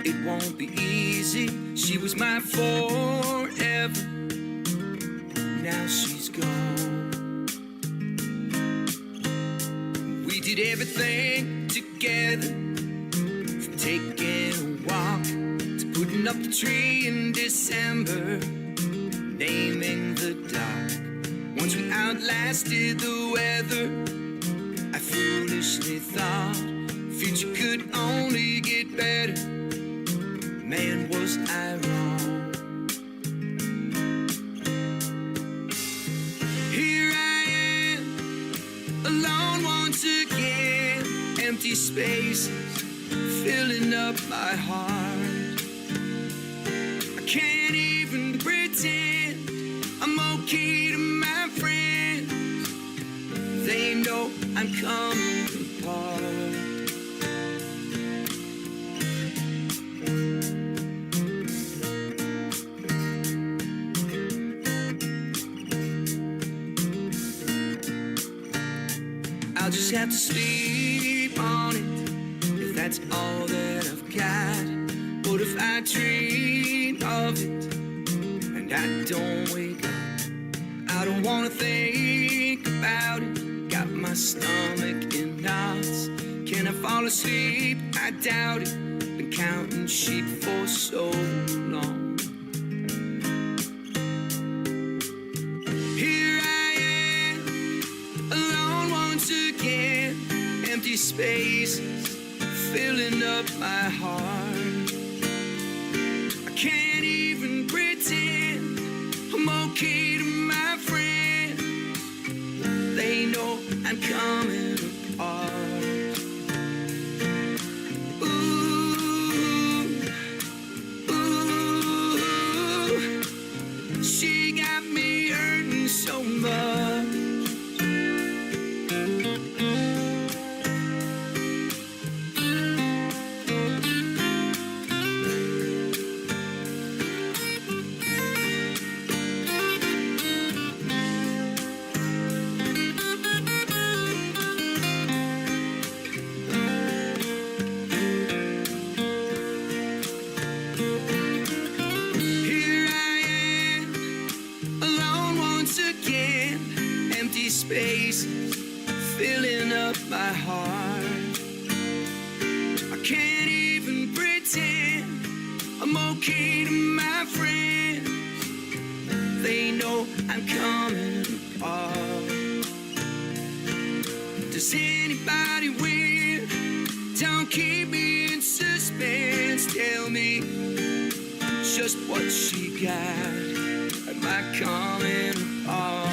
It won't be easy. She was my forever. Now she's gone. We did everything together, from taking a walk to putting up the tree in December, naming the dog. Once we outlasted the weather, I foolishly thought future could only get better. Man, was I wrong? Here I am, alone once again. Empty spaces filling up my heart. I can't even pretend I'm okay to my friends. They know I'm coming apart. I'll just have to sleep on it if that's all that I've got. What if I dream of it and I don't wake up? I don't wanna think about it. Got my stomach in knots. Can I fall asleep? I doubt it. Been counting sheep for so long. Here I am, alone once again. Empty spaces filling up my heart. I can't even pretend I'm okay to my friends. They know I'm coming apart. Ooh, ooh, she got me hurting so much. Here I am, alone once again. Empty spaces filling up my heart. I can't even pretend I'm okay to my friends. They know I'm coming apart. Does anybody win? Don't keep me in suspense. Tell me just what she got. Am I coming apart?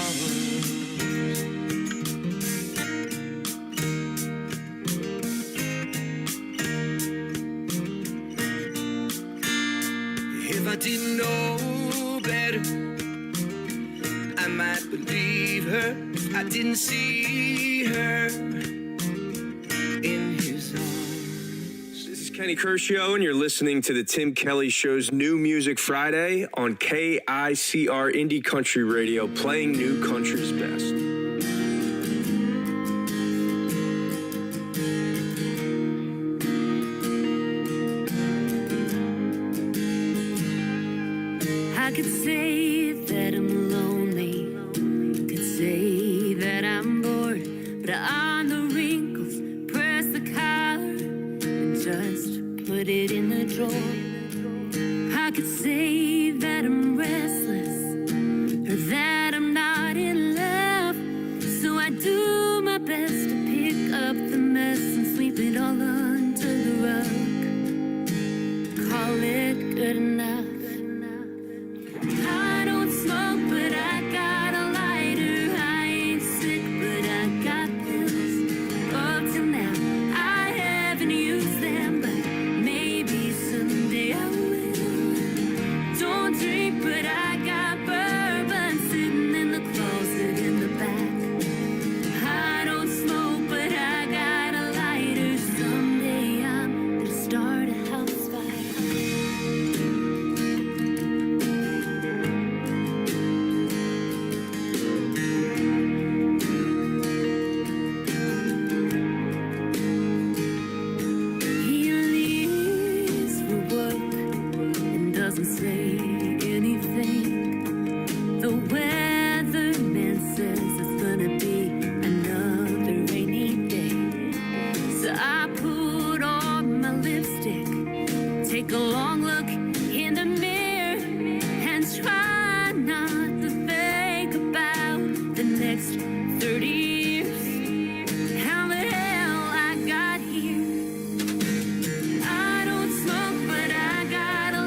If I didn't know better, I might believe her. If I didn't see her in his arms. This is Kenny Kershaw, and you're listening to the Tim Kelly Show's New Music Friday on KICR Indie Country Radio, playing new country's best. I could say that I'm lonely, could say that I'm bored, but on the wrinkles, press the collar and just put it in the drawer. I could say that I'm restless, or that I'm not in love, so I do my best to pick up the mess and sweep it all under the rug. Call it good enough. I don't smoke, but I got a lighter. I ain't sick, but I got pills. Up till now, I haven't used them, but maybe someday I will. Don't drink, but I got bourbon sitting in the closet in the back. I don't smoke, but I got a lighter. Someday I'm gonna start a house fire. He leaves for work and doesn't say anything. The weatherman says it's gonna be another rainy day. So I put on my lipstick, take a long look in the mirror, and try not to think about the next 30 years. How the hell I got here? I don't smoke, but I got a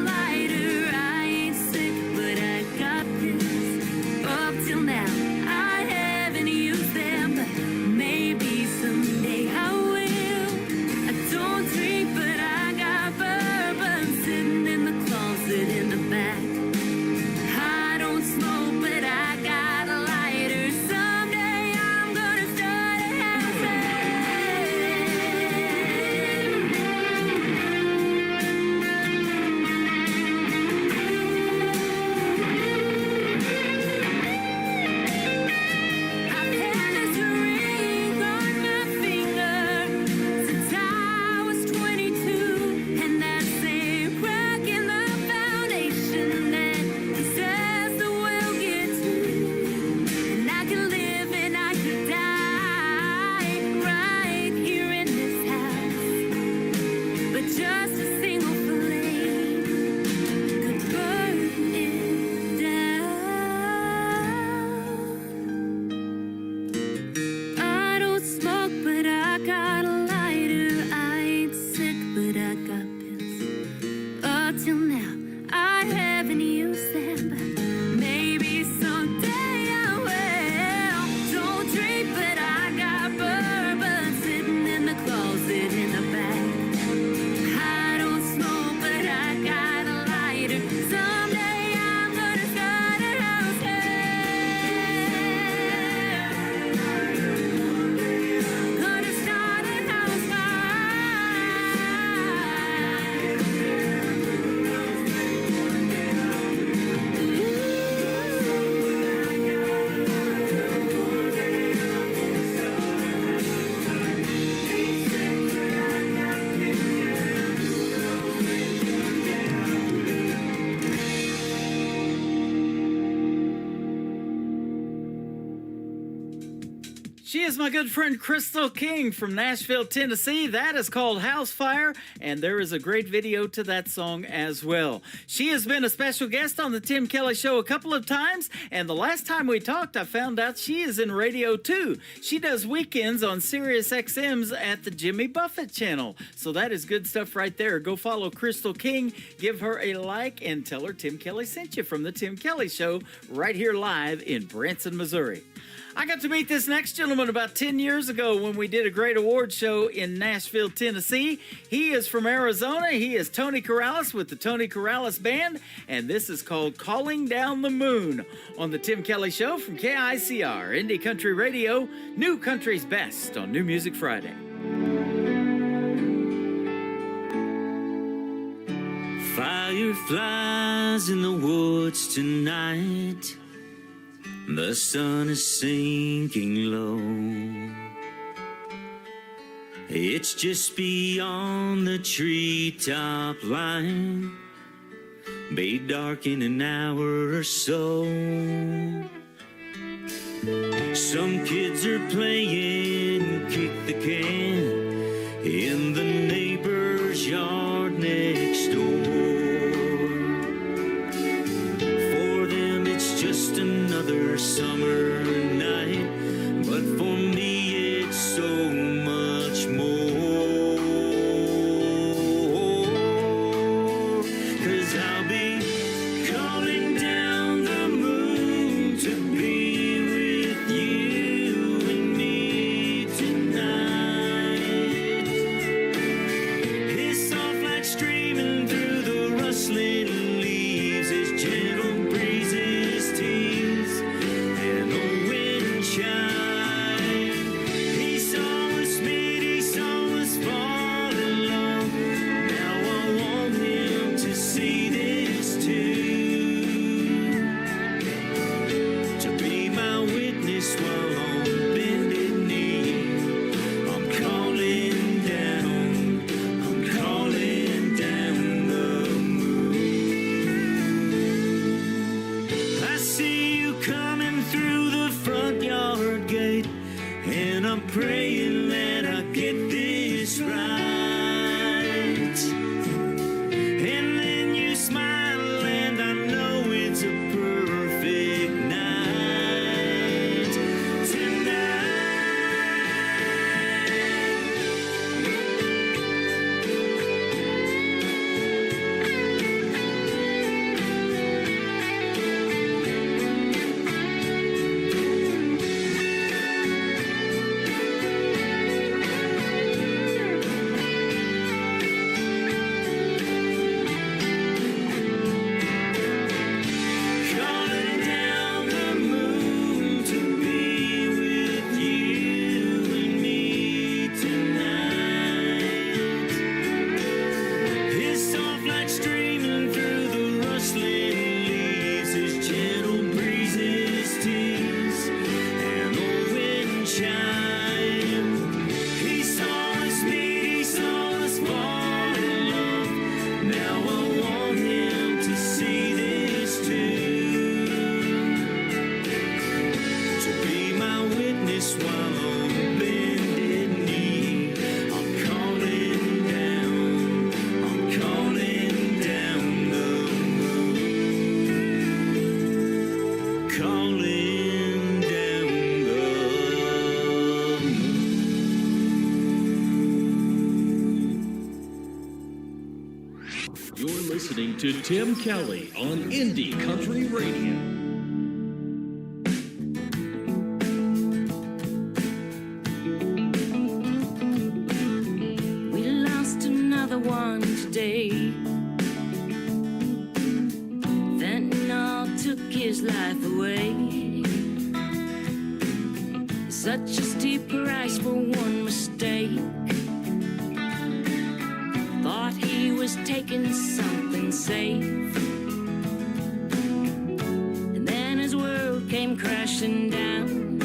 till now I haven't used them, but maybe someday I will. Don't drink, but I got bourbon sitting in the closet in the back. I don't smoke, but I got a lighter. Someday I'm gonna start a house fire. Gonna start a house She is my good friend Crystal King from Nashville, Tennessee. That is called House Fire, and there is a great video to that song as well. She has been a special guest on the Tim Kelly Show a couple of times, and the last time we talked, I found out she is in radio too. She does weekends on Sirius XM's at the Jimmy Buffett channel. So that is good stuff right there. Go follow Crystal King, give her a like, and tell her Tim Kelly sent you from the Tim Kelly Show right here live in Branson, Missouri. I got to meet this next gentleman about 10 years ago when we did a great award show in Nashville, Tennessee. He is from Arizona. He is Tony Corrales with the Tony Corrales Band, and this is called Calling Down the Moon on the Tim Kelly Show from KICR, Indie Country Radio, New Country's Best on New Music Friday. Fireflies in the woods tonight. The sun is sinking low. It's just beyond the treetop line. Be dark in an hour or so. Some kids are playing kick the can in the neighbor's yard next door. Just another summer night, but for me it's so much more. 'Cause I'll be calling down the moon to be with you and me tonight. listening to Tim Kelly on Indie Country Radio. We lost another one today. Fentanyl took his life away. Such a steep price for one mistake. Thought he was taking something safe, and then his world came crashing down.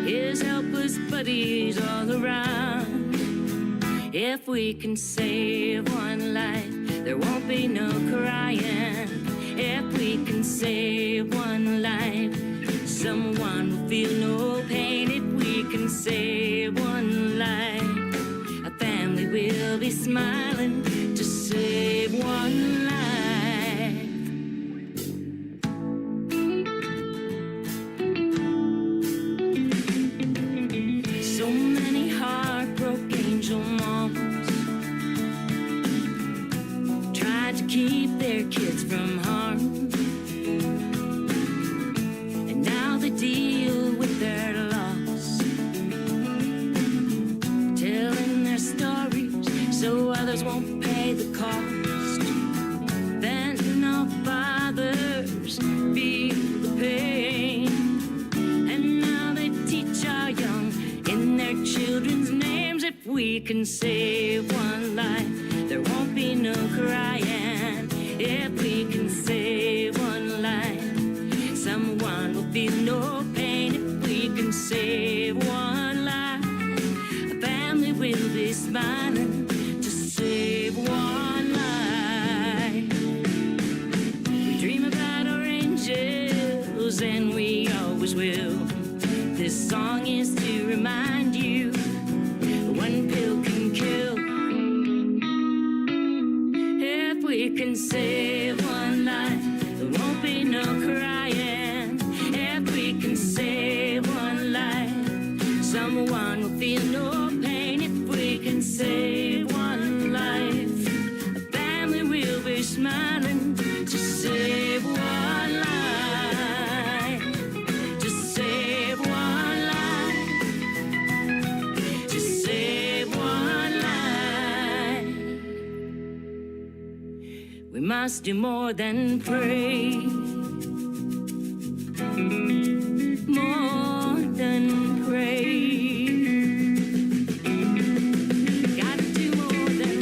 His helpless buddies all around. If we can save one life, there won't be no crying. If we can save one life, someone will feel no pain. If we can save one life, a family will be smiling to save one life. So many heartbroken angel moms tried to keep their kids from harm, and now they deal with their loss, telling their stories so others won't pay the cost. Fentanyl fathers feel the pain, and now they teach our young in their children's names. If we can save one life, there won't be no crying. If we can save one life, someone will feel no pain. If we can save one life, a family will be smiling to save one life. We dream about our angels, and we always will. This song is to remind you one pill can kill. If we can save one life, there won't be no crying. If we can save one life, someone will feel no pain. If we can save one life, a family will be smiling to save one life. To save one life. To save one life. We must do more than pray. More than pray. Gotta do more than,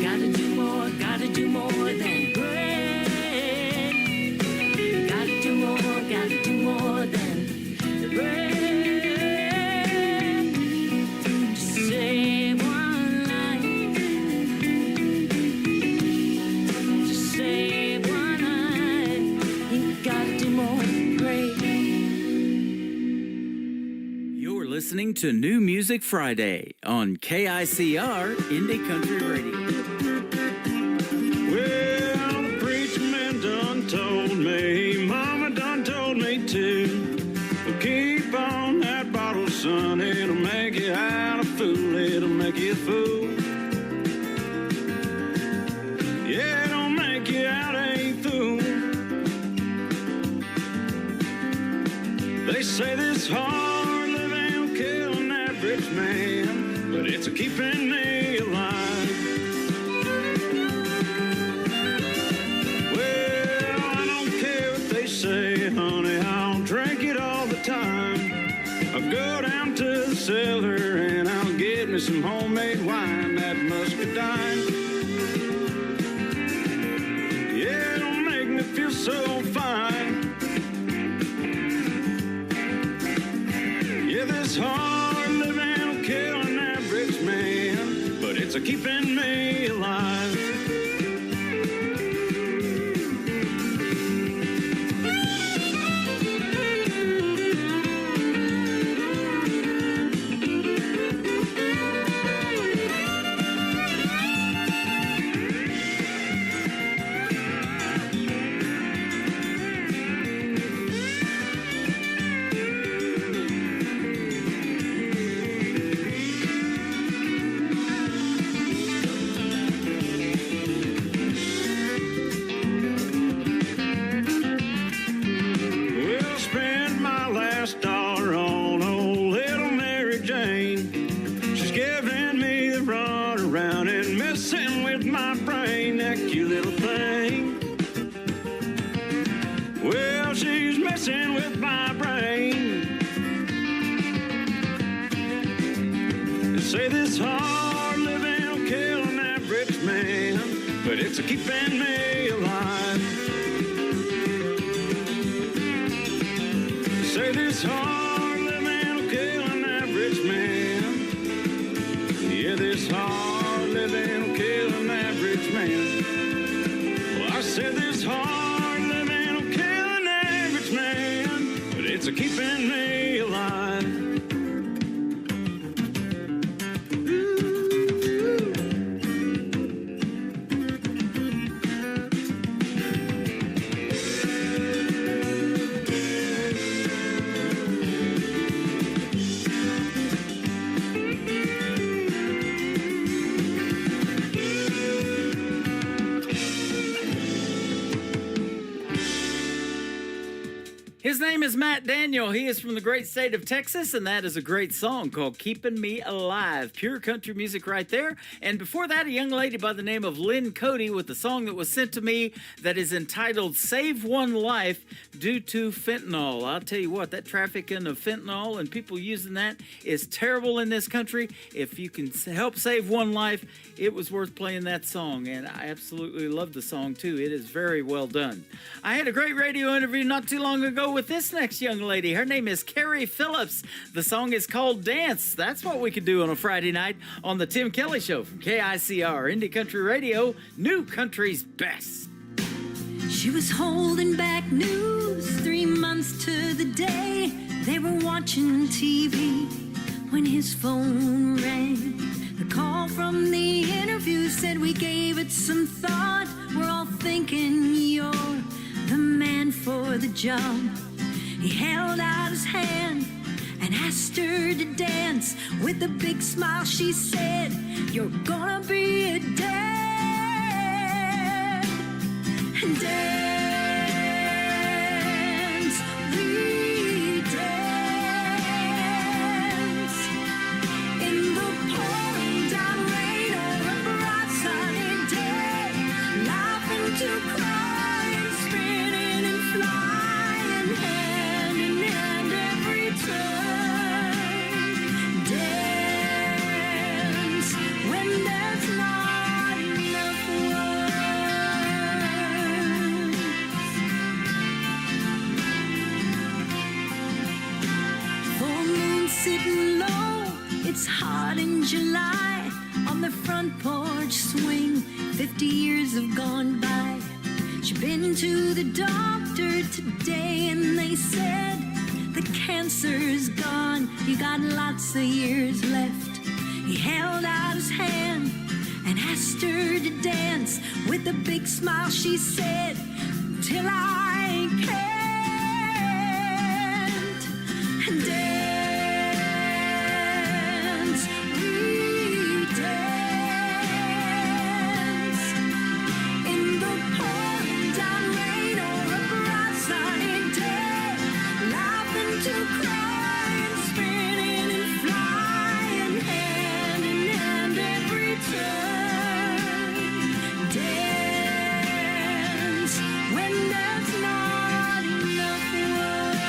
gotta do more, gotta do more than pray. Gotta do more than pray. To save one life. To save one life. You gotta do more than pray. You're listening to New Music Friday on KICR Indie Country Radio. Well, the preacher man done told me, Mama done told me too. Well, keep on that bottle, son, it'll make you out a fool, it'll make you a fool. Yeah, it'll make you out a fool. They say this hard living will kill an average man, but it's a keeping me alive. Well, I don't care what they say, honey, I'll drink it all the time. I'll go down to the cellar and I'll get me some homemade wine, that muscadine. Yeah, it'll make me feel so fine. Yeah, this hard living will kill an average man, but it's a keeping me alive. cute little thing. Well, she's messing with my brain. They say this hard living will kill an average man, but it's a keeping me alive. They say this hard living will kill an average man. Yeah, this hard living will kill an average man. Well, I said this hard living will kill an average man, but it's a keeping me alive. His name is Matt Daniel. He is from the great state of Texas, and that is a great song called Keeping Me Alive. Pure country music right there. And before that, a young lady by the name of Lynn Cody with a song that was sent to me that is entitled Save One Life Due to Fentanyl. I'll tell you what, that trafficking of fentanyl and people using that is terrible in this country. If you can help save one life, it was worth playing that song, and I absolutely love the song too. It is very well done. I had a great radio interview not too long ago with this next young lady. Her name is Carrie Phillips. The song is called Dance. That's what we could do on a Friday night on the Tim Kelly Show from KICR, Indie Country Radio, New Country's Best. She was holding back news 3 months to the day. They were watching TV when his phone rang. The call from the interview said we gave it some thought. We're all thinking you're the man for the job. He held out his hand and asked her to dance. With a big smile she said, "You're gonna be a dad." Dance, we dance. In the pouring down rain or a bright sunny day, laughing to cry and spinning and flying hand in hand every turn. Dance when there's not enough words. Full moon sitting low, it's hot in July. On the front porch swing, 50 years have gone by. She's been to the doctor today and they said the cancer's gone. You got lots of years left. He held out his hand and asked her to dance. With a big smile she said, "Till I can't." Dance, we dance. In the pouring down rain or a bright sunny day, laughing to cry and spinning and flying hand in hand every turn. Dance when there's not enough words.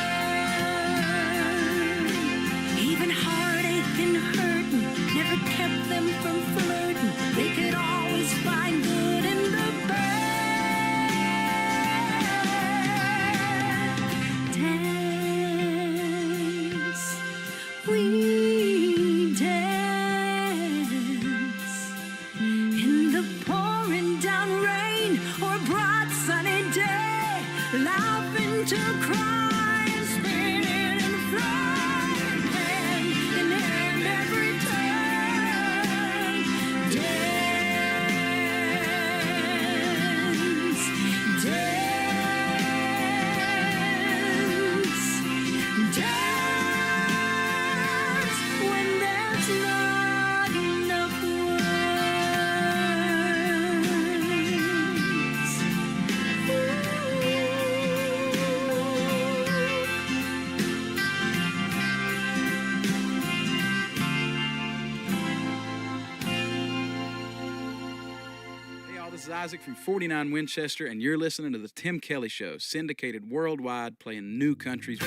Even heartache and hurting never kept them from flirting. They could always find good in the bad. Dance, we dance. In the pouring down rain or bright sunny day, laughing to cry and spinning and flying hand in hand every turn. Dance, dance, dance when there's not enough words. Ooh. Isaac from 49 Winchester, and you're listening to The Tim Kelly Show, syndicated worldwide, playing new countries.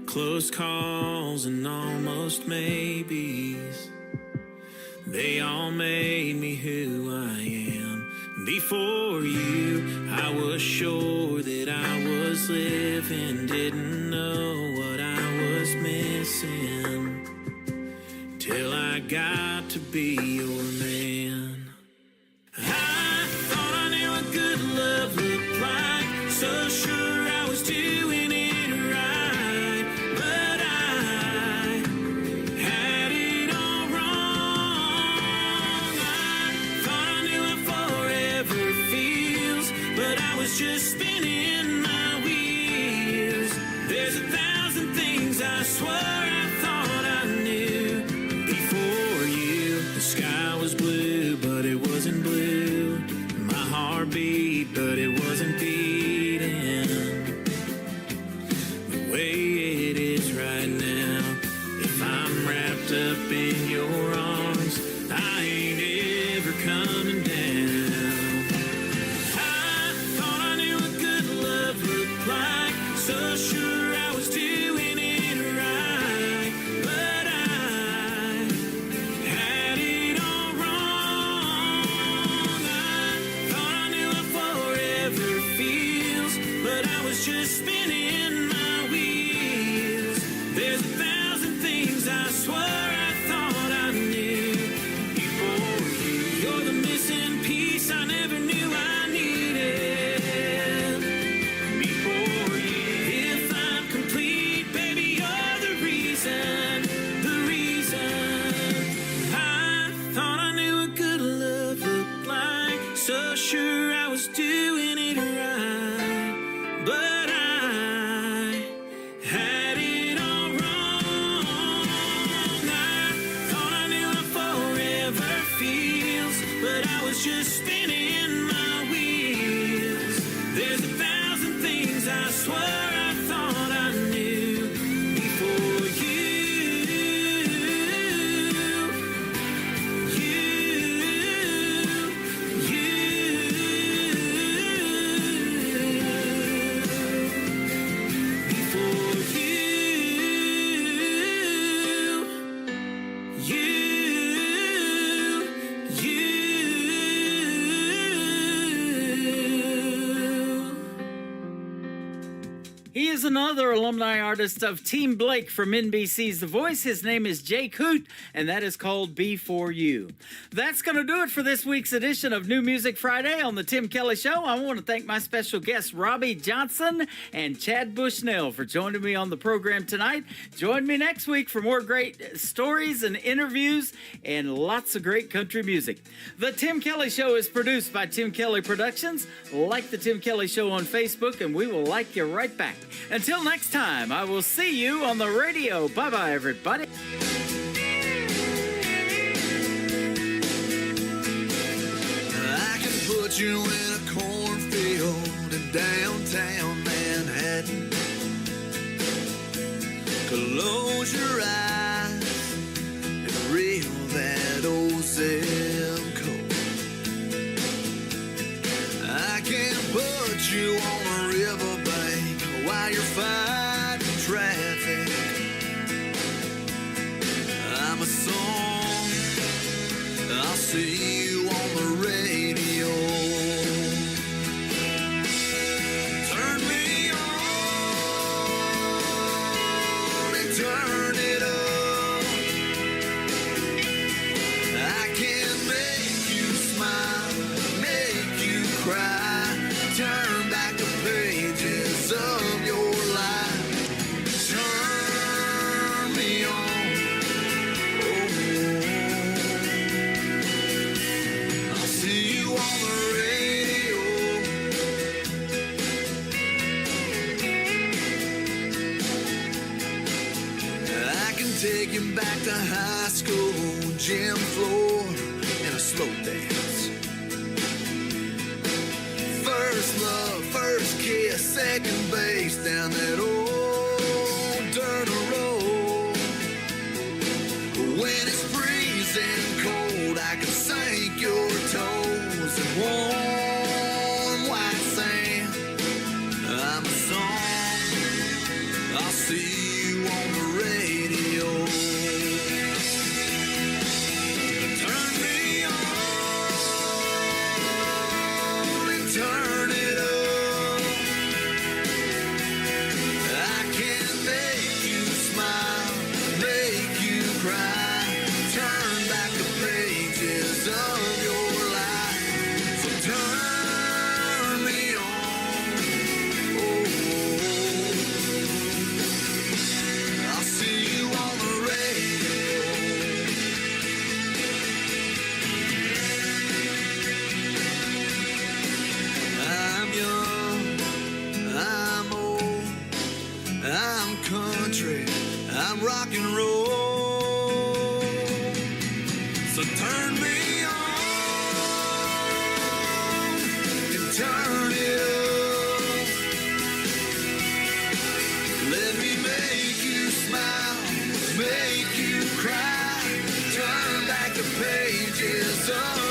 Close calls and almost maybes. They all made me who I am. Before you, I was sure that I was living. Didn't know what I was missing. Till I got to be your man. I thought I knew what good love looked like. So sure I was doing it. Just spinning my wheels. There's 1,000 things I swear I thought I knew. Before you, the sky was blue, but it wasn't blue. My heart beat, but it wasn't beating the way it is right now. If I'm wrapped up in your arms, I ain't ever coming down. So sure I was doing it right, but I had it all wrong. I thought I knew what forever feels, but I was just spinning my wheels. There's 1,000 things I swear I thought I knew before you. You're the missing piece I never knew I needed. So sure I was doing it right, but I had it all wrong. I thought I knew how forever feels, but I was just spinning my wheels. There's 1,000 things I swear I thought I knew before you. He is another alumni artist of Team Blake from NBC's The Voice. His name is Jake Hoot, and that is called Before You. That's going to do it for this week's edition of New Music Friday on The Tim Kelly Show. I want to thank my special guests, Robbie Johnson and Chad Bushnell, for joining me on the program tonight. Join me next week for more great stories and interviews and lots of great country music. The Tim Kelly Show is produced by Tim Kelly Productions. Like The Tim Kelly Show on Facebook, and we will like you right back. Until next time, I will see you on the radio. Bye-bye, everybody. I can put you in a cornfield in downtown Manhattan. Close your eyes and reel that old zip code. I can put you on a riverbank while you're fighting traffic. I'm a song, I'll see you on the radio. Turn me on and turn it up. I can make you smile, make you cry, turn back the pages of your life. Turn me on. I'll see you on the radio. I can take you back to high school gym floor and a slow dance. play second base down that old dirt road. When it's freezing cold, I can sink your toes in warm white sand. I'm a song, I'll see you on the radio. Turn me on and turn it up. I can make you smile, make you cry, turn back the pages of your life. So turn me on. Oh, I'll see you on the radio. I'm young, I'm old, I'm country, I'm rock and roll. So turn me on and turn it up. Let me make you smile, make you cry, turn back the pages of